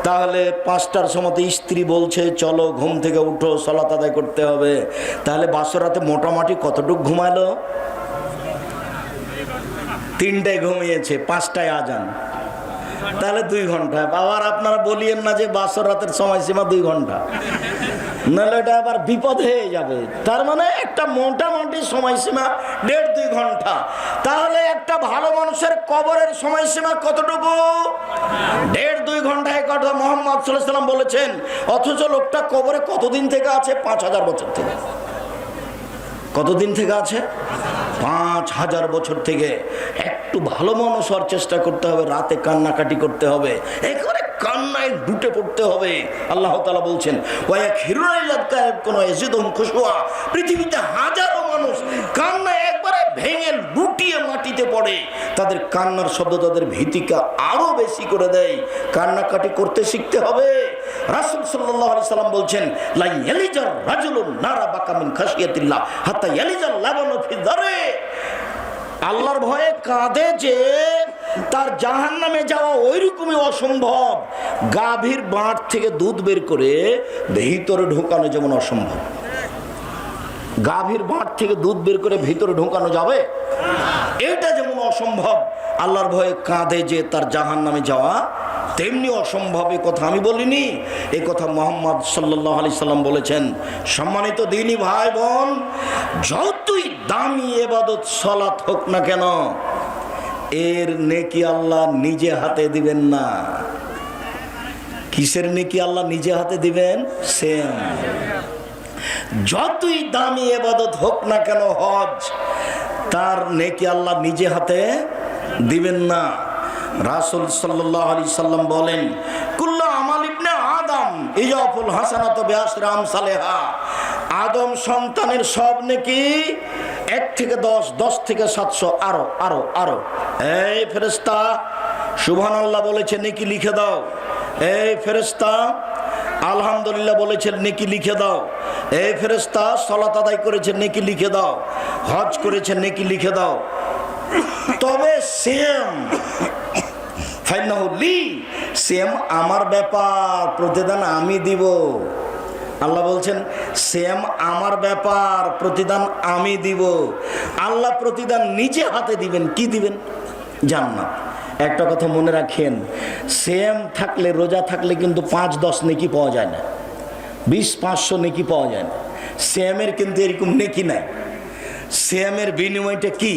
তাহলে 5টার সময় স্ত্রী বলছে চলো ঘুম থেকে উঠো, সালাত আদায় করতে হবে। তাহলে বাসরাতে মোটামুটি কতটুকু ঘুমালো? 3টায় ঘুমিয়েছে, 5টায় আজান, তাহলে 2 ঘন্টা। আবার আপনারা বলিয়েন না যে বাসর রাতের সময়সীমা 2 ঘন্টা, নাহলে এটা আবার বিপদ হয়ে যাবে। তার মানে একটা মোটামুটি সময়সীমা 1.5-2 ঘন্টা। তাহলে একটা ভালো মানুষের কবরের সময়সীমা কতটুকু? 1.5-2 ঘন্টায় কথা মুহাম্মদ সাল্লাল্লাহু আলাইহি সাল্লাম বলেছেন। অথচ লোকটা কবরে কতদিন থেকে আছে? 5000 বছর থেকে। কতদিন থেকে আছে? 5000 বছর থেকে। একটু ভালো মানুষ হওয়ার চেষ্টা করতে হবে, রাতে কান্নাকাটি করতে হবে, একেবারে কান্নায় ডুটে পড়তে হবে। আল্লাহ তাআলা বলছেন পৃথিবীতে হাজারো মানুষ কান্নায় একবারে ভেঙে লুটিয়ে মাটিতে পড়ে, তাদের কান্নার শব্দ তাদের ভীতিকে আরো বেশি করে দেয়। কান্নাকাটি করতে শিখতে হবে। রাসূল সাল্লাল্লাহু আলাইহি সাল্লাম বলছেন লা ইয়ালিজার রাজুলুন নারা বাকা মিন খাশিয়াতিল্লাহ হাত্তা ইয়ালিজাল লাবানু ফি দারে। আল্লাহর ভয়ে কাঁদে যে তার জাহান্নামে যাওয়া ওইরকমই অসম্ভব। গাভীর বাঁট থেকে দুধ বের করে ভিতরে ঢোকানো যেমন অসম্ভব, গাভীর বাঁট থেকে দুধ বের করে ভিতরে ঢোকানো যাবে, এটা যেমন অসম্ভব। আল্লাহর ভয়ে কাঁদে যে তার জাহান্নামে যাওয়া তেমনি অসম্ভব। এ কথা আমি বলিনি, এ কথা মুহাম্মদ সাল্লাল্লাহু আলাইহি সাল্লাম বলেছেন। সম্মানিত দিনী ভাই বোন, যতই দামি ইবাদত সালাত হোক না কেন, এর নেকি আল্লাহ নিজে হাতে দিবেন না। কিসের নেকি আল্লাহ নিজে হাতে দিবেন? সেম। যতই দামি ইবাদত হোক না কেন হজ, তার নেকি আল্লাহ নিজে হাতে দিবেন না। রাসূল সাল্লাল্লাহু আলাইহি সাল্লাম বলেন কুল্লু আমাল ইবনে আদম ইয়াফুল হাসানাতু বিআশরি আমসালিহা। আদম সন্তানের সব নেকি 1 থেকে 10, 10 থেকে 700, আরো আরো আরো। এই ফেরেশতা সুবহানাল্লাহ বলেছে নেকি লিখে দাও। এই ফেরেশতা আলহামদুলিল্লাহ বলেছেন নেকি লিখে দাও। এই ফেরেশতা সালাত আদায় করেছেন নেকি লিখে দাও। হজ করেছেন নেকি লিখে দাও। তবে সেম সেম আমার ব্যাপার, প্রতিদান আমি দিব। আল্লাহ বলছেন সেম আমার ব্যাপার, প্রতিদান আমি দিব। আল্লাহ প্রতিদান নিজে হাতে দিবেন। কি দিবেন? জান্নাত। একটা কথা মনে রাখেন, সেম থাকলে, রোজা থাকলে কিন্তু 5-10 নেকি পাওয়া যায় না, 20-500 নেকি পাওয়া যায় না। সেমের কিন্তু এরকম নেকি নাই। সেমের বিনিময়টা কি?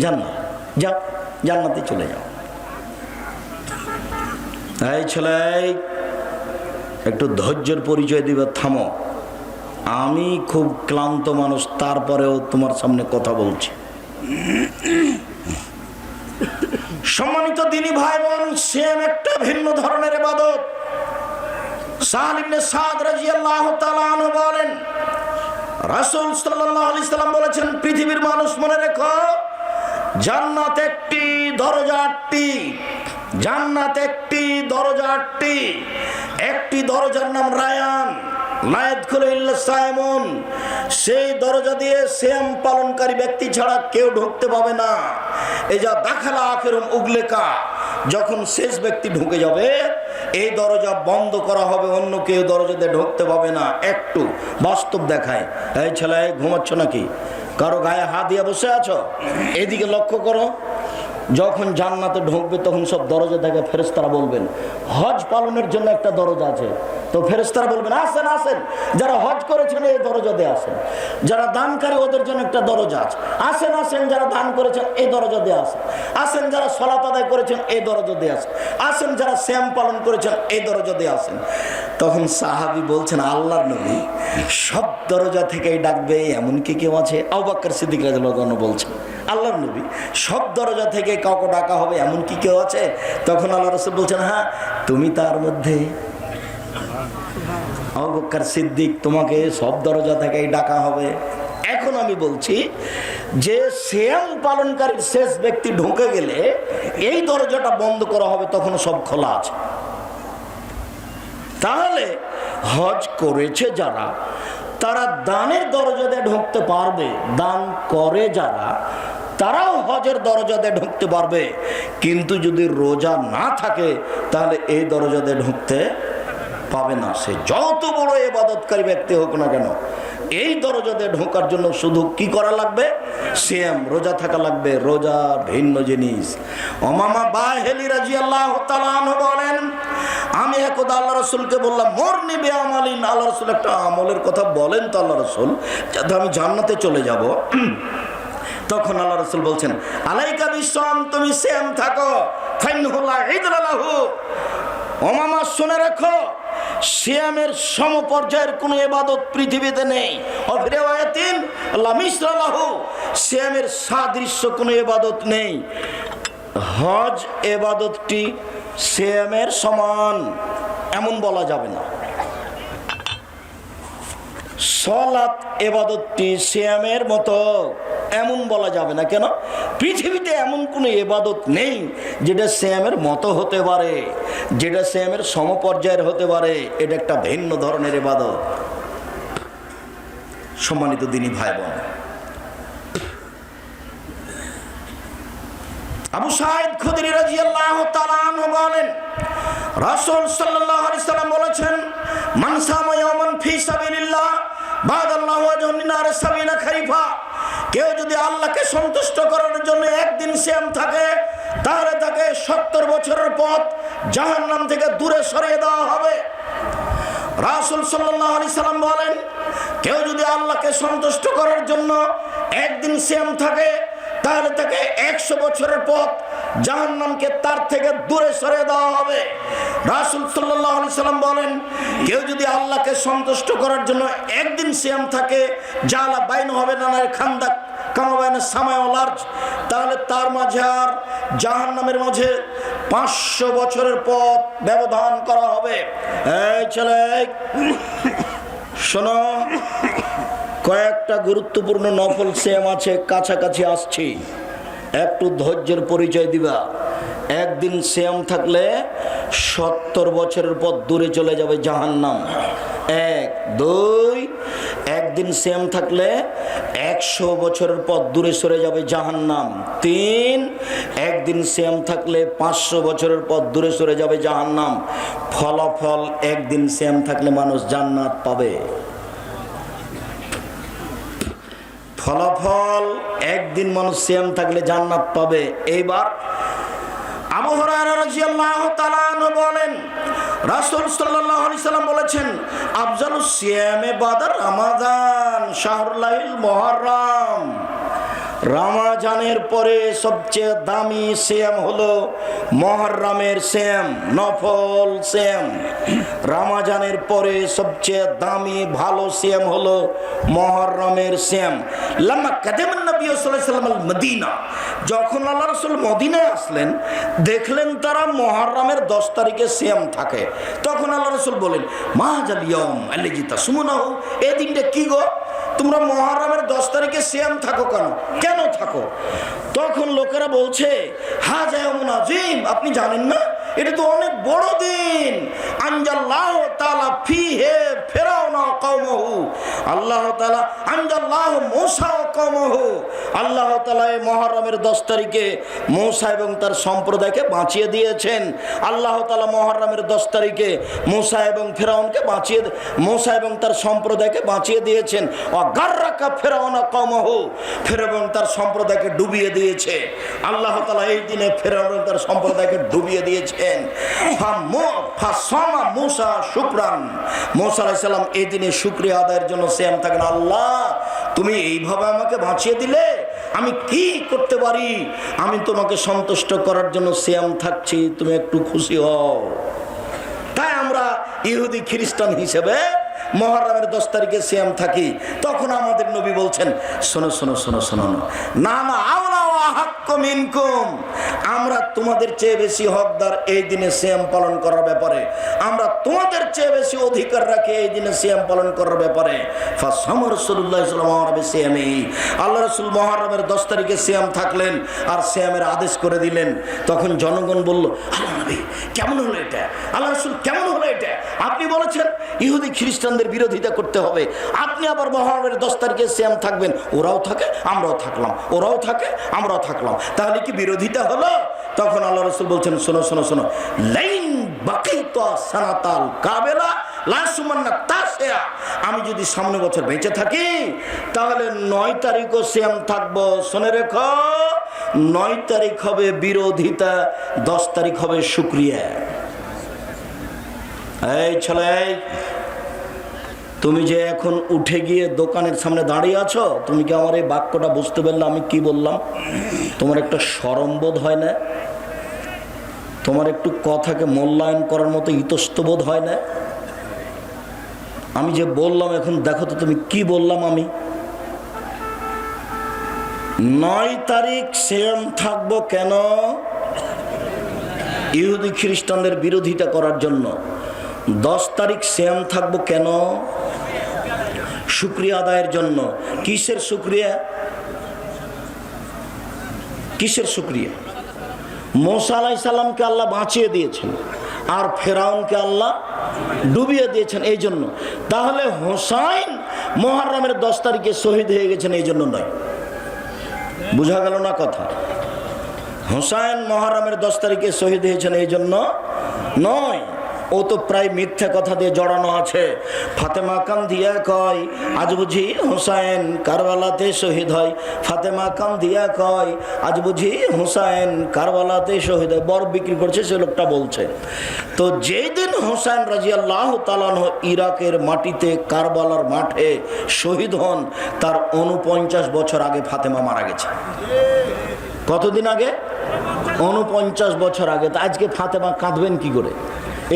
জান্নাত। যাও, জান্নাতে চলে যাও। এই ছেলে, একটু ধৈর্যের পরিচয় দিবে। থামো, আমি খুব ক্লান্ত মানুষ, তারপরেও তোমার সামনে কথা বলছি। সম্মানিত দিনী ভাই বোন, সেম একটা ভিন্ন ধরনের ইবাদত। সাহল ইবনে সাদ রাদিয়াল্লাহু তাআলা আনহু বলেন, রাসূল সাল্লাল্লাহু আলাইহি সাল্লাম বলেছেন, পৃথিবীর মানুষ মনে রেখো, জান্নাত একটি, দরজা 8টি। জান্নাত একটি, দরজা 8টি। একটি দরজার নাম রায়ান, লা ইয়াদখুলু ইল্লা সাইমুন। সেই দরজা দিয়ে সিয়াম পালনকারী ব্যক্তি ছাড়া কেউ ঢুকতে পাবে না। এই যা দাখালা আখিরুম উগলেকা, যখন শেষ ব্যক্তি ঢুকে যাবে এই দরজা বন্ধ করা হবে, অন্য কেউ দরজাতে ঢুকতে পাবে না। একটু বাস্তব দেখায়। এই ছেলে, ঘুমাচ্ছ নাকি? কারো গায়ে হাত দিয়ে বসে আছো? এদিকে লক্ষ্য করো। যখন জান্নাতে ঢুকবে তখন সব দরজা থেকে ফেরেশতারা বলবেন, হজ পালনের জন্য একটা দরজা আছে, তো ফেরেশতারা বলবেন আসেন আসেন, যারা হজ করেছেন এই দরজাতে আসেন, যারা দানকারী ওদের জন্য একটা দরজা আছে, আসেন আসেন যারা দান করেছেন এই দরজা দিয়ে আসেন, আসেন যারা সালাত আদায় করেছেন এই দরজা দিয়ে আসেন, আসেন যারা সিয়াম পালন করেছেন এই দরজা দিয়ে আসেন। তখন সাহাবী বলছেন আল্লাহর নবী সব দরজা থেকেই ডাকবে এমন কি কেউ আছে? আবু বকর সিদ্দিক রাদিয়াল্লাহু আনহু বলছেন আল্লাহর নবী সব দরজা থেকে কাউকে ডাকা হবে এমন কি কেউ আছে? তখন আল্লাহ রাসূল বলছেন হ্যাঁ তুমি তার মধ্যে। আবু বকর সিদ্দিক তোমাকে সব দরজা থেকেই ডাকা হবে। এখন আমি বলছি যে সিয়াম পালনকারীর শেষ ব্যক্তি ঢুকে গেলে এই দরজাটা বন্ধ করা হবে, তখন সব খোলা আছে। তাহলে হজ করেছে যারা তারা দানের দরজাতে ঢুকতে পারবে, দান করে যারা তারাও হজের দরজাতে ঢুকতে পারবে। কিন্তু যদি রোজা না থাকে তাহলে এই দরজাতে ঢুকতে পাবে না, সে যত বড় ইবাদতকারী ব্যক্তি হোক না কেন। এই দরজাতে ঢোকার জন্য শুধু কি করা লাগবে? সিয়াম, রোজা থাকা লাগবে। রোজা ভিন্ন জিনিস। উমামা বাহিলি রাদিয়াল্লাহু তাআলা আনহু বলেন আমি একদা আল্লাহ রাসূলকে বললাম মরনি বিআমালিন, আল্লাহ রাসূল একটা আমলের কথা বলেন তো আল্লাহ রাসূল, যাতে আমি জান্নাতে চলে যাব। তখন আল্লাহ রাসূল বলছেন আলাইকা বিসসাম, তুমি সিয়াম থাকো, ফাইনহু লা ইদলা লাহু। উমামা শুনে রাখো সিয়ামের সমপর্যায়ের কোন ইবাদত পৃথিবীতে নেই। অফিরিওয়ায়াতিন লা মিসলা লাহু, সিয়ামের সাদৃশ্য কোন ইবাদত নেই। হজ ইবাদতটি সিয়ামের সমান এমন বলা যাবে না। সালাত ইবাদতটি সিয়ামের মতো এমন বলা যাবে না। কেন? পৃথিবীতে এমন কোনো ইবাদত নেই যেটা সিয়ামের মতো হতে পারে, যেটা সিয়ামের সমপর্যায়ের হতে পারে। এটা একটা ভিন্ন ধরনের ইবাদত। সম্মানিত দিনী ভাই বোন, আবু সাঈদ খুদরি রাদিয়াল্লাহু তাআলা আনহু বলেন রাসূল সাল্লাল্লাহু আলাইহি সাল্লাম বলেছেন মান সামা ইয়াওমান ফি সাবিলিল্লাহ বাদাল্লাহু ওয়াজহুন মিনার সাবিনা খরিফা, কেউ যদি আল্লাহকে সন্তুষ্ট করার জন্য একদিন সিয়াম থাকে তাহলে তাকে 70 বছরের পথ জাহান্নাম থেকে দূরে সরিয়ে দেওয়া হবে। রাসূল সাল্লাল্লাহু আলাইহি সাল্লাম বলেন কেউ যদি আল্লাহকে সন্তুষ্ট করার জন্য একদিন সিয়াম থাকে তাহলে তাকে 100 বছরের পথ জাহান্নামকে তার থেকে দূরে সরিয়ে দেওয়া হবে। রাসূল সাল্লাল্লাহু আলাইহি সাল্লাম বলেন কেউ যদি আল্লাহকে সন্তুষ্ট করার জন্য একদিন সিয়াম থাকে জালা বাইন হবে নানার খান্দাক কামা বাইনা সামায় ওয়াল আরজ, তাহলে তার মাঝে আর জাহান্নামের মাঝে 500 বছরের পথ ব্যবধান করা হবে। এই ছেলে শোনো, কয়েকটা গুরুত্বপূর্ণ নফল সিয়াম আছে, কাছাকাছি আসছি, একটু ধৈর্যের পরিচয় দিবা। একদিন সিয়াম থাকলে 70 বছরের পর দূরে চলে যাবে জাহান্নাম। 1 2 একদিন সিয়াম থাকলে 100 বছরের পর দূরে সরে যাবে জাহান্নাম। 3 একদিন সিয়াম থাকলে 500 বছরের পর দূরে সরে যাবে জাহান্নাম। ফলাফল একদিন সিয়াম থাকলে মানুষ জান্নাত পাবে। ফলাফল একদিন মানুষ সিয়াম থাকলে জান্নাত পাবে। এইবার আবু হুরায়রা রাদিয়াল্লাহু তাআলা আনহু বলেন রাসূল সাল্লাল্লাহু আলাইহি সাল্লাম বলেছেন আফজালুস সিয়ামে বাদা রমাদান শাহরুল্লাহিল মুহররম, রমজানের পরে সবচেয়ে দামি সিয়াম হলো মুহররমের সিয়াম, নফল সিয়াম। রমজানের পরে সবচেয়ে দামি ভালো সিয়াম হলো মুহররমের সিয়াম। লাম্মা কাদামান নবী সাল্লাল্লাহু আলাইহি ওয়াসাল্লাম মদিনা, যখন আল্লাহ রাসূল মদিনায় আসলেন দেখলেন তারা মুহররমের 10 তারিখে সিয়াম থাকে। তখন আল্লাহ রাসূল বলেন মা জাল ইয়াউম আল্লাযী তাসুমুনাহু, এই দিনটা কি গো, তোমরা মুহররমের 10 তারিখে সিয়াম থাকো কেন থাকো? তখন লোকেরা বলছে হাযা ইয়াউমুন আযীম, আপনি জানেন না এটা তো অনেক বড় দিন। আনজাল্লাহু তাআলা ফীহি ফিরআউনা কওমহু, আল্লাহ তাআলা আনজাল্লাহু মূসা ওয়া কওমহু, আল্লাহ তাআলা এই মুহররমের 10 তারিখে মূসা এবং তার সম্প্রদায়কে বাঁচিয়ে দিয়েছেন। আল্লাহ তাআলা মুহররমের 10 তারিখে মূসা এবং ফিরআউনকে মূসা এবং তার সম্প্রদায়কে বাঁচিয়ে দিয়েছেন। ওয়া গাররাকা ফিরআউন কওমহু, ফিরআউন তার সম্প্রদায়কে ডুবিয়ে দিয়েছে। আল্লাহ তাআলা এই দিনে ফিরআউন তার সম্প্রদায়কে ডুবিয়ে দিয়েছেন। ফাসামা মূসা শুকরান, মূসা আলাইহিস সালাম এই দিনে শুকরিয়া আদায়ের জন্য সিয়াম থাকেন। আল্লাহ, তুমি এইভাবে আমাকে বাঁচিয়ে দিলে, আমি কি করতে পারি? আমি তোমাকে সন্তুষ্ট করার জন্য সিয়াম থাকছি, তুমি একটু খুশি হও। তাই আমরা ইহুদি খ্রিস্টান হিসেবে মুহররমের 10 তারিখে সিয়াম থাকি। তখন আমাদের নবী বলছেন, শোনো শোনো শোনো শোনো, না না আওলা ওয়া হাক্কু মিনকুম, আমরা তোমাদের চেয়ে বেশি হকদার এই দিনে সিয়াম পালন করার ব্যাপারে, আমরা তোমাদের চেয়ে বেশি অধিকার রাখি এই দিনে সিয়াম পালন করার ব্যাপারে। ফাসামা রাসূলুল্লাহ সাল্লাল্লাহু আলাইহি ওয়াসাল্লাম, আল্লাহ রাসূল মুহররমের 10 তারিখে সিয়াম থাকলেন আর সিয়ামের আদেশ করে দিলেন। তখন জনগণ বলল, আল্লাহ নবী কেমন হলো এটা? আল্লাহ রাসূল কেমন হলো এটা? আপনি বলেছেন ইহুদি খ্রিস্টানদের বিরোধিতা করতে হবে, আপনি আবার মুহররমের 10 তারিখে সিয়াম থাকবেন, ওরাও থাকে আমরাও থাকলাম, ওরাও থাকে আমরাও থাকলাম, তাহলে কি বিরোধিতা হলো? তখন আল্লাহ রাসূল বলছেন, শোনো শোনো শোনো, লাইন বাকিতা সানাতাল কাবেলা লা সুমান্না তাসিয়া, আমি যদি সামনে বছর বেঁচে থাকি তাহলে 9 তারিখও সিয়াম থাকবো। শুনে রেখো, 9 তারিখ হবে বিরোধিতা, 10 তারিখ হবে শুকরিয়া। এই ছেলে, তুমি যে এখন উঠে গিয়ে দোকানের সামনে দাঁড়িয়ে আছো, তুমি কি আমার এই বাক্যটা বুঝতে পারলে আমি কি বললাম? তোমার একটা শরম বোধ হয় না? তোমার একটু কথাকে মূল্যায়ন করার মতো ইতস্তবোধ হয় না? আমি যে বললাম এখন দেখো তো তুমি কি বললাম। আমি 9 তারিখ সিয়াম থাকবো কেন? ইহুদি খ্রিস্টানদের বিরোধিতা করার জন্য। 10 তারিখ সিয়াম থাকবো কেন? শুকরিয়া আদায়ের জন্য। কিসের শুকরিয়া? কিসের শুকরিয়া? মূসা আলাইহিস সালামকে আল্লাহ বাঁচিয়ে দিয়েছেন আর ফেরাউনকে আল্লাহ ডুবিয়ে দিয়েছেন এই জন্য। তাহলে হোসাইন মুহররমের 10 তারিখে শহীদ হয়ে গেছেন এই জন্য নয়। বুঝা গেল না কথা? হোসাইন মুহররমের 10 তারিখে শহীদ হয়েছেন এই জন্য নয়। ও তো প্রায় মিথ্যা কথা দিয়ে জড়ানো আছে। ফাতেমা কান্দিয়া কয় আজ বুঝি হুসাইন কারবালাতে শহীদ হয়। ফাতেমা কান্দিয়া কয় আজ বুঝি হুসাইন কারবালাতে শহীদ হয়। বড় বিক্রি করছে সে লোকটা বলছে। তো যেই দিন হুসাইন রাদিয়াল্লাহু তাআলা আনহু ইরাকের মাটিতে কারবালার মাঠে শহীদ হন, তার 49 বছর আগে ফাতেমা মারা গেছে। কতদিন আগে? 49 বছর আগে। তো আজকে ফাতেমা কাঁদবেন কি করে?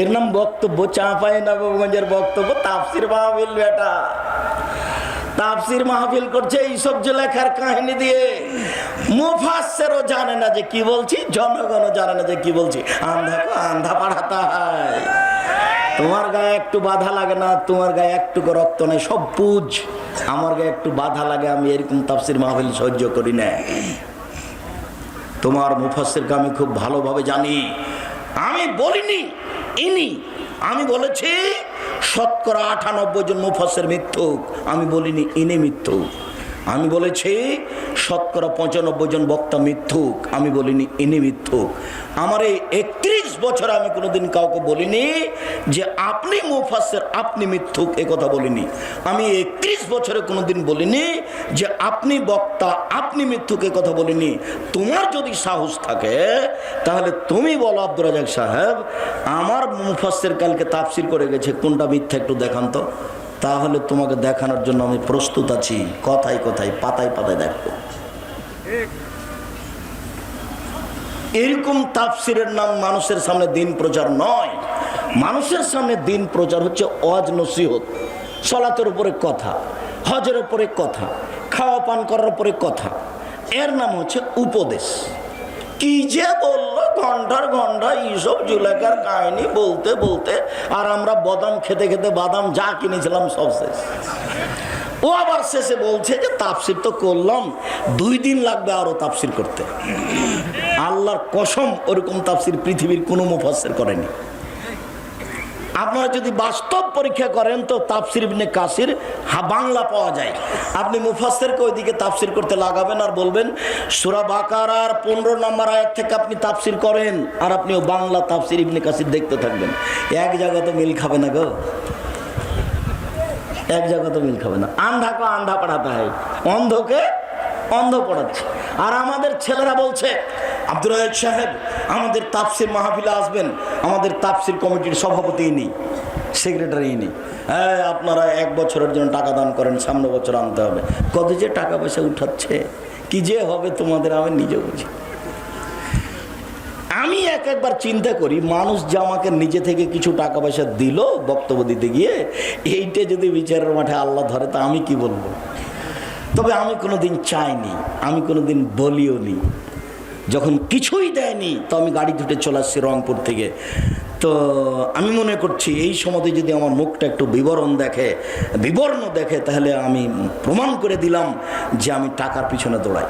এর নাম বক্তব্য। চাঁপাই নবাবগঞ্জের বক্তব্য, তাফসির মাহফিল। বেটা তাফসির মাহফিল করছে এইসব যে লেখার কাহিনী দিয়ে। মুফাসসিরও জানে না যে কি বলছি, জনগণও জানে না যে কি বলছি। আন্ধা কো আন্ধা পড়াতা হয়। তোমার গায়ে একটু বাধা লাগে না? তোমার গায়ে একটু রক্ত নেই, সব পুজ। আমার গায়ে একটু বাধা লাগে, আমি এরকম তাফসির মাহফিল সহ্য করি না। তোমার মুফাসসিরকে আমি খুব ভালোভাবে জানি। আমি বলিনি ইনি, আমি বলেছি 98% জন মুফাসসির মিথ্যুক। আমি বলিনি ইনি মিথ্যুক। আমি বলেছি 95% জন বক্তা মিথ্যুক। আমি বলিনি ইনি মিথ্যুক। আমার এই 31 বছর আমি কোনোদিন কাউকে বলিনি যে আপনি মুফাসসির, আপনি মিথ্যুক, এ কথা বলিনি। আমি 31 বছরে কোনোদিন বলিনি যে আপনি বক্তা, আপনি মিথ্যুক, এ কথা বলিনি। তোমার যদি সাহস থাকে তাহলে তুমি বলো, আব্দুর রাজ্জাক সাহেব আমার মুফাসসির কালকে তাফসির করে গেছে, কোনটা মিথ্যা একটু দেখান তো। তাহলে তোমাকে দেখানোর জন্য আমি প্রস্তুত আছি। কথায় কথায়, পাতায় পাতায় দেখো। এরকম তাফসিরের নাম মানুষের সামনে দিন প্রচার নয়। মানুষের সামনে দিন প্রচার হচ্ছে ওয়াজ নসিহত, সালাতের উপরে কথা, হজের উপরে কথা, খাওয়া পান করার উপরে কথা। এর নাম হচ্ছে উপদেশ। কি যে বললো ঘন্টার ঘন্টা এইসব জুলেখার কাহিনী বলতে বলতে, আর আমরা বাদাম খেতে খেতে বাদাম যা কিনেছিলাম সব শেষ। ও আবার শেষে বলছে যে তাফসির তো করলাম, 2 দিন লাগবে আরো তাফসির করতে। আল্লাহর কসম, ওরকম তাফসির পৃথিবীর কোনো মুফাসসির করেনি। আপনারা যদি বাস্তব পরীক্ষা করেন তো তাফসির ইবনে কাসির বাংলা পাওয়া যায়। আপনি মুফাসসিরকে ওইদিকে তাফসির করতে লাগাবেন আর বলবেন সূরা বাকারার 15 নম্বর আয়াত থেকে আপনি তাফসির করেন, আর আপনিও বাংলা তাফসির ইবনে কাসির দেখতে থাকবেন। এক জায়গায় তো মিল খাবে না গো, এক জায়গা তো মিল খাবে না। আন্ধা কো আন্ধা পড়াতে হয়, অন্ধকে অন্ধ পড়াচ্ছে। আর আমাদের ছেলেরা বলছে আব্দুর রাজ্জাক সাহেব আমাদের তাফসির মাহফিলে আসবেন, আমাদের তাফসির কমিটির সভাপতি নেই, সেক্রেটারি নেই। হ্যাঁ, আপনারা 1 বছরের জন্য টাকা দান করেন, সামনে বছর আনতে হবে। কত যে টাকা পয়সা উঠাচ্ছে, কি যে হবে তোমাদের আমি নিজে বুঝি। আমি একবার চিন্তা করি, মানুষ যে আমাকে নিজে থেকে কিছু টাকা পয়সা দিল বক্তব্য দিতে গিয়ে, এইটা যদি বিচারের মাঠে আল্লাহ ধরে তা আমি কি বলবো? তবে আমি কোনোদিন চাইনি, আমি কোনোদিন বলিও নি। যখন কিছুই দেয়নি তো আমি গাড়ি ধুটে চলে আসছি রংপুর থেকে। তো আমি মনে করছি এই সময় যদি আমার মুখটা একটু বিবর্ণ দেখে তাহলে আমি প্রমাণ করে দিলাম যে আমি টাকার পিছনে দৌড়াই।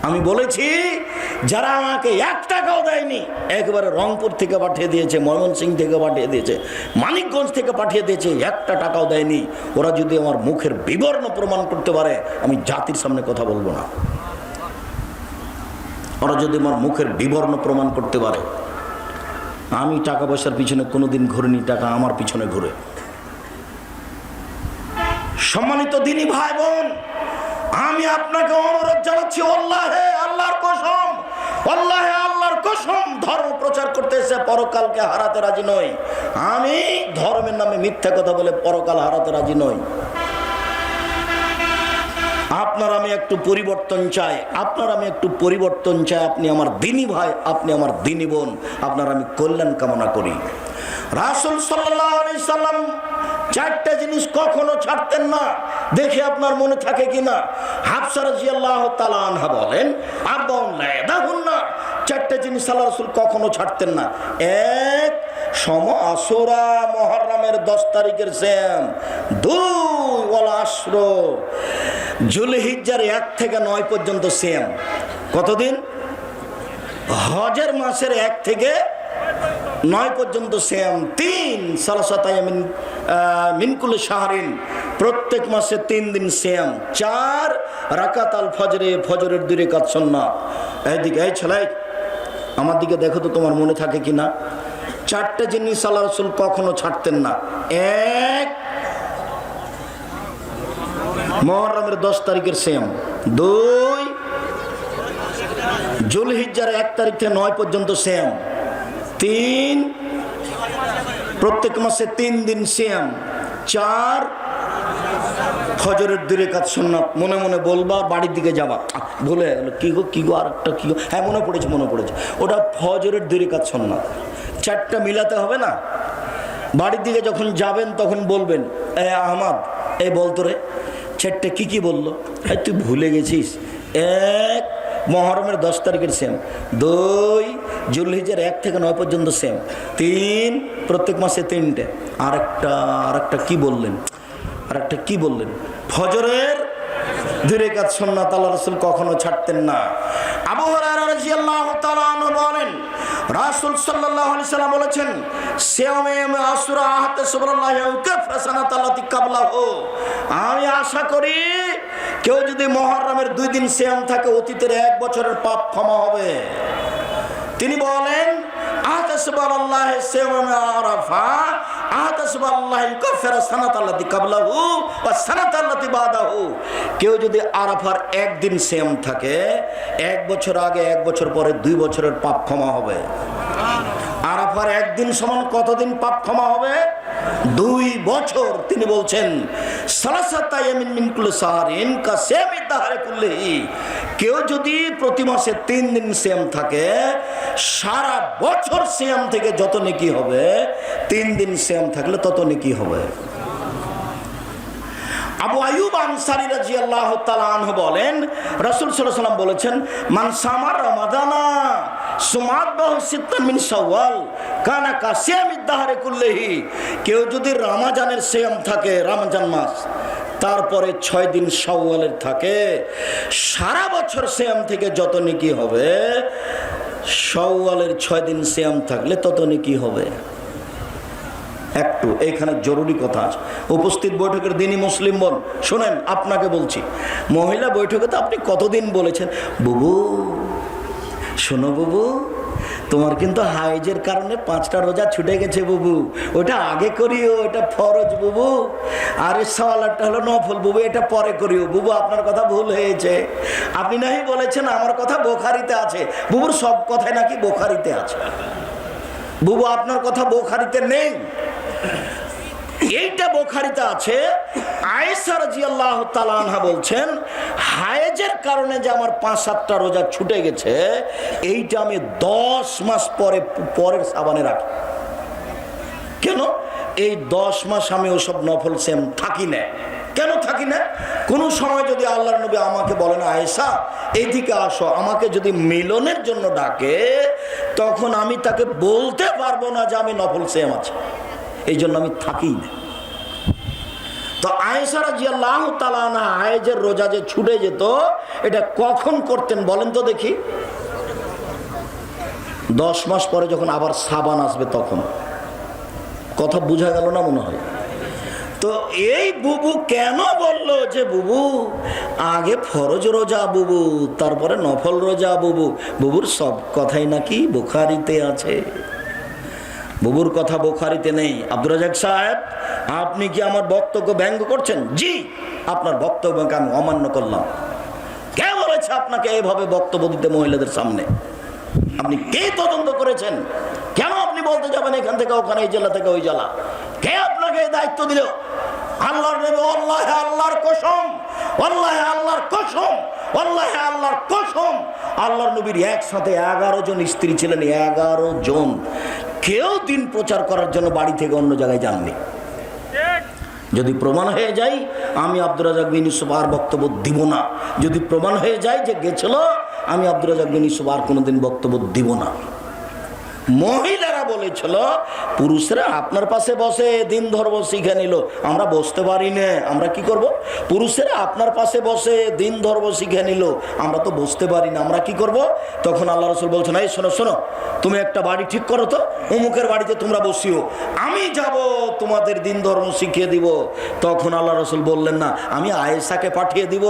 আমি বলেছি যারা আমাকে 1 টাকাও দেয়নি, একবারে রংপুর থেকে পাঠিয়ে দিয়েছে, ময়মনসিংহ থেকে পাঠিয়ে দিয়েছে, মানিকগঞ্জ থেকে পাঠিয়ে দিয়েছে, 1টা টাকাও দেয়নি, ওরা যদি আমার মুখের বিবর্ণ প্রমাণ করতে পারে আমি জাতির সামনে কথা বলবো না। ওরা যদি আমার মুখের বিবর্ণ প্রমাণ করতে পারে, আমি টাকা পয়সার পিছনে কোনোদিন ঘুরিনি, টাকা আমার পিছনে ঘুরে। সম্মানিত দিনী ভাই বোন, আমি আপনাকে অনুরোধ জানাচ্ছি, আল্লাহর কসম, ধর্ম প্রচার করতে এসে পরকালকে হারাতে রাজি নই। আমি ধর্মের নামে মিথ্যা কথা বলে পরকাল হারাতে রাজি নই। আপনার আমি একটু পরিবর্তন চাই, আপনি আমার দিনী ভাই, আপনি আমার দিনী বোন, আপনার আমি কল্যাণ কামনা করি। রাসূল সাল্লাল্লাহু আলাইহি সাল্লাম 4টা জিনিস কখনো ছাড়তেন না, দেখে আপনার মনে থাকে কিনা। হাফসা রাদিয়াল্লাহু তাআলা আনহা বলেন, আরবাউন লা ইয়াদাহুন্না, 4টা জিনিস আল্লাহ রাসূল কখনো ছাড়তেন না। 1 আশুরা মুহররমের 10 তারিখের সিয়াম, 2 ওয়াল আশর যুলহিজ্জার 1 থেকে 9 পর্যন্ত সিয়াম। কতদিন? হজের মাসের 1 থেকে 9 পর্যন্ত সিয়াম। 3 সালাসাত আয়ামিন মিন কুল্লি শাহরিন, প্রত্যেক মাসে 3 দিন সিয়াম। 4 রাকাত আল ফজরে, ফজরের 2 রাকাত সুন্নাহ। এইদিকে এই ছেলে আমার দিকে দেখো তো তোমার মনে থাকে কিনা। 4টা জিনিস আল্লাহ রাসূল কখনো ছাড়তেন না। 1 মুহররমের 10 তারিখের সিয়াম, 2 যুলহিজ্জার 1 তারিখ থেকে 9 পর্যন্ত সিয়াম, 3 প্রত্যেক মাসে 3 দিন সিয়াম, 4 ফজরের 2 রাকাত সুন্নাত। মনে মনে বলবা, বাড়ির দিকে যাবা, বলে কি গো আরেকটা কি গো, হ্যাঁ মনে পড়েছে, ওটা ফজরের 2 রাকাত সুন্নাত। 4টা মিলাতে হবে না। বাড়ির দিকে যখন যাবেন তখন বলবেন, আহমদ এই বলতো রে 4টা কি বললো, হ্যাঁ তুই ভুলে গেছিস। 1 মুহররমের 10 তারিখের সিয়াম, 2 যুলহিজ্জার 1 থেকে 9 পর্যন্ত সিয়াম, 3 প্রত্যেক মাসে 3টে। আরেকটা কি বললেন? ফজরের 2 রাকাত সুন্নাত আল্লাহ রাসূল কখনো ছাড়তেন না। আবু হুরায়রা রাদিয়াল্লাহু তাআলা আনহু বলেন, রাসূল সাল্লাল্লাহু আলাইহি সাল্লাম বলেছেন, সিয়ামে আশুরা আহতাসুবুল্লাহি ওয়াকাফা সানাতাল্লাতি কাবলাহু। আমি আশা করি কেউ যদি মুহররমের 2 দিন সিয়াম থাকে, অতীতের 1 বছরের পাপ ক্ষমা হবে। তিনি বলেন, আহতাসুবুল্লাহি সিয়ামে আরাফা আহতাসুবুল্লাহি কাফারা সানাতাল্লাতি কাবলাহু ওয়া সানাতাল্লাতি বাদাহু। কেউ যদি আরাফার 1 দিন সিয়াম থাকে, 1 বছর আগে 1 বছর পরে 2 বছরের পাপ ক্ষমা হবে। আরাফার 1 দিন সমান কতদিন পাপ ক্ষমা হবে? 2 বছর। তিনি বলছেন, সালাসাত আয়ামিন মিন কুল্লি শাহরিন কা সিয়ামি দাহরি কুল্লিহি। কেউ যদি প্রতি মাসে 3 দিন সিয়াম থাকে, সারা বছর সিয়াম থেকে যত নেকি হবে, 3 দিন সিয়াম থাকলে তত নেকি হবে। আবু আইয়ুব আনসারী রাদিয়াল্লাহু তাআলা আনহু বলেন, রাসূল সাল্লাল্লাহু আলাইহি ওয়াসাল্লাম বলেছেন, মান সামা রমাদানা সুমাদাহু সিত্তান মিন শাওয়াল কানা কাসিয়ামিদ দাহরি কুল্লিহি। কেউ যদি রমজানের সিয়াম থাকে, রমজান মাস, তারপরে 6 দিন শাওয়ালের থাকে, সারা বছর সিয়াম থেকে যত নেকি হবে, শাওয়ালের 6 দিন সিয়াম থাকলে তত নেকি হবে। একটু এইখানে জরুরি কথা আছে। উপস্থিত বৈঠকের দিনই মুসলিম বোন শোনেন, আপনাকে বলছি, মহিলা বৈঠকে তো আপনি কতদিন বলেছেন, বুবু শোনো বুবু, তোমার কিন্তু হাইজের কারণে 5টা রোজা ছুটে গেছে বুবু, ওটা আগে করিও, এটা ফরজ বুবু, আরে সওয়ালাটা হলো নফল বুবু, এটা পরে করিও বুবু, আপনার কথা ভুল হয়েছে। আপনি নাহি বলেছেন আমার কথা বুখারীতে আছে, বুবুর সব কথাই নাকি বুখারীতে আছে, বুবু আপনার কথা বুখারীতে নেই, এইটা বুখারীতে আছে। আয়েশা রাদিয়াল্লাহু তাআলা আনহা বলছেন, হায়েজের কারণে যে আমার 5-7টা রোজা ছুটে গেছে, এইটা আমি 10 মাস পরের সাবানে রাখি। কেন? এই 10 মাস আমি ওসব নফল সেম থাকি না। কেন থাকি না? কোনো সময় যদি আল্লাহর নবী আমাকে বলেন, আয়েশা এইদিকে আসো, আমাকে যদি মিলনের জন্য ডাকে, তখন আমি তাকে বলতে পারবো না যে আমি নফল সেম আছে, এই জন্য আমি থাকি না। তো আয়েশা রাদিয়াল্লাহু তাআলা আনহা হায়েজের রোজা যে ছুটে যেত, এটা কখন করতেন বলেন তো দেখি? 10 মাস পরে যখন আবার সাবান আসবে তখন। কথা বোঝা গেল না মনে হয়? তো এই বুবু কেন বললো যে বুবু আগে ফরজ রোজা বুবু, তারপরে নফল রোজা বুবু? বুবুর সব কথাই নাকি বুখারীতে আছে, বুবুর কথা বুখারীতে নেই। আব্দুর রাজ্জাক সাহেব, আপনি কি আমার বক্তব্য ব্যঙ্গ করছেন? জি, আপনার বক্তব্যকে আমি অমান্য করলাম। কে বলেছে আপনাকে এইভাবে বক্তব্য দিতে মহিলাদের সামনে? আপনি কে তদন্ত করেছেন? কেন আপনি বলতে যাবেন এখান থেকে ওখানে, এই জেলা থেকে ওই জেলা? কে আপনাকে এই দায়িত্ব দিল? আল্লাহর নবী, আল্লাহে আল্লাহর কসম, আল্লাহে আল্লাহর কসম, আল্লাহে আল্লাহর কসম, আল্লাহর নবীর একসাথে 11 জন স্ত্রী ছিলেন, 11 জন। কেউ দিন প্রচার করার জন্য বাড়ি থেকে অন্য জায়গায় যাননি। যদি প্রমাণ হয়ে যায়, আমি আব্দুর রাজ্জাক বিন ইউসুফ আর বক্তব্য দিব না। যদি প্রমাণ হয়ে যায় যে গেছিল, আমি আব্দুর রাজ্জাক বিন ইউসুফ আর কোনোদিন বক্তব্য দিব না। মহিলারা বলেছিল, পুরুষরা আপনার পাশে বসে দিন ধর্ম শিখে নিল, আমরা বসতে পারি না, আমরা কি করব? পুরুষেরা আপনার পাশে বসে দিন ধর্ম শিখে নিল, আমরা তো বসতে পারি না, আমরা কি করব? তখন আল্লাহ রাসূল বলছেন, এই শোনো শোনো, তুমি একটা বাড়ি ঠিক করো তো, অমুকের বাড়িতে তোমরা বসিও, আমি যাব তোমাদের দিন ধর্ম শিখিয়ে দিব। তখন আল্লাহ রাসূল বললেন না, আমি আয়েশাকে পাঠিয়ে দিব,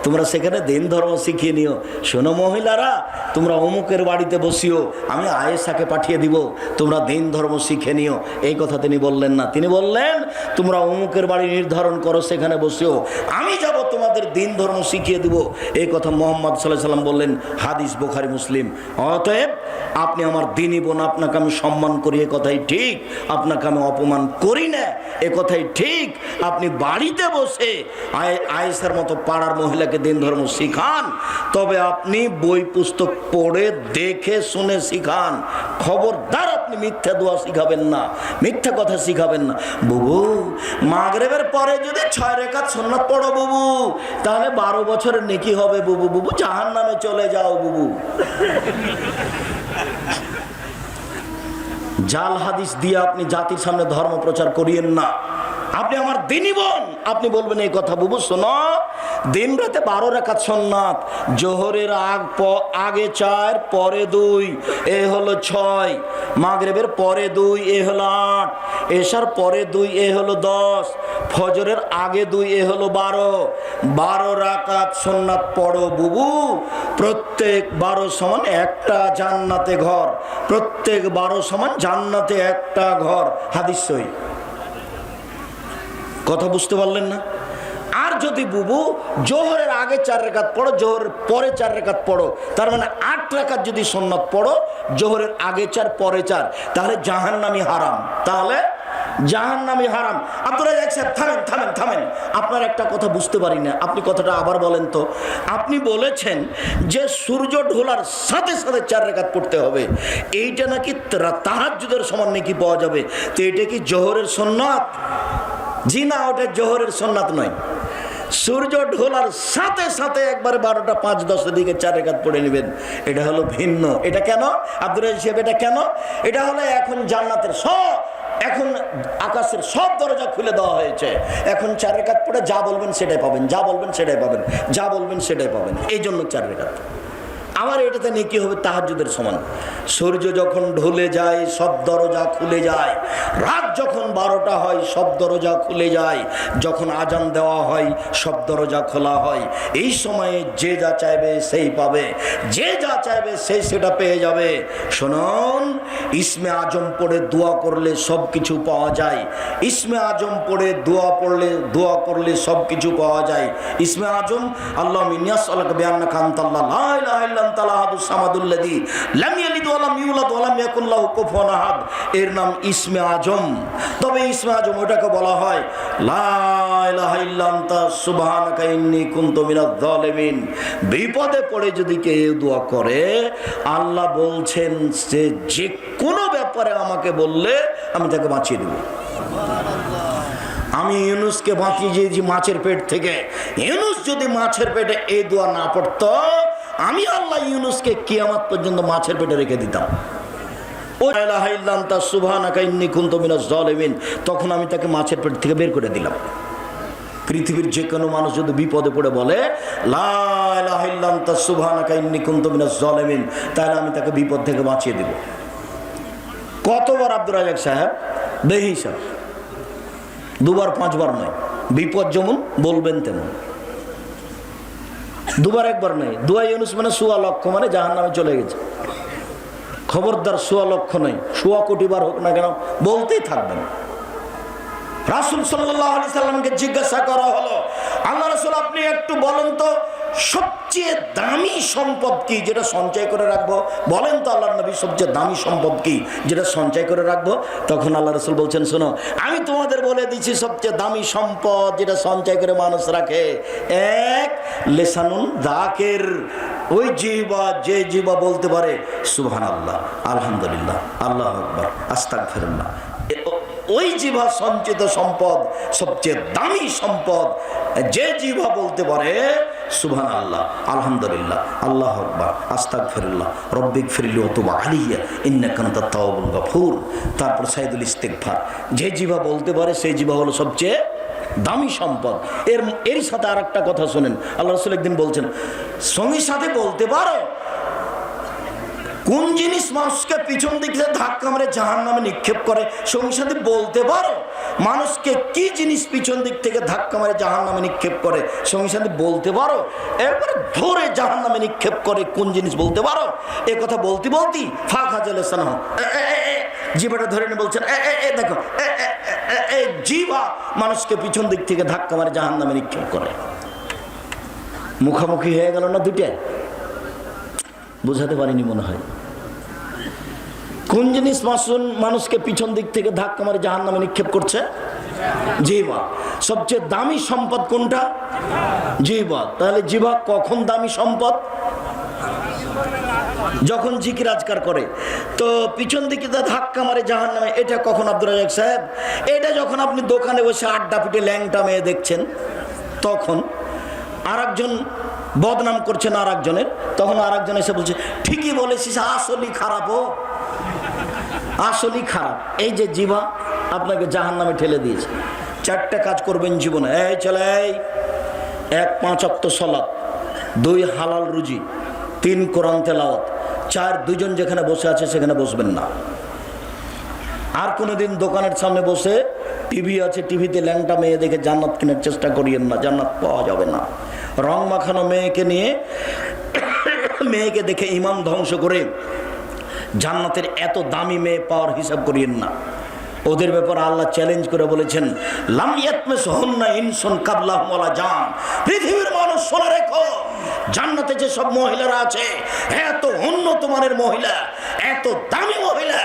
তোমরা সেখানে দিন ধর্ম শিখিয়ে নিও। শোনো মহিলারা, তোমরা অমুকের বাড়িতে বসিও, আমি আয়েশাকে পাঠিয়ে দিব, তোমরা দিন ধর্ম শিখে নিও। এই কথা তিনি বললেন না, তিনি বললেন তোমরা অমুকের বাড়ি নির্ধারণ করো, সেখানে বসিও, আমি যাব তোমাদের দিন ধর্ম শিখিয়ে দিব। এই কথা মুহাম্মদ সাল্লাল্লাহু আলাইহি ওয়াসাল্লাম বললেন, হাদিস বুখারী মুসলিম। অতএব আপনি আমার দিনী বোন, আপনাকে আমি সম্মান করি, এ কথাই ঠিক, আপনাকে আমি অপমান করি না, এ কথাই ঠিক। আপনি বাড়িতে বসে আয়েশার মতো পাড়ার মহিলাকে দিন ধর্ম শিখান, তবে আপনি বই পুস্তক পড়ে দেখে শুনে শিখান। খবরদার আপনি মিথ্যা দোয়া শিখাবেন না, মিথ্যা কথা শিখাবেন না। বুবু মাগরিবের পরে যদি 6 রাকাত সুন্নাত পড়ো বুবু, তাহলে 12 বছরের নেকি হবে বুবু, বুবু জাহান্নামে চলে যাও বুবু। জাল হাদিস দিয়ে আপনি জাতির সামনে ধর্ম প্রচার করিয়েন না। আপনি আমার দিনী বোন, আপনি বলবেন এই কথা, বুবু শোনো, দিন রাতে 12 রাকাত সুন্নাত, জোহরের আগে 4, পরে 2, এ হলো 6, মাগরিবের পরে 2, এ হলো 8, এশার পরে 2, এ হলো 10, ফজরের আগে 2, এ হলো 12 রাকাত সুন্নাত পড়ো বুবু। প্রত্যেক 12 সমান একটা জান্নাতে ঘর, প্রত্যেক 12 সমান জান্নাতে একটা ঘর। হাদিস সহিহ। কথা বুঝতে পারলেন না? আর যদি বুবু জোহরের আগে 4 রাকাত পড়ো, জোহরের পরে 4 রাকাত পড়ো, তার মানে 8 রাকাত যদি সুন্নাত পড়ো, জোহরের আগে 4 পরে 4, তাহলে জাহান্নামী হারাম, তাহলে জাহান্নামী হারাম। আব্দুর রাজ্জাক সাহেব থামেন থামেন থামেন, আপনার একটা কথা বুঝতে পারি না, আপনি কথাটা আবার বলেন তো। আপনি বলেছেন যে সূর্য ঢোলার সাথে সাথে 4 রাকাত পড়তে হবে, এইটা নাকি তাহাজ্জুদের সমান নাকি পাওয়া যাবে, তো এটা কি জোহরের সুন্নাত? জি না, ওটা জোহরের সুন্নাত নয়। সূর্য ঢোলার সাথে সাথে একবারে 12টা 5-10 দিকে 4 রাকাত পড়ে নেবেন, এটা হলো ভিন্ন। এটা কেন আব্দুর রাজ্জাক সাহেব? এটা কেন? এটা হলো এখন জান্নাতের এখন আকাশের সব দরজা খুলে দেওয়া হয়েছে, এখন 4 রাকাত পড়ে যা বলবেন সেটাই পাবেন, যা বলবেন সেটাই পাবেন, যা বলবেন সেটাই পাবেন, এই জন্য 4 রাকাত। আমার এটাতে নেকি হবে তাহাজ্জুদের সমান। সূর্য যখন ঢলে যায় সব দরজা খুলে যায়, রাত যখন 12টা হয় সব দরজা খুলে যায়, যখন আজান দেওয়া হয় সব দরজা খোলা হয়। এই সময়ে যে যা চাইবে সেই পাবে, যে যা চাইবে সেই সেটা পেয়ে যাবে। শুনুন, ইসমে আজম পড়ে দোয়া করলে সব কিছু পাওয়া যায়। ইসমে আজম পড়ে দোয়া করলে সব কিছু পাওয়া যায়। ইসমে আজম আল্লাহুম্মা ইন্নী আসআলুকা বিআন্নাকা আনতাল্লাহ লা ইলাহা ইল্লা আনতাল আহাদুস সামাদুল্লাযী লাম ইয়ালিদ ওয়া লাম ইউলাদ ওয়া লাম ইয়াকুল লাহু কুফুয়ান আহাদ, এর নাম ইসমে আজম। তবে ইসমে আজম ওটাকে বলা হয় লা ইলাহা ইল্লা আনতা সুবহানাকা ইন্নী কুনতু মিনাজ জালিমিন। বিপদে পড়ে যদি কেউ দোয়া করে, আল্লাহ বলছেন যে কোনো ব্যাপারে আমাকে বললে আমি তাকে বাঁচিয়ে দেব। আমি ইউনুসকে বাঁচিয়েছি মাছের পেট থেকে। ইউনুস যদি মাছের পেটে এই দোয়া না পড়তো, আমি আল্লাহ ইউনুসকে কিয়ামত পর্যন্ত মাছের পেটে রেখে দিতাম। তখন আমি তাকে মাছের পেট থেকে বের করে দিলাম। পৃথিবীর যে কোনো মানুষ যদি বিপদে পড়ে বলে লা ইলাহা ইল্লা আনতা সুবহানাকা ইন্নী কুনতু মিনাজ জালিমিন, তাহলে আমি তাকে বিপদ থেকে বাঁচিয়ে দেব। কতবার আব্দুর রাজ্জাক সাহেব দেহি সাহেব, 2বার 5বার নয়। বিপদ যেমন বলবেন তেমন, 2বার 1বার নয়। দোয়া ইউনুস মানে 1.25 লক্ষ, মানে জাহান্নামে চলে গেছে। খবরদার 1.25 লক্ষ নয়, 100 কোটি বার হোক না কেন বলতেই থাকবেন। রাসূল সাল্লাল্লাহু আলাইহি সাল্লামকে জিজ্ঞাসা করা হলো, আল্লাহ রাসূল আপনি একটু বলেন তো সবচেয়ে দামি সম্পদ কি যেটা সঞ্চয় করে রাখবো? বলেন তো আল্লাহর নবী সবচেয়ে দামি সম্পদ কি যেটা সঞ্চয় করে রাখবো? তখন আল্লাহ রাসূল বলছেন, শোনো আমি তোমাদের বলে দিচ্ছি সবচেয়ে দামি সম্পদ যেটা সঞ্চয় করে মানুষ রাখে। এক, লিসানুন যাকির, ওই জিহ্বা, যে জিহ্বা বলতে পারে সুবহানাল্লাহ, আলহামদুলিল্লাহ, আল্লাহু আকবার, আস্তাগফিরুল্লাহ। ওই জিহ্বা সঞ্চিত সম্পদ, সবচেয়ে দামি সম্পদ। যে জিহ্বা বলতে পারে সুবহানাল্লাহ, আলহামদুলিল্লাহ, আল্লাহু আকবার, আস্তাগফিরুল্লাহ, রব্বিগফিরলি ওয়া তুব আলাইয়া ইন্নাকা আনতাত তাওয়াবুল গফুর। তারপর সাইদুল ইস্তিগফার। যে জিহ্বা বলতে পারে সেই জিহ্বা হলো সবচেয়ে দামি সম্পদ। এর সাথে আরেকটা কথা শুনেন, আল্লাহ রাসূল একদিন বলছেন, সঙ্গীর সাথে বলতে পারো কোন জিনিস মানুষকে পিছন দিক থেকে ধাক্কা মেরে জাহান্নামে নিক্ষেপ করে? সঙ্গীর সাথে বলতে পারো মানুষকে কি জিনিস পিছন দিক থেকে ধাক্কা মেরে জাহান্নামে নিক্ষেপ করে? সঙ্গীর সাথে বলতে পারো একবার ধরে জাহান্নামে নিক্ষেপ করে কোন জিনিস বলতে পারো? এ কথা বলতে ফাঁকা চলে সানা জিভাটা ধরে নিয়ে বলছেন, দেখো জিভা মানুষকে পিছন দিক থেকে ধাক্কা মেরে জাহান্নামে নিক্ষেপ করে। মুখামুখি হয়ে গেল না দুইটা? বুঝাতে পারিনি মনে হয়। কোন জিনিস মানুষকে পিছন দিক থেকে ধাক্কা মারে জাহান্নামে নিক্ষেপ করছে? জিহ্বা। সবচেয়ে দামি সম্পদ কোনটা? জিহ্বা। তাহলে জিহ্বা কখন দামি সম্পদ? যখন জিকির আজকার করে। তো পিছন দিকে ধাক্কা মারে জাহান্নামে, এটা কখন আব্দুর রাজ্জাক সাহেব? এটা যখন আপনি দোকানে বসে আড্ডা পিটে ল্যাংটা মেয়ে দেখছেন, তখন আরেকজন বদনাম করছেন আরেকজনের, তখন আরেকজন এসে বলছে ঠিকই বলেছিস, আসলেই খারাপ, ও আসলেই খারাপ। এই যে জিহ্বা আপনাকে জাহান্নামে ঠেলে দিয়েছে। 4টা কাজ করবেন জীবনে। এই চলে, 1 5 ওয়াক্ত সালাত, 2 হালাল রুজি, 3 কোরআন তেলাওয়াত, 4 দুজন যেখানে বসে আছে সেখানে বসবেন না। আর কোনোদিন দোকানের সামনে বসে টিভি আছে, টিভিতে ল্যাংটা মেয়ে দেখে জান্নাত কেনার চেষ্টা করিয়েন না, জান্নাত পাওয়া যাবে না। রং মাখানো মেয়েকে নিয়ে মেয়েকে দেখে ইমান ধ্বংস করে জান্নাতের এত দামি মেয়ে পাওয়ার হিসাব করিয়েন না। ওদের ব্যাপারে আল্লাহ চ্যালেঞ্জ করে বলেছেন, লাম ইয়াতমিসহুন্না ইনসুন কাবলাহুম ওয়ালা জান। পৃথিবীর মানুষ শুনে রেখো, জান্নাতে যে সব মহিলারা আছে এত উন্নত মানের মহিলা, এত দামি মহিলা,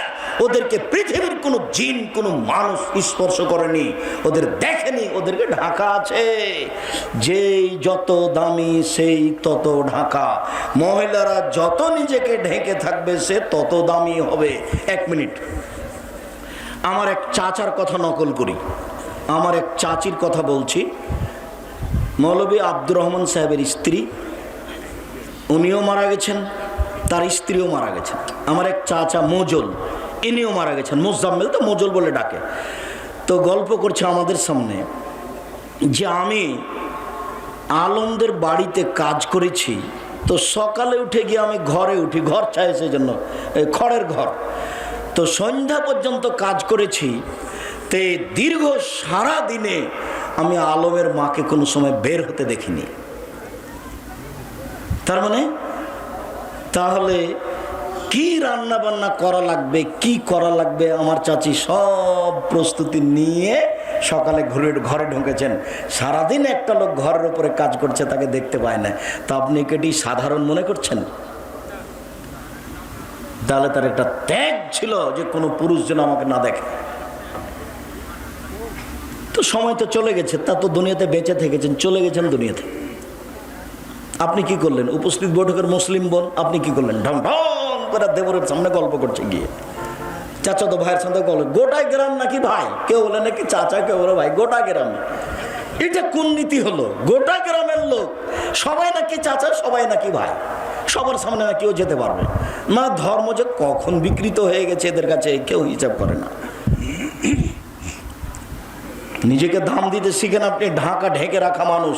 ওদেরকে পৃথিবীর কোনো জিন, কোনো মানুষ স্পর্শ করেনি, ওদের দেখেনি, ওদেরকে ঢাকা আছে। যেই যত দামি সেই তত ঢাকা। মহিলারা যত নিজেকে ঢেকে থাকবে সে তত দামি হবে। 1 মিনিট, আমার এক চাচার কথা নকল করি। আমার এক চাচির কথা বলছি। মৌলভী আব্দুর রহমান সাহেবের স্ত্রী, উনিও মারা গেছেন, তার স্ত্রীও মারা গেছেন। আমার এক চাচা মোজল, ইনিও মারা গেছেন। মোজাম্মেল তো মোজল বলে ডাকে। তো গল্প করছে আমাদের সামনে যে আমি আলমদের বাড়িতে কাজ করেছি, তো তো সকালে উঠে গিয়ে আমি ঘরে উঠি, ঘর চাই সেই জন্য, খড়ের ঘর। তো সন্ধ্যা পর্যন্ত কাজ করেছি। তে দীর্ঘ সারা দিনে আমি আলমের মাকে কোনো সময় বের হতে দেখিনি। তার মানে তাহলে কি রান্না বান্না করা লাগবে, কি করা লাগবে, আমার চাচি সব প্রস্তুতি নিয়ে সকালে ঘরে ঢুকেছেন। সারাদিন একটা লোক ঘরের উপরে কাজ করছে, তাকে দেখতে পায় না। তা আপনি কেটি সাধারণ মনে করছেন? তাহলে তার একটা ত্যাগ ছিল যে কোনো পুরুষ যেন আমাকে না দেখে। তো সময় তো চলে গেছে, তা তো দুনিয়াতে বেঁচে থেকেছেন, চলে গেছেন দুনিয়াতে। আপনি কি করলেন? উপস্থিত বৈঠকের মুসলিম বোন, আপনি কি করলেন? ঢং ঢং করে দেবরের সামনে গল্প করছে গিয়ে, চাচা তো ভাইয়ের সাথে গল্প। গোটা গ্রাম নাকি ভাই, কেউ বলে নাকি চাচা, কেউ বলে ভাই, গোটা গ্রাম। এটা কোন নীতি হলো? গোটা গ্রামের লোক সবাই নাকি চাচা, সবাই নাকি ভাই, সবার সামনে না কেউ যেতে পারবে না। ধর্ম যে কখন বিকৃত হয়ে গেছে এদের কাছে কেউ হিসাব করে না। নিজেকে দাম দিতে শিখেন। আপনি ঢাকা ঢেকে রাখা মানুষ,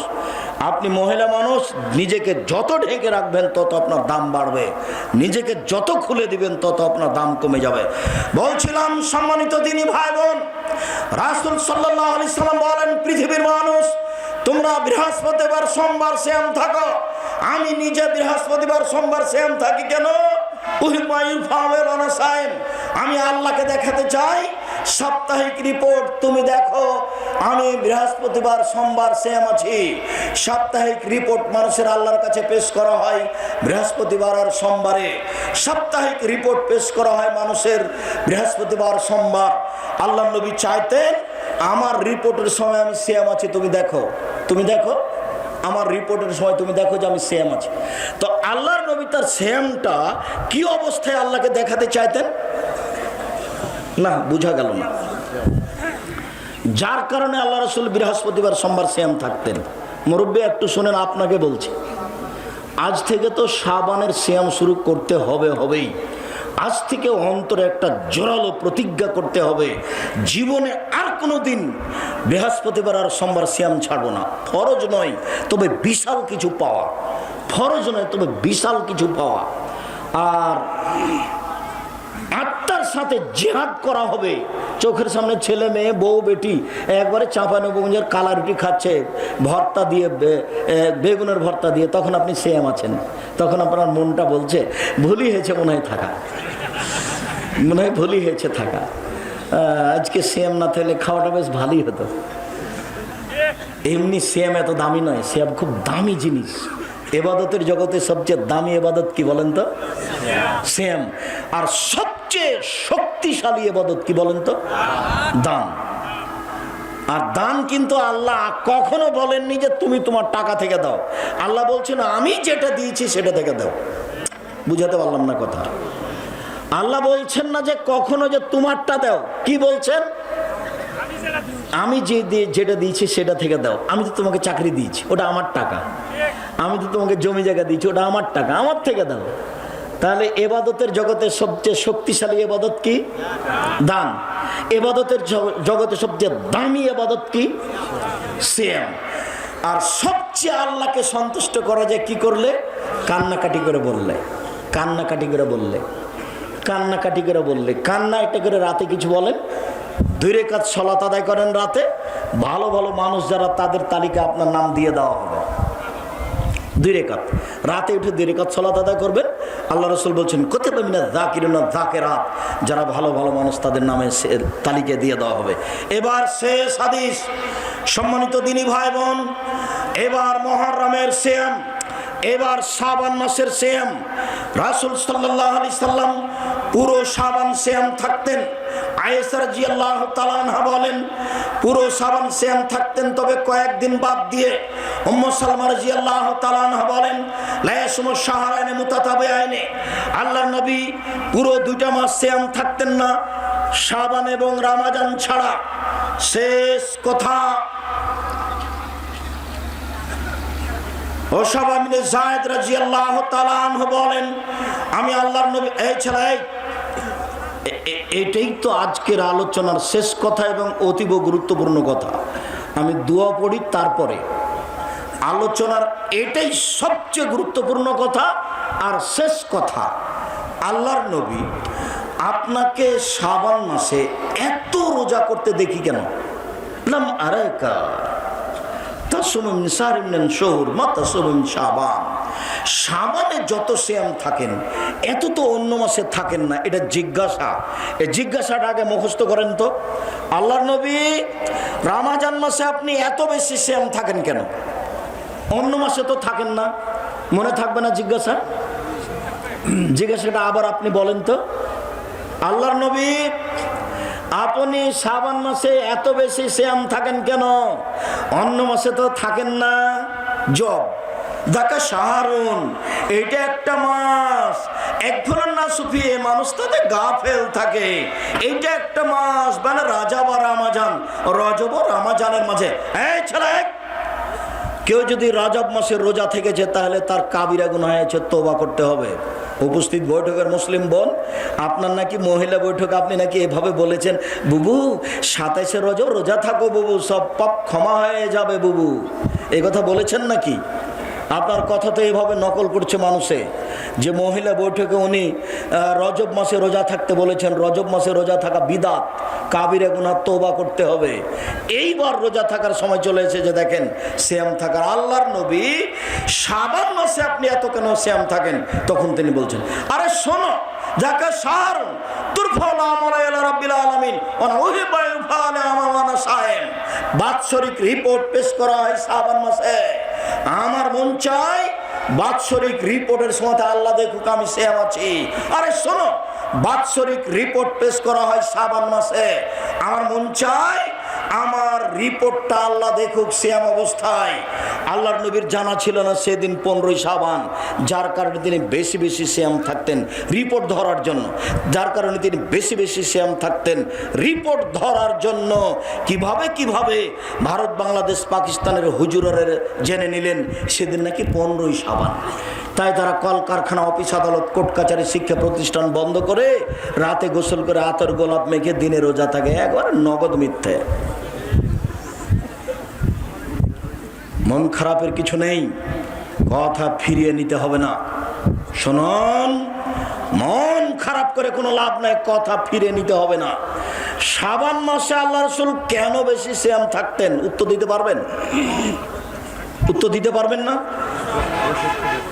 আপনি মহিলা মানুষ, নিজেকে যত ঢেকে রাখবেন তত আপনার দাম বাড়বে, নিজেকে যত খুলে দিবেন তত আপনার দাম কমে যাবে। বলছিলাম সম্মানিত দিনী ভাই বোন, রাসূল সাল্লাল্লাহু আলাইহি সাল্লাম বলেন, পৃথিবীর মানুষ তোমরা বৃহস্পতিবার সোমবার সিয়াম থাকো। আমি নিজে বৃহস্পতিবার সোমবার সিয়াম থাকি। কেন? আমি আল্লাহকে দেখাতে চাই সাপ্তাহিক রিপোর্ট তুমি দেখো, আমি বৃহস্পতিবার সোমবার সিয়াম আছি। সাপ্তাহিক রিপোর্ট মানুষের আল্লাহর কাছে পেশ করা হয় বৃহস্পতিবার আর সোমবারে। সাপ্তাহিক রিপোর্ট পেশ করা হয় মানুষের বৃহস্পতিবার সোমবার। আল্লাহ নবী চাইতেন আমার রিপোর্টের সময় আমি সিয়াম আছি, তুমি দেখো, তুমি দেখো আমার রিপোর্টের সময় তুমি দেখো যে আমি সিয়াম আছি। তো আল্লাহর নবী তার সিয়ামটা কি অবস্থায় আল্লাহকে দেখাতে চাইতেন? না, বুঝা গেল না। যার কারণে আল্লাহ রাসূল বৃহস্পতিবার সোমবার সিয়াম থাকতেন। মুরব্বী একটু শুনেন, আপনাকে বলছি, আজ থেকে তো শাবানের সিয়াম শুরু করতে হবেই। আজ থেকে অন্তরে একটা জোরালো প্রতিজ্ঞা করতে হবে, জীবনে আর কোনো দিন বৃহস্পতিবার আর সোমবার সিয়াম ছাড়বো না। ফরজ নয়, তবে বিশাল কিছু পাওয়া। ফরজ নয়, তবে বিশাল কিছু পাওয়া। আর আত্মার সাথে জিহাদ করা হবে। চোখের সামনে ছেলে মেয়ে বউ বেটি একবারে চাঁপানবাবগঞ্জের কালা রুটি খাচ্ছে ভর্তা দিয়ে, বেগুনের ভর্তা দিয়ে, তখন আপনি সিয়াম আছেন। তখন আপনার মনটা বলছে ভুলই হয়েছে মনে হয় থাকা, মনে হয় ভুলই হয়েছে থাকা। আজকে সিয়াম না থাকলে খাওয়াটা বেশ ভালোই হতো। এমনি সিয়াম এত দামি নয়, সিয়াম খুব দামি জিনিস। এবাদতের জগতে সবচেয়ে দামি এবাদত কি বলেন তো? সিয়াম। আর সবচেয়ে শক্তিশালী এবাদত কি বলেন তো? দান। আর দান কিন্তু আল্লাহ কখনো বলেননি যে তুমি তোমার টাকা থেকে দাও। আল্লাহ বলছেন আমি যেটা দিয়েছি সেটা থেকে দাও। বুঝাতে পারলাম না কথা? আল্লাহ বলছেন না যে কখনো যে তোমারটা দাও। কি বলছেন? আমি যেটা দিয়েছি সেটা থেকে দাও। আমি তো তোমাকে চাকরি দিয়েছি, ওটা আমার টাকা। আমি তো তোমাকে জমি জায়গা দিয়েছি, ওটা আমার টাকা, আমার থেকে দাও। তাহলে এবাদতের জগতে সবচেয়ে শক্তিশালী এবাদত কি? দান। এবাদতের জগতে সবচেয়ে দামি এবাদত কি? সিয়াম। আর সবচেয়ে আল্লাহকে সন্তুষ্ট করা যায় কি করলে? কান্নাকাটি করে বললে, কান্নাকাটি করে বললে, কান্নাকাটি করে বললে। কান্না একটা করে রাতে কিছু বলেন, 2 রাকাত সালাত আদায় করেন রাতে, ভালো ভালো মানুষ যারা তাদের তালিকা আপনার নাম দিয়ে দেওয়া হবে। 2 রাকাত রাতে উঠে 2 রাকাত সালাত আদায় করবেন। আল্লাহ রাসূল বলছেন কুতিবা মিনাজ যাকিরিনা যাকিরাত, যারা ভালো ভালো মানুষ তাদের নামে তালিকা দিয়ে দেওয়া হবে। এবার শেষ হাদিস। সম্মানিত দিনী ভাই বোন, এবার মুহররমের সিয়াম, এবার শাবান মাসের সিয়াম। রাসূল সাল্লাল্লাহু আলাইহি সাল্লাম পুরো শাবান সিয়াম থাকতেন। আয়েশা রাদিয়াল্লাহু তাআলা আনহা বলেন পুরো শাবান সিয়াম থাকতেন, তবে কয়েকদিন বাদ দিয়ে। উম্মু সালমা রাদিয়াল্লাহু তাআলা আনহা বলেন লা ইয়াসুমু শাহরাইনি মুতাতাবিআইনি, আল্লাহর নবী পুরো 2টা মাস সিয়াম থাকতেন না, শাবান এবং রমাজান ছাড়া। শেষ কথা, ওসামা বিন যায়েদ রাদিয়াল্লাহু তাআলা আনহু বলেন আমি আল্লাহর নবী, এই ছেলে, এটাই তো আজকের আলোচনার শেষ কথা এবং অতীব গুরুত্বপূর্ণ কথা। আমি দোয়া পড়ি তারপরে আলোচনার এটাই সবচেয়ে গুরুত্বপূর্ণ কথা আর শেষ কথা। আল্লাহর নবী আপনাকে শাবান মাসে এত রোজা করতে দেখি কেন? লাম আরাকা তাসুম মিন শাহরিন মিন শুহুর মা তাসুম মিন শাবান। শাবানে যত সিয়াম থাকেন এত তো অন্য মাসে থাকেন না, এটা জিজ্ঞাসা। এই জিজ্ঞাসাটা আগে মুখস্থ করেন তো। আল্লাহর নবী রমজান মাসে আপনি এত বেশি সিয়াম থাকেন কেন? অন্য মাসে তো থাকেন না, মনে থাকবে না জিজ্ঞাসা? জিজ্ঞাসাটা আবার আপনি বলেন তো। আল্লাহর নবী আপনি শাবান মাসে এত বেশি সিয়াম থাকেন কেন? অন্য মাসে তো থাকেন না। জব দেখা শাহরুন, এইটা একটা মাস, এক ধরনের না সুফিয়ে মানুষ তাতে গাফেল থাকে। এইটা একটা মাস মানে রাজব আর রামাজান, রজব ও রামাজানের মাঝে। এই ছেলে, কেউ যদি রজব মাসে রোজা থেকেছে তাহলে তার কাবিরা গুনাহ হয়েছে, তওবা করতে হবে। উপস্থিত বৈঠকের মুসলিম বোন, আপনার নাকি মহিলা বৈঠক, আপনি নাকি এভাবে বলেছেন, বুবু 27শে রজব রোজা থাকো বুবু, সব পাপ ক্ষমা হয়ে যাবে বুবু, এই কথা বলেছেন নাকি? আপনার কথা তো এভাবে নকল করছে মানুষে, যে মহিলা বৈঠকে উনি রজব মাসে রোজা থাকতে বলেছেন। রজব মাসে রোজা থাকা বিদাত, কাবিরা গুনাহ, তওবা করতে হবে। এইবার রোজা থাকার সময় চলে এসেছে, দেখেন সিয়াম থাকার। আল্লাহর নবী শাবান মাসে আপনি এত কেন সিয়াম থাকেন? তখন তিনি বলছেন, আরে শোনো, যাকা শাহরুন তুরফাউল আমালু ইলা রাব্বিল আলামিন ওয়া উহিব্বু ইউফালা আমানা সায়েম। বাৎসরিক রিপোর্ট পেশ করা হয় শাবান মাসে। আমার মন চায় বাৎসরিক রিপোর্টের সময় আল্লাহ দেখুক আমি সিয়াম আছি। আরে শোনো, বাৎসরিক রিপোর্ট পেশ করা হয় শাবান মাসে। আমার মন চায় আমার রিপোর্টটা আল্লাহ দেখুক সিয়াম অবস্থায়। আল্লাহর নবীর জানা ছিল না সেদিন 15ই শাবান, যার কারণে তিনি বেশি বেশি সিয়াম থাকতেন রিপোর্ট ধরার জন্য। যার কারণে তিনি বেশি বেশি সিয়াম থাকতেন রিপোর্ট ধরার জন্য। কিভাবে কিভাবে ভারত, বাংলাদেশ, পাকিস্তানের হুজুরের জেনে নিলেন সেদিন নাকি 15ই শাবান। তাই তারা কলকারখানা, অফিস, আদালত, কোর্ট কাছারি, শিক্ষা প্রতিষ্ঠান বন্ধ করে রাতে গোসল করে আতর গোলাপ মেখে দিনে রোজা থাকে। একবার নগদ মিথ্যে। মন খারাপের কিছু নেই, কথা ফিরিয়ে নিতে হবে না। শুনুন, মন খারাপ করে কোনো লাভ নাই, কথা ফিরিয়ে নিতে হবে না। শাবান মাসে আল্লাহ রাসূল কেন বেশি সিয়াম থাকতেন? উত্তর দিতে পারবেন? উত্তর দিতে পারবেন না?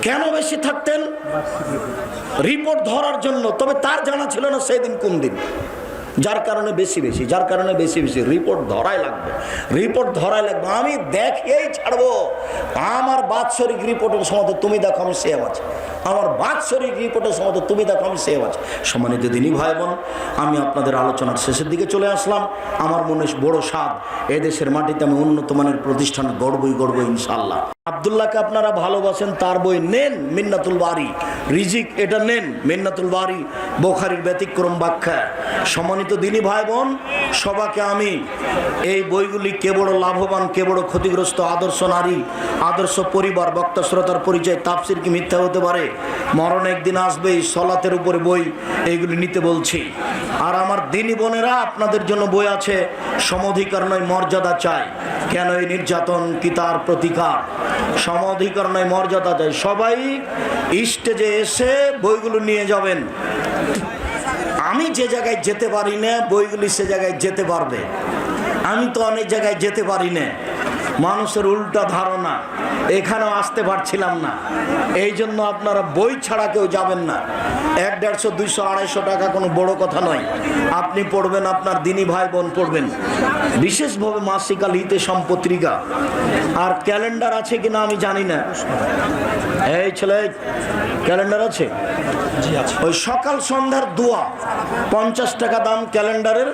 কেন বেশি থাকতেন? রিপোর্ট ধরার জন্য। তবে তার জানা ছিল না সেদিন কোন দিন, যার কারণে বেশি বেশি, যার কারণে বেশি বেশি রিপোর্ট ধরাই লাগবে। রিপোর্ট ধরাই লাগবে, আমি দেখিয়েই ছাড়বো। আমার বাৎসরিক রিপোর্টের সময় তুমি দেখো আমি সিয়াম আছি, আমার বাৎসরিক রিপোর্টের সময় তুমি দেখো আমি সিয়াম আছি। সম্মানিত দিনী ভাই বোন, আমি আপনাদের আলোচনার শেষের দিকে চলে আসলাম। আমার মনে বড় স্বাদ, এদেশের মাটিতে আমি উন্নত মানের প্রতিষ্ঠান গড়বই গড়ব ইনশাআল্লাহ। আব্দুল্লাহকে আপনারা ভালোবাসেন, তার বই নেন, মিন্নাতুল বারি রিজিক, এটা নেন, মিন্নাতুল বারি, বুখারীর ব্যতিক্রম ব্যাখ্যা। সম্মানিত দিনী ভাই বোন, সবাইকে আমি এই বইগুলি কে বড় লাভবান, কে বড় ক্ষতিগ্রস্ত, আদর্শ নারী, আদর্শ পরিবার, বক্তা শ্রোতার পরিচয়, তাফসীর কি মিথ্যা হতে পারে, মরণ একদিন আসবেই, সলাতের উপরে বই, এইগুলি নিতে বলছি। আর আমার দিনী বোনেরা, আপনাদের জন্য বই আছে, সমঅধিকার নয় মর্যাদা চাই, কেন এই নির্যাতন কি তার প্রতিকার। সমঅধিকার নয় মর্যাদা চাই। সবাই স্টেজে এসে বইগুলো নিয়ে যাবেন। আমি যে জায়গায় যেতে পারি না, বইগুলি সে জায়গায় যেতে পারবে। আমি তো অনেক জায়গায় যেতে পারি না, মানুষের উল্টা ধারণা, এখানেও আসতে পারছিলাম না। এই জন্য আপনারা বই ছাড়া কেউ যাবেন না। 100, 150, 200, 250 টাকা কোনো বড় কথা নয়। আপনি পড়বেন, আপনার দিনী ভাই বোন পড়বেন। বিশেষভাবে মাসিকাল হিতে সম্পত্রিকা আর ক্যালেন্ডার আছে কিনা আমি জানি না। এই ছেলে, ক্যালেন্ডার আছে? ওই সকাল সন্ধ্যার দোয়া 50 টাকা দাম ক্যালেন্ডারের,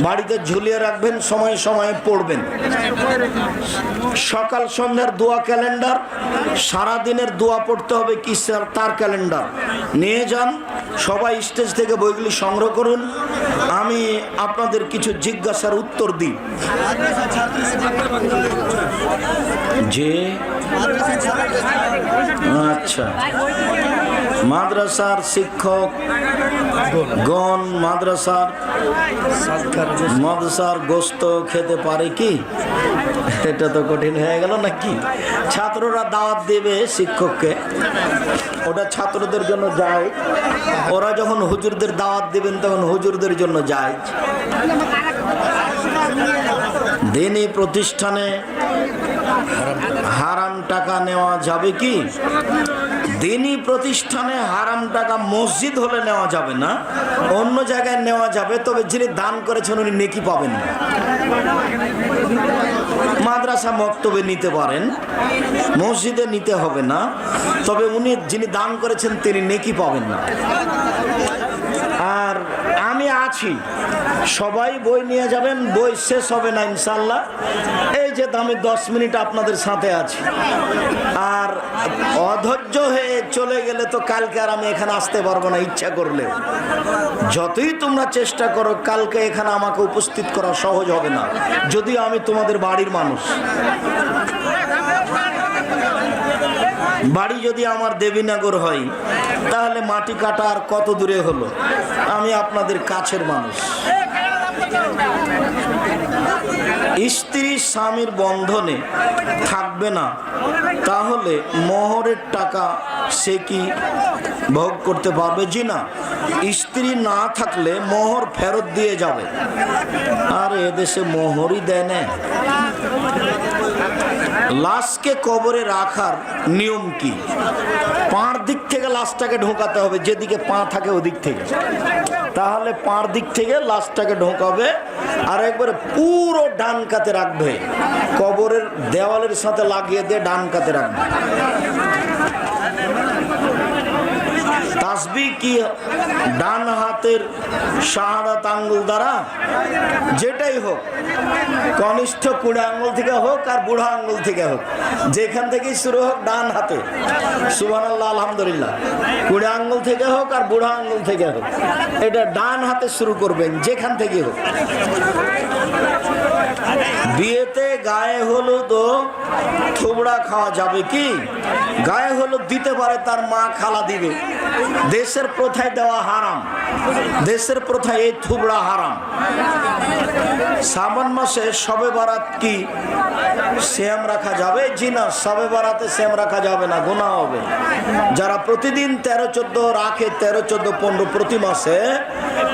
বাড়িতে ঝুলিয়ে রাখবেন, সময়ে সময়ে পড়বেন। সকাল সন্ধ্যার দোয়া ক্যালেন্ডার, সারাদিনের দোয়া পড়তে হবে কি তার ক্যালেন্ডার নিয়ে যান। সবাই স্টেজ থেকে বইগুলি সংগ্রহ করুন। আমি আপনাদের কিছু জিজ্ঞাসার উত্তর দিই। যে আচ্ছা, মাদ্রাসার শিক্ষক গণ মাদ্রাসার গোস্ত খেতে পারে কি? এটা তো কঠিন হয়ে গেল নাকি? ছাত্ররা দাওয়াত দেবে শিক্ষককে, ওটা ছাত্রদের জন্য যায়। ওরা যখন হুজুরদের দাওয়াত দিবেন তখন হুজুরদের জন্য যায়। দিনী প্রতিষ্ঠানে হারাম টাকা নেওয়া যাবে কি? দিনী প্রতিষ্ঠানে হারাম টাকা মসজিদ হলে নেওয়া যাবে না, অন্য জায়গায় নেওয়া যাবে, তবে যিনি দান করেছেন উনি নেকি পাবেন না। মাদ্রাসা মক্তবে নিতে পারেন, মসজিদে নিতে হবে না, তবে উনি যিনি দান করেছেন তিনি নেকি পাবেন না। আর আমি আছি, সবাই বই নিয়ে যাবেন, বই শেষ হবে না ইনশাল্লাহ। এই যে আমি 10 মিনিট আপনাদের সাথে আছি, আর অধৈর্য হয়ে চলে গেলে তো কালকে আর আমি এখানে আসতে পারবো না ইচ্ছা করলে। যতই তোমরা চেষ্টা করো, কালকে এখানে আমাকে উপস্থিত করা সহজ হবে না, যদিও আমি তোমাদের বাড়ির মানুষ। বাড়ি যদি আমার দেবীনগর হয় তাহলে মাটি কাটা আর কত দূরে হলো, আমি আপনাদের কাছের মানুষ। স্ত্রী স্বামীর বন্ধনে থাকবে না, তাহলে মোহরের টাকা সে কি ভোগ করতে পারবে? জি না, স্ত্রী না থাকলে মোহর ফেরত দিয়ে যাবে। আর এদেশে মোহরই দেয় না। লাশকে কবরে রাখার নিয়ম কি? পাঁর দিক থেকে লাশটাকে ঢোকাতে হবে, যেদিকে পা থাকে ওদিক থেকে, তাহলে পাঁর দিক থেকে লাশটাকে ঢোকাবে। আর একবারে পুরো ডান কাতে রাখবে, কবরের দেওয়ালের সাথে লাগিয়ে দিয়ে ডান কাতে রাখবে। তাসবিহ কি ডান হাতের শাহাদাত আঙ্গুল দ্বারা? যেটাই হোক, কনিষ্ঠ কুড়া আঙ্গুল থেকে হোক আর বুড়া আঙ্গুল থেকে হোক, যেখান থেকেই শুরু হোক ডান হাতে সুবহানাল্লাহ আলহামদুলিল্লাহ, কুড়া আঙ্গুল থেকে হোক আর বুড়া আঙ্গুল থেকে হোক, এটা ডান হাতে শুরু করবেন যেখান থেকে হোক। বিয়েতে গায়ে হলুদ ও থুবড়া খাওয়া যাবে কি? গায়ে হলুদ দিতে পারে, তার মা খালা দিবে। দেশের প্রথায় দেওয়া হারাম, দেশের প্রথায় এই থুবড়া হারাম। শ্রাবণ মাসে শবে বারাত কি শ্যাম রাখা যাবে? জি না, শবে বারাতে শ্যাম রাখা যাবে না, গুনাহ হবে। যারা প্রতিদিন 13, 14 রাখে, 13, 14, 15 প্রতি মাসে,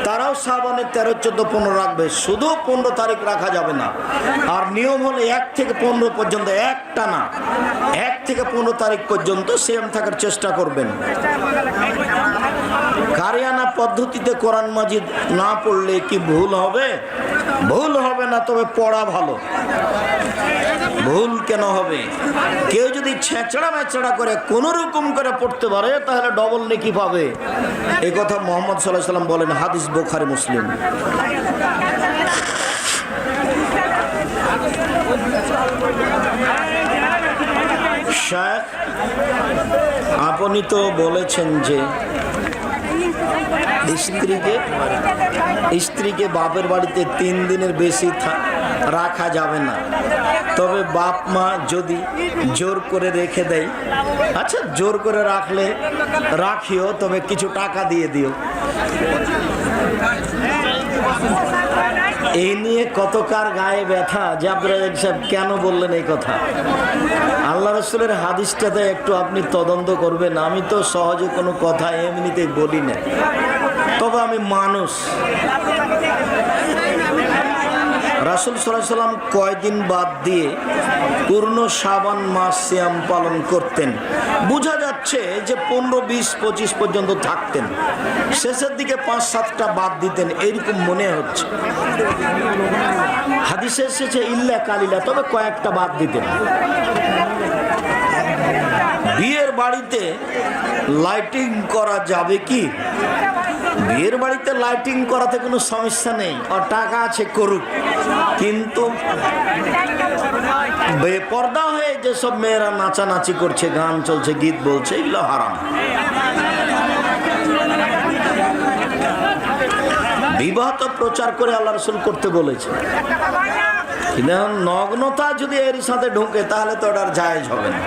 তারাও শ্রাবণে 13, 14, 15 রাখবে, শুধু 15 তারিখ রাখা যাবে না। আর নিয়ম হলো 1 থেকে 15 পর্যন্ত, একটা না, 1 থেকে 15 তারিখ পর্যন্ত শ্যাম থাকার চেষ্টা করবেন। কারিয়ানা পদ্ধতিতে কোরআন মাজিদ না পড়লে কি ভুল হবে? ভুল হবে না, তবে পড়া ভালো। ভুল কেন হবে? কেউ যদি ছেঁচড়া মেচড়া করে কোন রকম করে পড়তে পারে তাহলে ডবল নেকি পাবে। এই কথা মুহাম্মদ সাল্লাল্লাহু আলাইহি ওয়াসাল্লাম বলেন, হাদিস বুখারী মুসলিম। শেখ, আপনি তো বলেছেন যে স্ত্রীকে বাপের বাড়িতে 3 দিনের বেশি রাখা যাবে না, তবে বাপ মা যদি জোর করে রেখে দেয়, আচ্ছা জোর করে রাখলে রাখিও, তবে কিছু টাকা দিয়ে দিও। এই নিয়ে কতকার গায়ে ব্যথা যে আব্দুর রাজ্জাক সাহেব কেন বললেন এই কথা। আল্লাহ রাসূলের হাদিসটাতে একটু আপনি তদন্ত করবেন। আমি তো সহজে কোনো কথা এমনিতেই বলি না, তবে আমি মানুষ। রাসূল সাল্লাল্লাহু আলাইহি ওয়াসাল্লাম কয়দিন বাদ দিয়ে পূর্ণ শাবান মাস সিয়াম পালন করতেন? বোঝা যাচ্ছে যে 15, 20, 25 পর্যন্ত থাকতেন, শেষের দিকে 5-7টা বাদ দিতেন, এইরকম মনে হচ্ছে। হাদিসে এসেছে ইল্লা কালিলা, তবে কয়েকটা বাদ দিতেন। বিয়ের বাড়িতে লাইটিং করা যাবে কি? বিয়ের বাড়িতে লাইটিং করাতে কোনো সমস্যা নেই, আর টাকা আছে করুক, কিন্তু বেপর্দা হয়ে যেসব মেয়েরা নাচানাচি করছে, গান চলছে, গীত বলছে, এগুলো হারাম। বিবাহ তো প্রচার করে আল্লাহ রাসূল করতে বলেছে, কিন্তু নগ্নতা যদি এর সাথে ঢুকে তাহলে তো ওটার জায়েজ হবে না।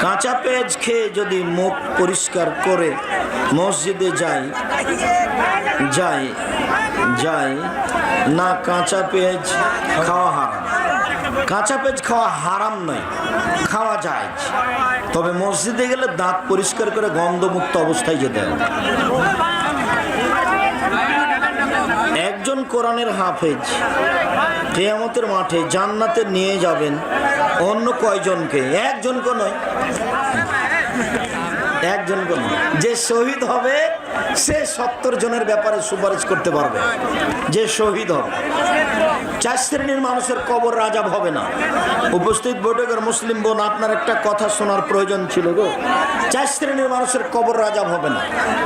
কাঁচা পেঁয়াজ খেয়ে যদি মুখ পরিষ্কার করে মসজিদে যায় না, কাঁচা পেঁয়াজ খাওয়া হারাম। কাঁচা পেঁয়াজ খাওয়া হারাম নয়, খাওয়া যায়, তবে মসজিদে গেলে দাঁত পরিষ্কার করে গন্ধমুক্ত অবস্থায় যেতে হবে। একজন কোরআনের হাফেজ কিয়ামতের মাঠে জান্নাতে নিয়ে যাবেন অন্য কয়জনকে? একজনকে নয়, একজনকে নয়। যে শহীদ হবে সে 70 জনের ব্যাপারে সুপারিশ করতে পারবে। যে শহীদ হবে, 4 শ্রেণীর মানুষের কবর রাজাব হবে না। উপস্থিত বৈঠকের মুসলিম বোন, আপনার একটা কথা শোনার প্রয়োজন ছিল গো। 4 শ্রেণীর মানুষের কবর রাজাব হবে না।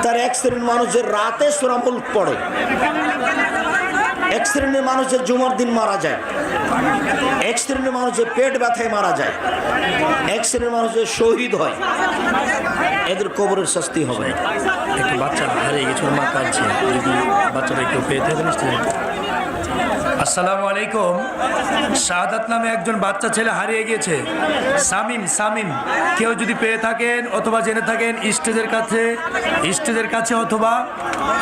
তার 1 শ্রেণীর মানুষের রাতে সূরা মুলক পড়ে, 1 শ্রেণীর মানুষের জুমার দিন মারা যায়, 1 শ্রেণীর মানুষের পেট ব্যথায় মারা যায়, 1 শ্রেণীর মানুষের শহীদ হয়। এদের কবরের শাস্তি হবে। একটা বাচ্চা হারিয়ে গেছে, ওর মা কাঁদছে, যদি বাচ্চাটা একটু পেয়ে থাকেন। আসসালামু আলাইকুম। শাহাদাত নামে একজন বাচ্চা ছেলে হারিয়ে গিয়েছে, সামিন। কেউ যদি পেয়ে থাকেন অথবা জেনে থাকেন স্টেজের কাছে অথবা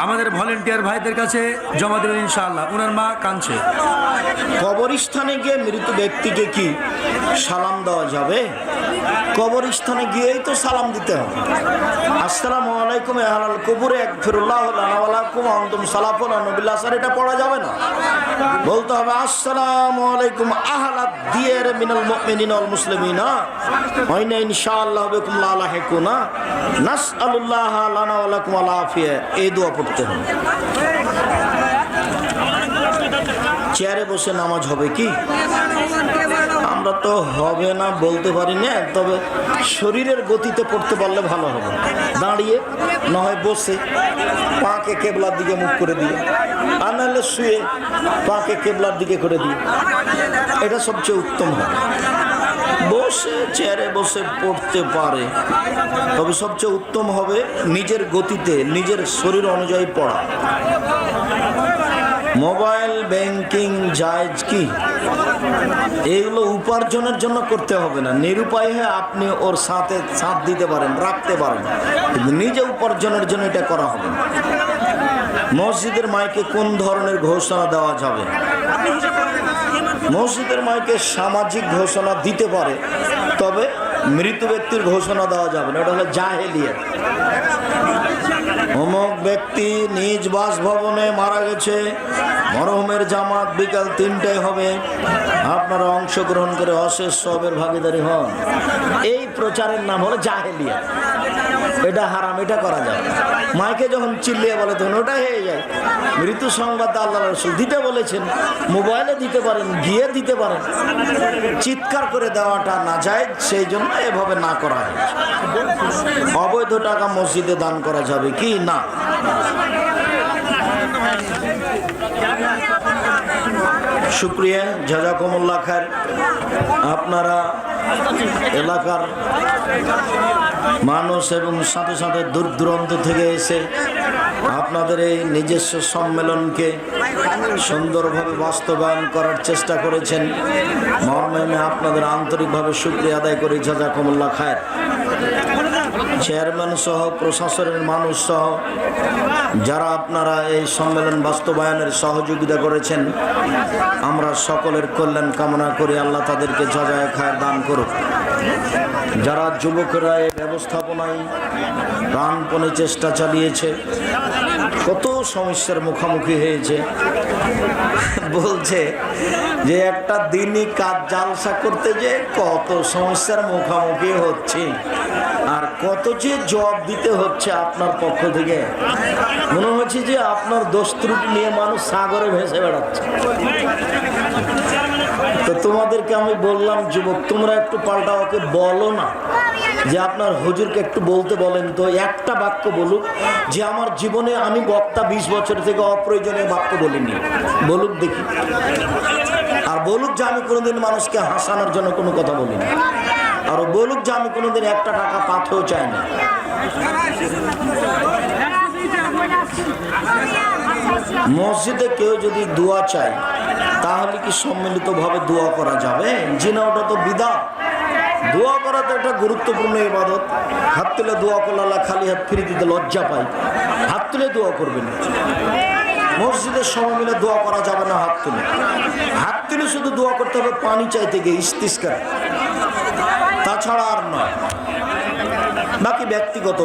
আমাদের ভলেন্টিয়ার ভাইদের কাছে জমা দেবেন ইনশাআল্লাহ। ওনার মা কাঁদছে। কবরস্থানে গিয়ে মৃত ব্যক্তিকে কি সালাম দেওয়া যাবে? কবরস্থানে গিয়েই তো সালাম দিতে হবে। আসসালামু আলাইকুম আহলাল কবুরে আগফিরুল্লাহু লানা ওয়া লাকুম আনতুম সালাফুন নবিল আসর, এটা পড়া যাবে না। বলতে হবে আসসালামু আলাইকুম আহলাদ দিয়ার মিনাল মুমিনিনা ওয়াল মুসলিমিনা ওয়া ইন্না ইনশাআল্লাহু বিকুম লা লাহিকুনা নাসআলুল্লাহ লানা ওয়া লাকুম আল আফিয়া। এই দোয়া পড়তে হবে। চেয়ারে বসে নামাজ হবে কি? আমরা তো হবে না বলতে পারি না, তবে শরীরের গতিতে পড়তে পারলে ভালো হবে। দাঁড়িয়ে না হয় বসে পাকে কেবলার দিকে মুখ করে দিয়ে, আর নাহলে শুয়ে পাকে কেবলার দিকে করে দিয়ে, এটা সবচেয়ে উত্তম হবে। বসে চেয়ারে বসে পড়তে পারে, তবে সবচেয়ে উত্তম হবে নিজের গতিতে নিজের শরীর অনুযায়ী পড়া। মোবাইল ব্যাংকিং জায়েজ কি? এগুলো উপার্জনের জন্য করতে হবে না। নিরুপায় হয়ে আপনি ওর সাথে সাথ দিতে পারেন, রাখতে পারেন, কিন্তু নিজে উপার্জনের জন্য এটা করা হবে না। মসজিদের মাইকে কোন ধরনের ঘোষণা দেওয়া যাবে? মসজিদের মাইকে সামাজিক ঘোষণা দিতে পারে, তবে মৃত ব্যক্তির ঘোষণা দেওয়া যাবে না। এটা হলো জাহেলিয়াত। অমুক ব্যক্তি নিজ বাসভবনে মারা গেছে, মরহুমের জামাত বিকাল 3টায় হবে, আপনারা অংশগ্রহণ করে অশেষ সবের ভাগীদারি হন। এই প্রচারের নাম হলো জাহেলিয়াত। এটা হারাম, এটা করা যায়। মাইকে যখন চিল্লিয়ে বলে তখন ওটা হয়ে যায়। মৃত্যু সংবাদ আল্লাহ রাসূল দিতে বলেছেন, মোবাইলে দিতে পারেন, গিয়ে দিতে পারেন। চিৎকার করে দেওয়াটা না যায়, সেই জন্য এভাবে না করা হয়। অবৈধ টাকা মসজিদে দান করা যাবে কি? না। শুকরিয়া, জাযাকুমুল্লাহ খায়ের। আপনারা এলাকার মানুষ এবং সাথে সাথে দূর দূরান্ত থেকে এসে আপনাদের এই নিজস্ব সম্মেলনকে সুন্দরভাবে বাস্তবায়ন করার চেষ্টা করেছেন। মর্মে আপনাদের আন্তরিকভাবে শুকরিয়া আদায় করি, জাযাকুমুল্লাহ খায়ের। চেয়ারম্যান সহ প্রশাসনের মানুষ সহ যারা আপনারা এই সম্মেলন বাস্তবায়নের সহযোগিতা করেছেন, আমরা সকলের কল্যাণ কামনা করি। আল্লাহ তাদেরকে জাযায়ে খায়ের দান করুক। যারা যুবকরা এই ব্যবস্থাপনায় প্রাণপণে চেষ্টা চালিয়েছে, কত সমস্যার মুখোমুখি হয়েছে, বলছে যে একটা দিনই কাজ জালসা করতে যে কত সমস্যার মুখোমুখি হচ্ছে, আর কত যে জবাব দিতে হচ্ছে আপনার পক্ষ থেকে। মনে হচ্ছে যে আপনার দোষ ত্রুটি নিয়ে মানুষ সাগরে ভেসে বেড়াচ্ছে। তো তোমাদেরকে আমি বললাম, যুবক তোমরা একটু পাল্টা ওকে বলো না যে আপনার হুজুরকে একটু বলতে বলেন তো, একটা বাক্য বলুক যে আমার জীবনে আমি বক্তা 20 বছর থেকে অপ্রয়োজনীয় বাক্য বলিনি, বলুক দেখি। আর বলুক যে আমি কোনোদিন মানুষকে হাসানোর জন্য কোনো কথা বলিনি, আর বলুক যে আমি কোনোদিন একটা টাকা পাথেও চাই না। মসজিদে কেউ যদি দোয়া চায় তাহলে কি সম্মিলিতভাবে দোয়া করা যাবে? জি না, ওটা তো বিদআত। দোয়া করা তো একটা গুরুত্বপূর্ণ ইবাদত। হাত তুলে দোয়া করলে আল্লাহ খালি হাত ফিরে দিতে লজ্জা পাই। হাত তুলে দোয়া করবেন। মসজিদের সময় মিলে দোয়া করা যাবে না হাত তুলে। হাত তুলে শুধু দোয়া করতে হবে পানি চাইতে গিয়ে, ইস্তিসকা, তাছাড়া আর নয়। বাকি ব্যক্তিগত